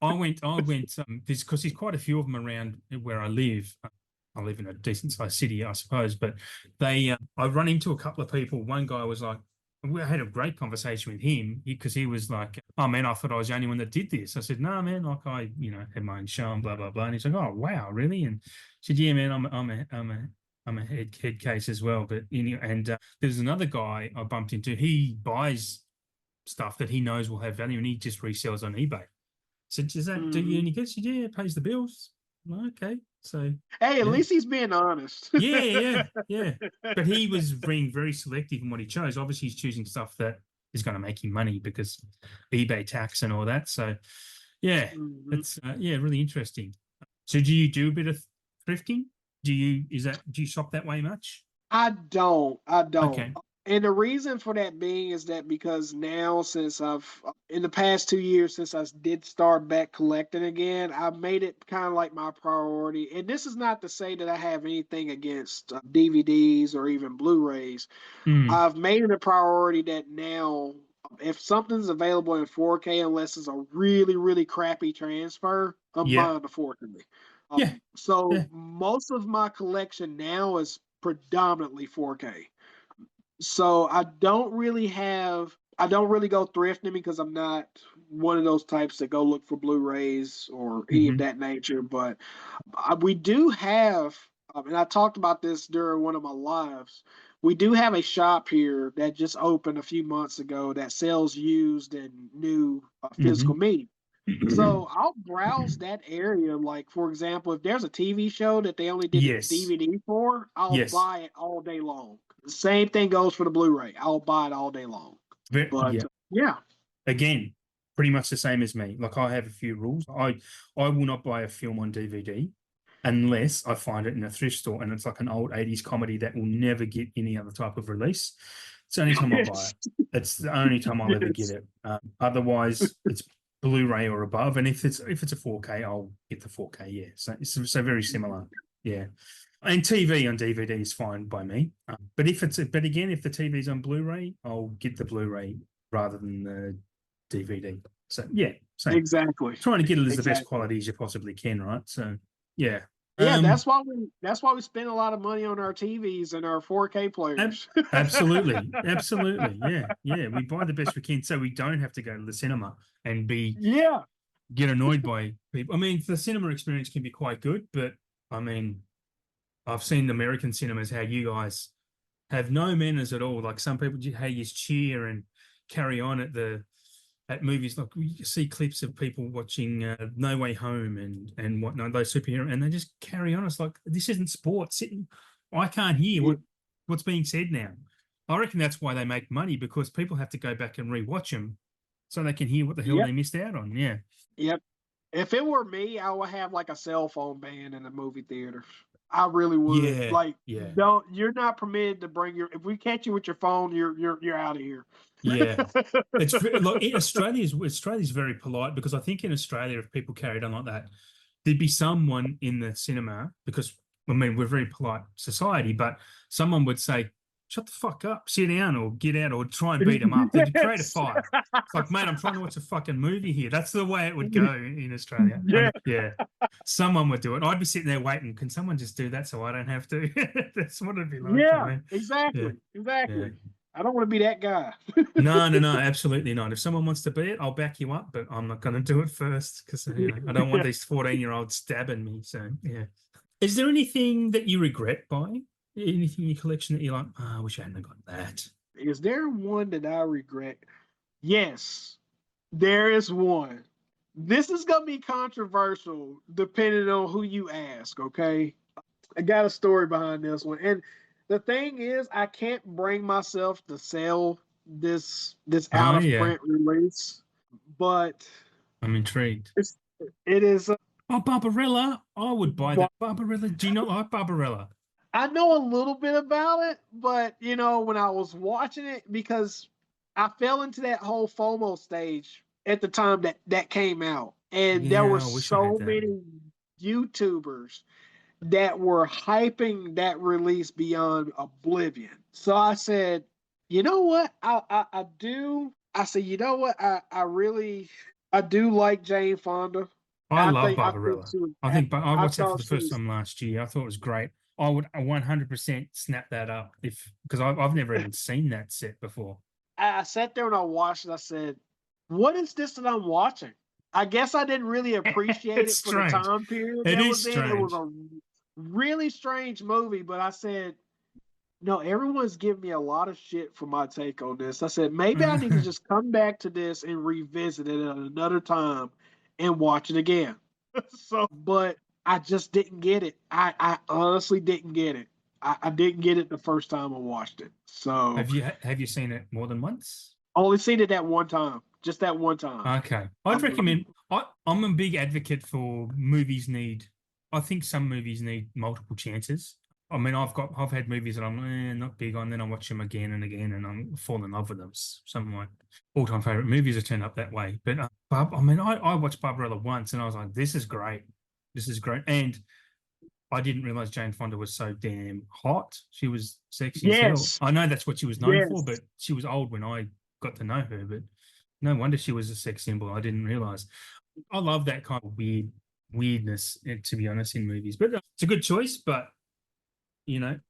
I went, because there's quite a few of them around where I live. I live in a decent sized city, I suppose, but I run into a couple of people. One guy was like, we had a great conversation with him because he was like, "Oh man, I thought I was the only one that did this." I said, "No, man, like I, had my own show and blah blah blah." And he's like, "Oh wow, really?" And I said, "Yeah, man, I'm a head case as well." But there's another guy I bumped into. He buys stuff that he knows will have value, and he just resells on eBay. So does that do you any good? He said, "Yeah, it pays the bills." Well, okay, so hey, at least he's being honest. yeah. But he was being very selective in what he chose. Obviously, he's choosing stuff that is going to make him money because eBay tax and all that. So yeah, it's really interesting. So do you do a bit of thrifting? Do you shop that way much? I don't. Okay. And the reason for that being is that because now, since in the past 2 years, since I did start back collecting again, I've made it kind of like my priority. And this is not to say that I have anything against DVDs or even Blu-rays. I've made it a priority that now, if something's available in 4K, unless it's a really, really crappy transfer, I'm buying the 4K. So most of my collection now is predominantly 4K. So I don't really have I don't really go thrifting because I'm not one of those types that go look for Blu-rays or any of Hmm. that nature. But we do have, and I talked about this during one of my lives. We do have a shop here that just opened a few months ago that sells used and new physical media. Hmm. So I'll browse that area. Like, for example, if there's a TV show that they only did a Yes. DVD for, I'll Yes. buy it all day long. Same thing goes for the Blu-ray. I'll buy it all day long. But Yeah. yeah, Again, pretty much the same as me. Like I have a few rules. I will not buy a film on DVD unless I find it in a thrift store and it's like an old 80s comedy that will never get any other type of release. It's the only time I'll buy yes, it. It's the only time I'll ever get yes, it. Otherwise, it's Blu-ray or above. And if it's a 4K, I'll get the 4K. Yeah, so very similar. Yeah, and TV on DVD is fine by me. But but again, if the TV's on Blu-ray, I'll get the Blu-ray rather than the DVD. So yeah, same. exactly, Trying to get it as the best exactly. quality as you possibly can, right? So yeah. Yeah, Um, that's why we spend a lot of money on our TVs and our 4K ab- players. absolutely, absolutely, yeah, yeah. We buy the best we can, so we don't have to go to the cinema and Yeah, get annoyed by people. I mean, the cinema experience can be quite good, but I mean, I've seen American cinemas how you guys have no manners at all. Like some people, how you cheer and carry on at movies. Like you see clips of people watching No Way Home and whatnot, those superhero, and they just carry on. It's like this isn't sports. I can't hear yeah, what's being said now. I reckon that's why they make money because people have to go back and rewatch them so they can hear what the hell yep, they missed out on. Yeah. yep. If it were me, I would have like a cell phone ban in the movie theater. I really would. Yeah. Like, Yeah. don't you're not permitted to bring your. If we catch you with your phone, you're out of here. Yeah. Look, Australia's very polite because I think in Australia, if people carried on like that, there'd be someone in the cinema because I mean we're a very polite society, but someone would say, "Shut the fuck up, sit down, or get out, or try and beat them up." They'd create a Yes. fight. It's like, mate, I'm trying to watch a fucking movie here. That's the way it would go in Australia. Yeah. And yeah, someone would do it. I'd be sitting there waiting. Can someone just do that so I don't have to? That's what it'd be like for Yeah. me. Yeah, Exactly. yeah. Exactly. I don't want to be that guy. No, no, no, absolutely not. If someone wants to be it, I'll back you up, but I'm not going to do it first because I don't want these 14-year-olds stabbing me. So yeah. Is there anything that you regret buying? Anything in your collection that you're like, oh, I wish I hadn't got that? Is there one that I regret? Yes, there is one. This is gonna be controversial depending on who you ask, okay? I got a story behind this one. And the thing is, I can't bring myself to sell this out Oh of yeah, print release, but I'm intrigued. it's it is Oh, Barbarella, I would buy but that. Barbarella, do you not like Barbarella? I know a little bit about it, but when I was watching it, because I fell into that whole FOMO stage at the time that came out, and there were Yeah, I wish I had so that. many YouTubers that were hyping that release beyond oblivion. So I said, you know what? I do. I said, you know what? I do like Jane Fonda. I love I think Barbarella. she was. I I watched that for thought the she first was. time last year. I thought it was great. I would 100% snap that up because I've never even seen that set before. I sat there and I watched it. I said, what is this that I'm watching? I guess I didn't really appreciate It's it for the strange. time period It that is was in. It was strange. a really strange movie, but I said, no, everyone's giving me a lot of shit for my take on this. I said, maybe I need to just come back to this and revisit it at another time and watch it again. But I just didn't get it. I honestly didn't get it. I didn't get it the first time I watched it. So Have you seen it more than once? only seen it that one time, just that one time. Okay. I'd Um, recommend I'm a big advocate for movies need I think some movies need multiple chances. I mean, I've had movies that I'm not big on, then I watch them again and again, and I'm fall in love with them. Some of my all-time favorite movies have turned up that way. But I mean, I watched Barbarella once, and I was like, "This is great, this is great." And I didn't realize Jane Fonda was so damn hot. She was sexy as hell. yes, I know that's what she was known for, but yes. she was old when I got to know her. But no wonder she was a sex symbol. I didn't realize. I love that kind of weirdness, to be honest, in movies. But it's a good choice. But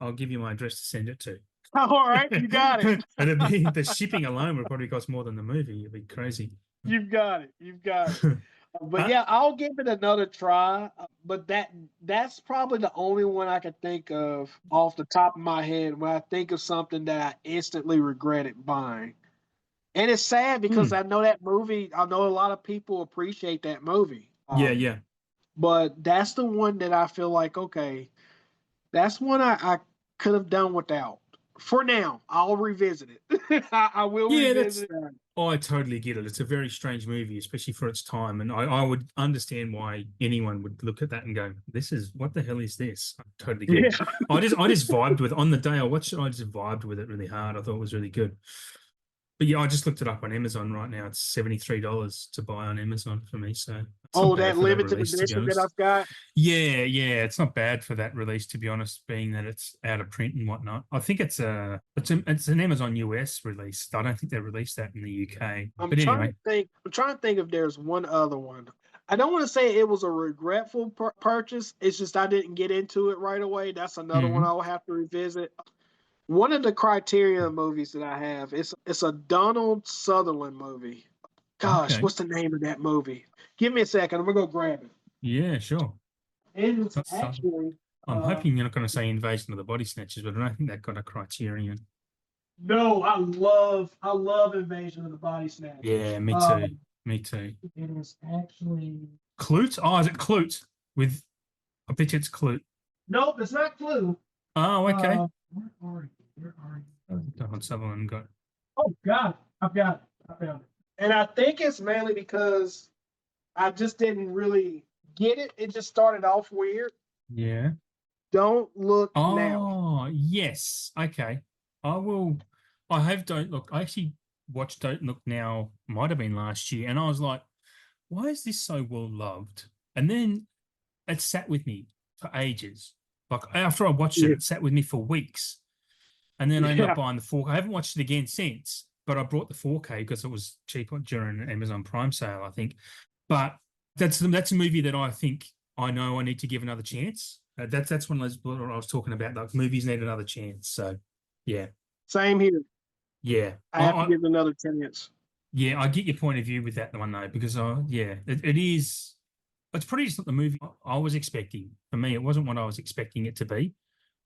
I'll give you my address to send it to. All right, you got it. And it'd be, the shipping alone would probably cost more than the movie. It'd be crazy. You've got it. You've got it. But Uh, yeah, I'll give it another try. But that's probably the only one I can think of off the top of my head when I think of something that I instantly regretted buying. And it's sad because hmm. I know that movie. I know a lot of people appreciate that movie. Yeah, yeah. But that's the one that I feel like, okay, that's one I could have done without. For now, I'll revisit it. I will Yeah, that's revisit it. I totally get it. It's a very strange movie, especially for its time. And I would understand why anyone would look at that and go, this is what the hell is this? I totally get it. Yeah. I just vibed with on the day I watched it, I just vibed with it really hard. I thought it was really good. But yeah, I just looked it up on Amazon right now. It's $73 to buy on Amazon for me. So it's not Oh, bad that for that limited release, to be edition that honest. I've got. Yeah, it's not bad for that release, to be honest, being that it's out of print and whatnot. I think it's an Amazon US release. I don't think they released that in the UK. I'm But trying to anyway, think. I'm trying to think if there's one other one. I don't want to say it was a regretful purchase. It's just I didn't get into it right away. That's another one hmm. I'll have to revisit. One of the Criterion movies that I have, it's a Donald Sutherland movie. Gosh, Okay. what's the name of that movie? Give me a second. I'm gonna go grab it. Yeah, sure. It's That's actually I'm hoping you're not going to say Invasion of the Body Snatchers, but I don't think that got a Criterion. no, I love Invasion of the Body Snatchers. Yeah, me too. Me too. It is actually Clute? Oh, is it Clute? With I bet you it's Clute. nope, it's not Clue. Oh, okay. Where are you? Where are you? Donald Sutherland got. Oh God, I've got it. I found it. And I think it's mainly because I just didn't really get it. It just started off weird. Yeah. Don't look now. Oh, yes. Okay. I will. I have Don't Look. I actually watched Don't Look Now, might have been last year, and I was like, why is this so well loved? And then it sat with me for ages. Like after I watched it, Yeah. it sat with me for weeks. And then I ended Yeah. up buying the 4K. I haven't watched it again since, but I brought the 4K because it was cheaper during an Amazon Prime sale, I think. But that's a movie that I think I know I need to give another chance. That's one of those what I was talking about. Like movies need another chance. So yeah, Same here. yeah, I have to give it another chance. yeah. I get your point of view with that one though, because yeah, it is. It's pretty just not the movie I was expecting. For me, it wasn't what I was expecting it to be.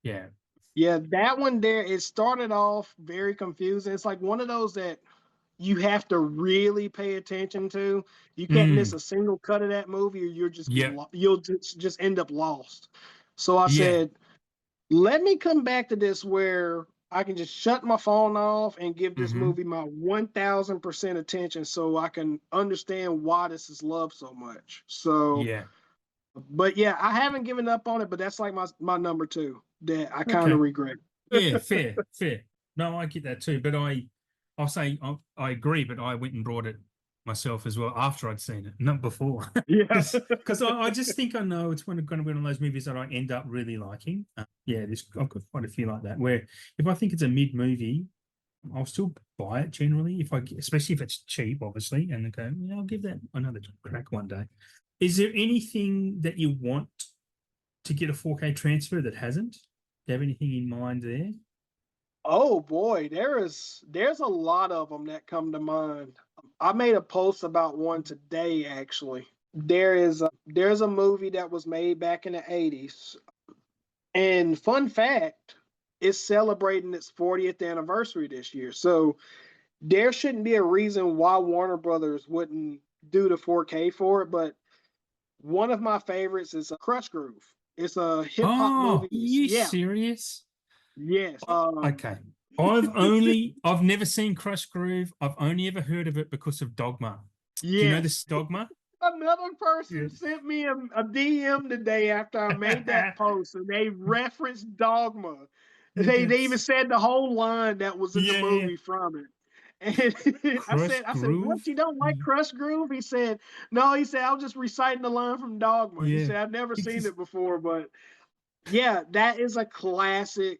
Yeah. Yeah, that one there, it started off very confusing. It's like one of those that you have to really pay attention to. You can't miss Mm, a single cut of that movie, or yeah. you'll just end up lost. So I Yeah. said, let me come back to this where I can just shut my phone off and give this Mm-hmm. movie my 1000% attention, so I can understand why this is loved so much. So, Yeah. but yeah, I haven't given up on it, but that's like my number two that I kind of Okay. regret. Yeah, fair. No, I get that too. But I'll say I agree. But I went and brought it myself as well after I'd seen it, not before. Yeah. Because I just think I know it's going to be one of those movies that I end up really liking. Yeah, I've got quite a few like that. Where if I think it's a mid movie, I'll still buy it generally especially if it's cheap, obviously, and go, yeah, I'll give that another crack one day. Is there anything that you want to get a 4K transfer that hasn't? Do you have anything in mind there? Oh boy, there's a lot of them that come to mind. I made a post about one today actually. There's a movie that was made back in the 80s. And fun fact, it's celebrating its 40th anniversary this year. So there shouldn't be a reason why Warner Brothers wouldn't do the 4K for it, but one of my favorites is a Crush Groove. It's a hip hop Oh, movie. you Yeah, serious? yes. Okay. I've never seen Crush Groove. I've only ever heard of it because of Dogma. Do you know Yes. this Dogma? Another Yeah. person sent me a DM today after I made that post, and they referenced Dogma. They even That's said the whole line that was in the yeah. movie from it. And Crush I said, what? Groove? You don't like Crush Groove? He said, no. He said, I was just reciting the line from Dogma. He Yeah. said, I've never seen Because it before, but yeah, that is a classic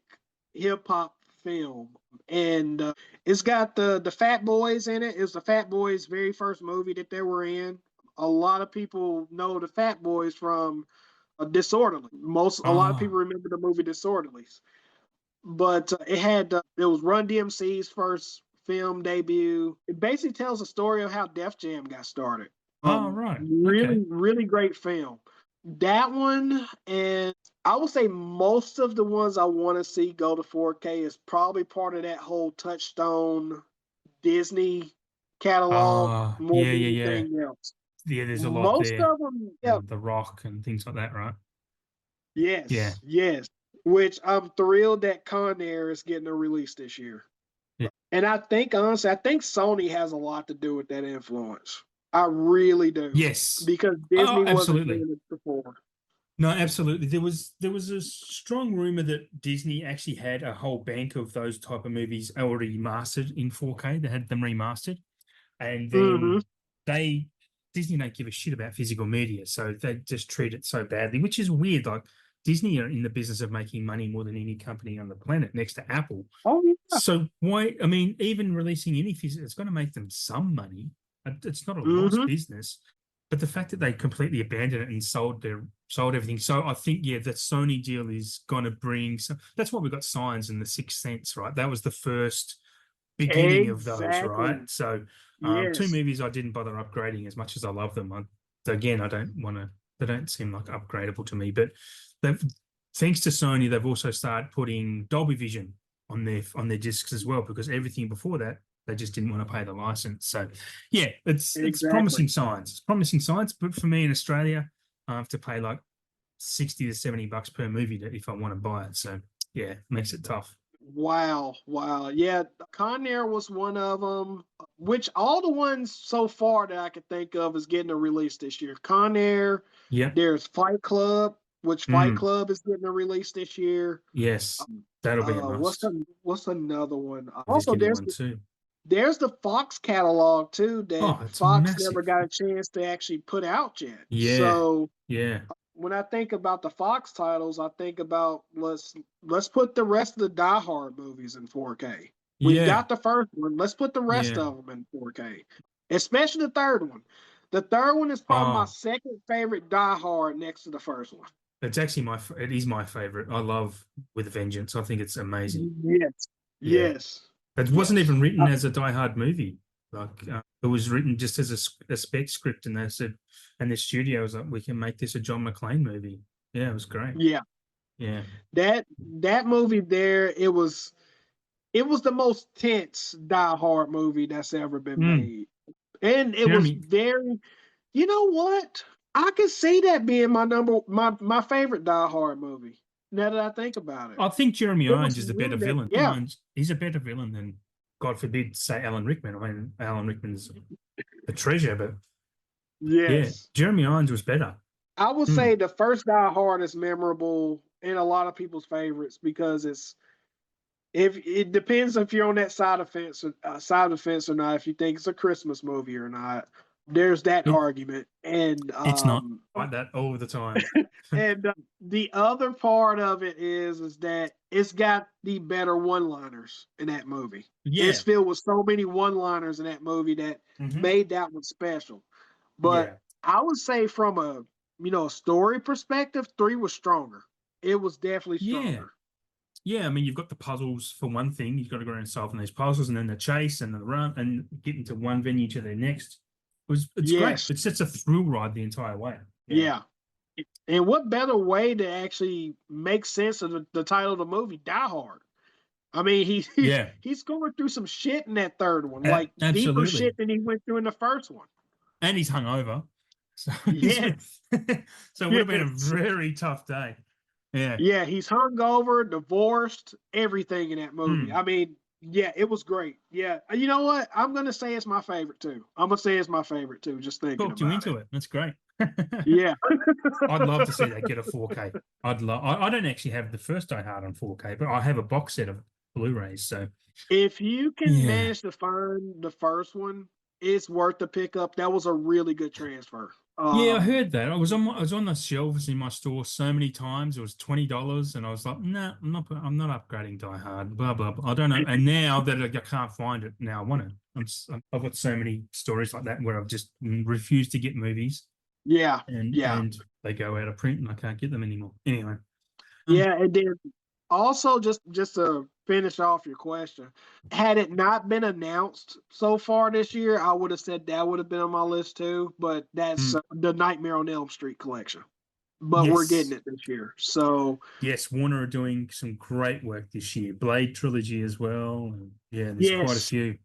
hip hop film, and it's got the Fat Boys in it. It's the Fat Boys' very first movie that they were in. A lot of people know the Fat Boys from Disorderly. A lot of oh people remember the movie Disorderlies. but it was Run DMC's first film debut. It basically tells the story of how Def Jam got started. Oh, right. Okay. Really, really great film. That one, and I would say most of the ones I want to see go to 4K is probably part of that whole Touchstone Disney catalog more Yeah, than yeah, yeah. anything else. Yeah, there's a lot Most there. of them, yeah, And The Rock and things like that, right? Yeah. yes, yes. Which I'm thrilled that Con Air is getting a release this year. Yeah. And I think, honestly, I think Sony has a lot to do with that influence. I really do. Yes. Because Oh, Disney wasn't absolutely. doing it before. No, absolutely. There was a strong rumor that Disney actually had a whole bank of those type of movies already mastered in 4K. They had them remastered, and Mm-hmm. then they Disney don't give a shit about physical media, so they just treat it so badly, which is weird. Like Disney are in the business of making money more than any company on the planet, next to Apple. Oh, yeah. So why? I mean, even releasing any physical, it's going to make them some money. It's not a lost Mm-hmm. business, but the fact that they completely abandoned it and sold everything. So I think, yeah, the Sony deal is going to bring some. That's why we got Signs and The Sixth Sense, right? That was the first beginning of those, right? Exactly. So two Yes. movies I didn't bother upgrading as much as I love them. Again, I don't want to. They don't seem like upgradable to me, but they've, thanks to Sony, they've also started putting Dolby Vision on their discs as well, because everything before that they just didn't want to pay the license. So yeah, it's Exactly. promising signs. It's promising signs, but for me in Australia, I have to pay like 60 to 70 bucks per movie if I want to buy it. So yeah, it makes it tough. Wow. Wow. Yeah. Con Air was one of them, which all the ones so far that I could think of is getting a release this year. Con Air, Yep. there's Fight Club, which Fight Mm, Club is getting a release this year. yes, Um, that'll be a what's must. what's another one? Is Also, getting one too. there's the Fox catalog too that Oh, it's Fox never massive. got a chance to actually put out yet. Yeah, So yeah, when I think about the Fox titles, I think about let's put the rest of the Die Hard movies in 4K. We've yeah, got the first one. Let's put the rest yeah. of them in 4K, especially the third one. The third one is probably my Oh, second favorite Die Hard next to the first one. it's actually it is my favorite. I love With Vengeance. I think it's amazing. Yes, Yeah. yes, It wasn't yes. even written as a Die Hard movie. Like it was written just as a spec script, and they said, and the studio was like, we can make this a John McClane movie. Yeah, it was great. Yeah, Yeah. that movie there, it was the most tense Die Hard movie that's ever been Mm. made. And it was Jeremy, very, you know what? I could see that being my favorite Die Hard movie. Now that I think about it, I think Jeremy it was Irons is a one better that, villain. yeah, He's a better villain than, God forbid, say Alan Rickman. I mean, Alan Rickman's a treasure, but yeah, yes. Jeremy Irons was better. I would Mm. say the first Die Hard is memorable in a lot of people's favorites because if it depends if you're on that side of the fence or not. If you think it's a Christmas movie or not, there's that It argument, and it's not like that all the time. the other part of it is that it's got the better one-liners in that movie. It's Yeah. filled with so many one-liners in that movie that Hmm. made that one special. But Yeah. I would say from a story perspective, three was stronger. It was definitely Yeah. stronger. Yeah, I mean, you've got the puzzles for one thing. You've got to go around solving these puzzles, and then the chase and the run, and getting to one venue to the next. It's great. Yes. It's just a thrill ride the entire way. Yeah. Yeah. And what better way to actually make sense of the title of the movie, Die Hard? I mean, Yeah. he's going through some shit in that third one, like deeper Absolutely. shit than he went through in the first one. And he's hungover, so Yes, so it would have been a yes, very tough day. Yeah. yeah. He's hungover, divorced, everything in that movie. Mm. I mean, yeah, it was great. Yeah, you know what? I'm gonna say it's my favorite too. I'm gonna say it's my favorite too. Just thinking Talked you about into it. it. That's great. Yeah. I'd love to see that get a 4K. I'd love. I don't actually have the first Die Hard on 4K, but I have a box set of Blu-rays. So If you can yeah, manage to find the first one, it's worth the pickup. That was a really good transfer. yeah, I heard that. I was on the shelves in my store so many times. It was $20, and I was like, no, I'm not upgrading Die Hard. Blah blah blah. I don't know. And now that I can't find it, now I want it. I've got so many stories like that where I've just refused to get movies, Yeah, and yeah, they go out of print, and I can't get them anymore. Anyway, yeah. And then Also, just to finish off your question, had it not been announced so far this year, I would have said that would have been on my list too. But that's Mm. the Nightmare on Elm Street collection. But we're getting Yes. it this year, so Yes, Warner are doing some great work this year. Blade trilogy as well. And yeah, there's quite a yes, few.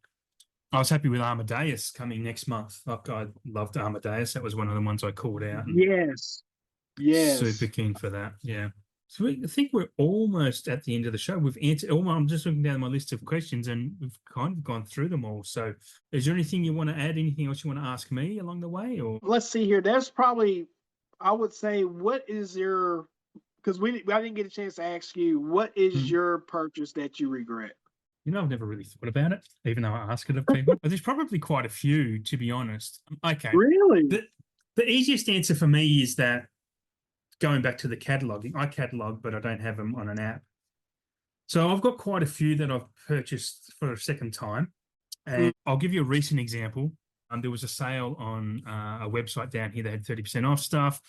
I was happy with Amadeus coming next month. Like, I loved Amadeus. That was one of the ones I called out and yes, super yes. keen for that. Yeah. So I think we're almost at the end of the show. We've answered all I'm just looking down my list of questions and we've kind of gone through them all. So is there anything you want to add? Anything else you want to ask me along the way? Or Let's see here. That's probably, I would say, what is your, because I didn't get a chance to ask you, what is Mm. your purchase that you regret? I've never really thought about it, even though I ask it of people. But there's probably quite a few, to be honest. Okay. Really? The easiest answer for me is that going back to the cataloging, I catalog, but I don't have them on an app. So I've got quite a few that I've purchased for a second time. And I'll give you a recent example. There was a sale on a website down here. They had 30% off stuff.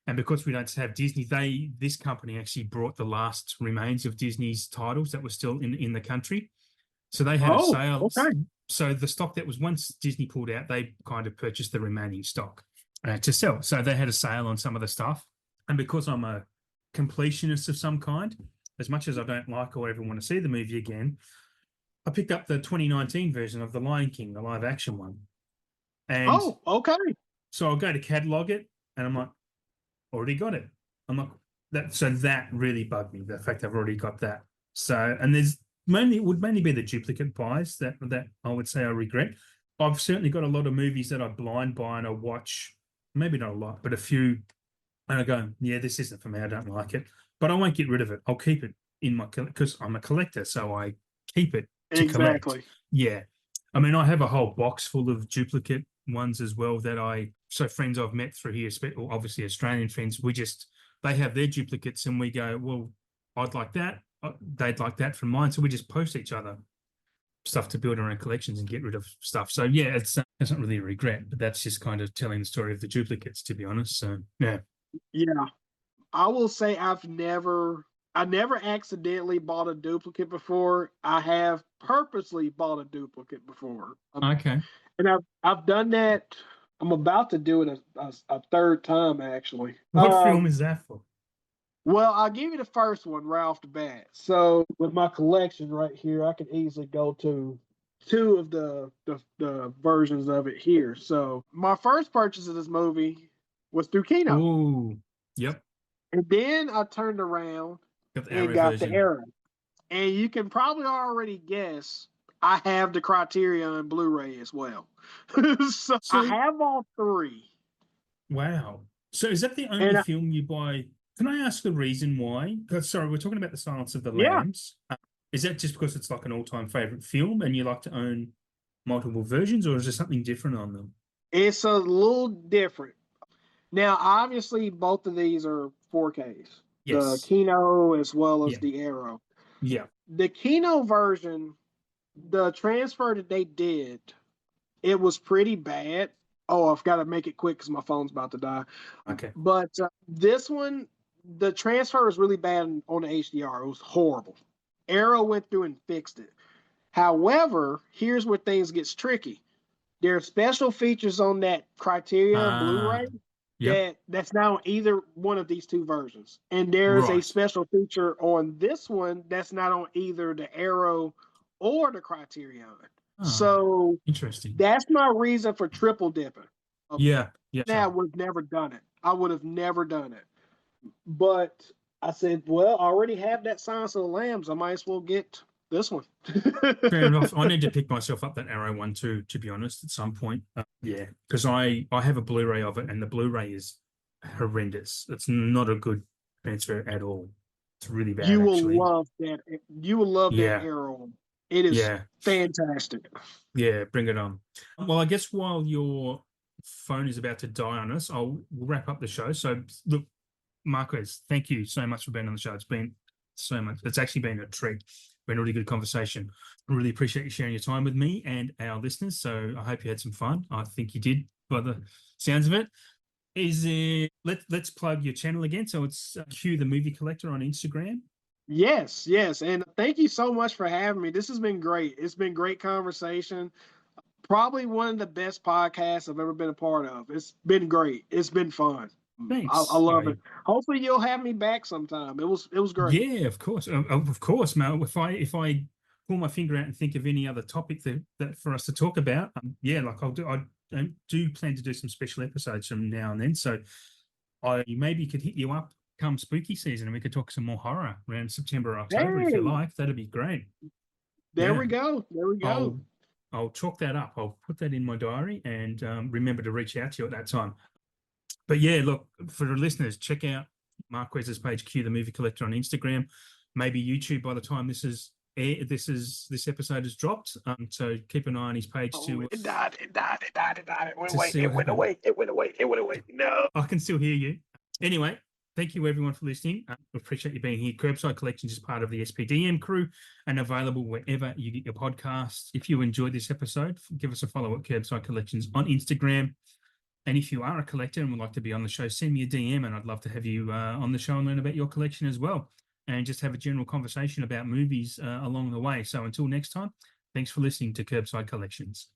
And because we don't have Disney, this company actually brought the last remains of Disney's titles that were still in the country. So they had a Oh, sale. okay. So the stock that was once Disney pulled out, they kind of purchased the remaining stock to sell. So they had a sale on some of the stuff. And because I'm a completionist of some kind, as much as I don't like or ever want to see the movie again, I picked up the 2019 version of The Lion King, the live action one. And Oh, okay. so I'll go to catalog it and I'm like, already got it. I'm like, that really bugged me, the fact I've already got that. So, and it would mainly be the duplicate buys that I would say I regret. I've certainly got a lot of movies that I blind buy and I watch, maybe not a lot, but a few, and I go, yeah, this isn't for me. I don't like it, but I won't get rid of it. I'll keep it in my, because I'm a collector, so I keep it to collect. Exactly. Yeah. I mean, I have a whole box full of duplicate ones as well so friends I've met through here, obviously Australian friends, they have their duplicates and we go, well, I'd like that. They'd like that from mine. So we just post each other stuff to build our own collections and get rid of stuff. So yeah, it's not really a regret, but that's just kind of telling the story of the duplicates, to be honest. So yeah. Yeah. I will say I never accidentally bought a duplicate before. I have purposely bought a duplicate before. Okay. And I've done that. I'm about to do it a third time actually. What film is that for? Well, I'll give you the first one right off the bat. So with my collection right here, I can easily go to two of the versions of it here. So my first purchase of this movie was through Kino. Oh, yep. And then I turned around Got the and Arrow got version. the Arrow. And you can probably already guess I have the Criterion Blu-ray as well. So I have all three. Wow. So is that the only And film you buy? Can I ask the reason why? Sorry, we're talking about The Silence of the yeah, Lambs. Is that just because it's like an all-time favorite film and you like to own multiple versions, or is there something different on them? it's a little different. Now, obviously, both of these are 4Ks. The Yes. Kino as well as Yeah. the Arrow. Yeah. The Kino version, the transfer that they did, it was pretty bad. Oh, I've got to make it quick because my phone's about to die. Okay. But this one, the transfer was really bad on the HDR. It was horrible. Arrow went through and fixed it. However, here's where things gets tricky. There are special features on that Criterion Blu-ray Yep. that's not on either one of these two versions. And there's a Right. special feature on this one that's not on either the Arrow or the Criterion. Oh, So interesting. that's my reason for triple dipping. Yeah. Yeah. Now I would have never done it. I would have never done it. But I said, well, I already have that Silence of the Lambs. I might as well get this one. Fair enough. I need to pick myself up that Arrow one too, to be honest, at some point. Yeah, because I have a Blu-ray of it, and the Blu-ray is horrendous. It's not a good transfer at all. It's really bad. You will actually. love that. You will love that Yeah. Arrow. It is fantastic. Yeah, bring it on. Well, I guess while your phone is about to die on us, we'll wrap up the show. So look, Marquez, thank you so much for being on the show. It's been so much. It's actually been a treat. Been a really good conversation. I really appreciate you sharing your time with me and our listeners. So I hope you had some fun. I think you did by the sounds of it. Let's plug your channel again. So it's Q the Movie Collector on Instagram. Yes, yes. And thank you so much for having me. This has been great. It's been great conversation. Probably one of the best podcasts I've ever been a part of. It's been great. It's been fun. I Thanks. love it. Hopefully you'll have me back sometime. It was great. Yeah, of course, of course, Mel. If I pull my finger out and think of any other topic that for us to talk about, yeah, like I do plan to do some special episodes from now and then. So I maybe could hit you up come spooky season and we could talk some more horror around September or October if you Hey, like. That'd be great. there Yeah, we go. There we go. I'll chalk that up. I'll put that in my diary and remember to reach out to you at that time. But yeah, look, for the listeners, check out Marquez's page, Q the Movie Collector on Instagram, maybe YouTube by the time this episode is dropped. So keep an eye on his page Oh, to it died. It died. It died. It died. It went to away. see It what went happened. away. It went away. It went away. No. I can still hear you. Anyway, thank you everyone for listening. We appreciate you being here. KerbSide Collections is part of the SPDM crew and available wherever you get your podcasts. If you enjoyed this episode, give us a follow at KerbSide Collections on Instagram. And if you are a collector and would like to be on the show, send me a DM and I'd love to have you on the show and learn about your collection as well. And just have a general conversation about movies along the way. So until next time, thanks for listening to KerbSide Collections.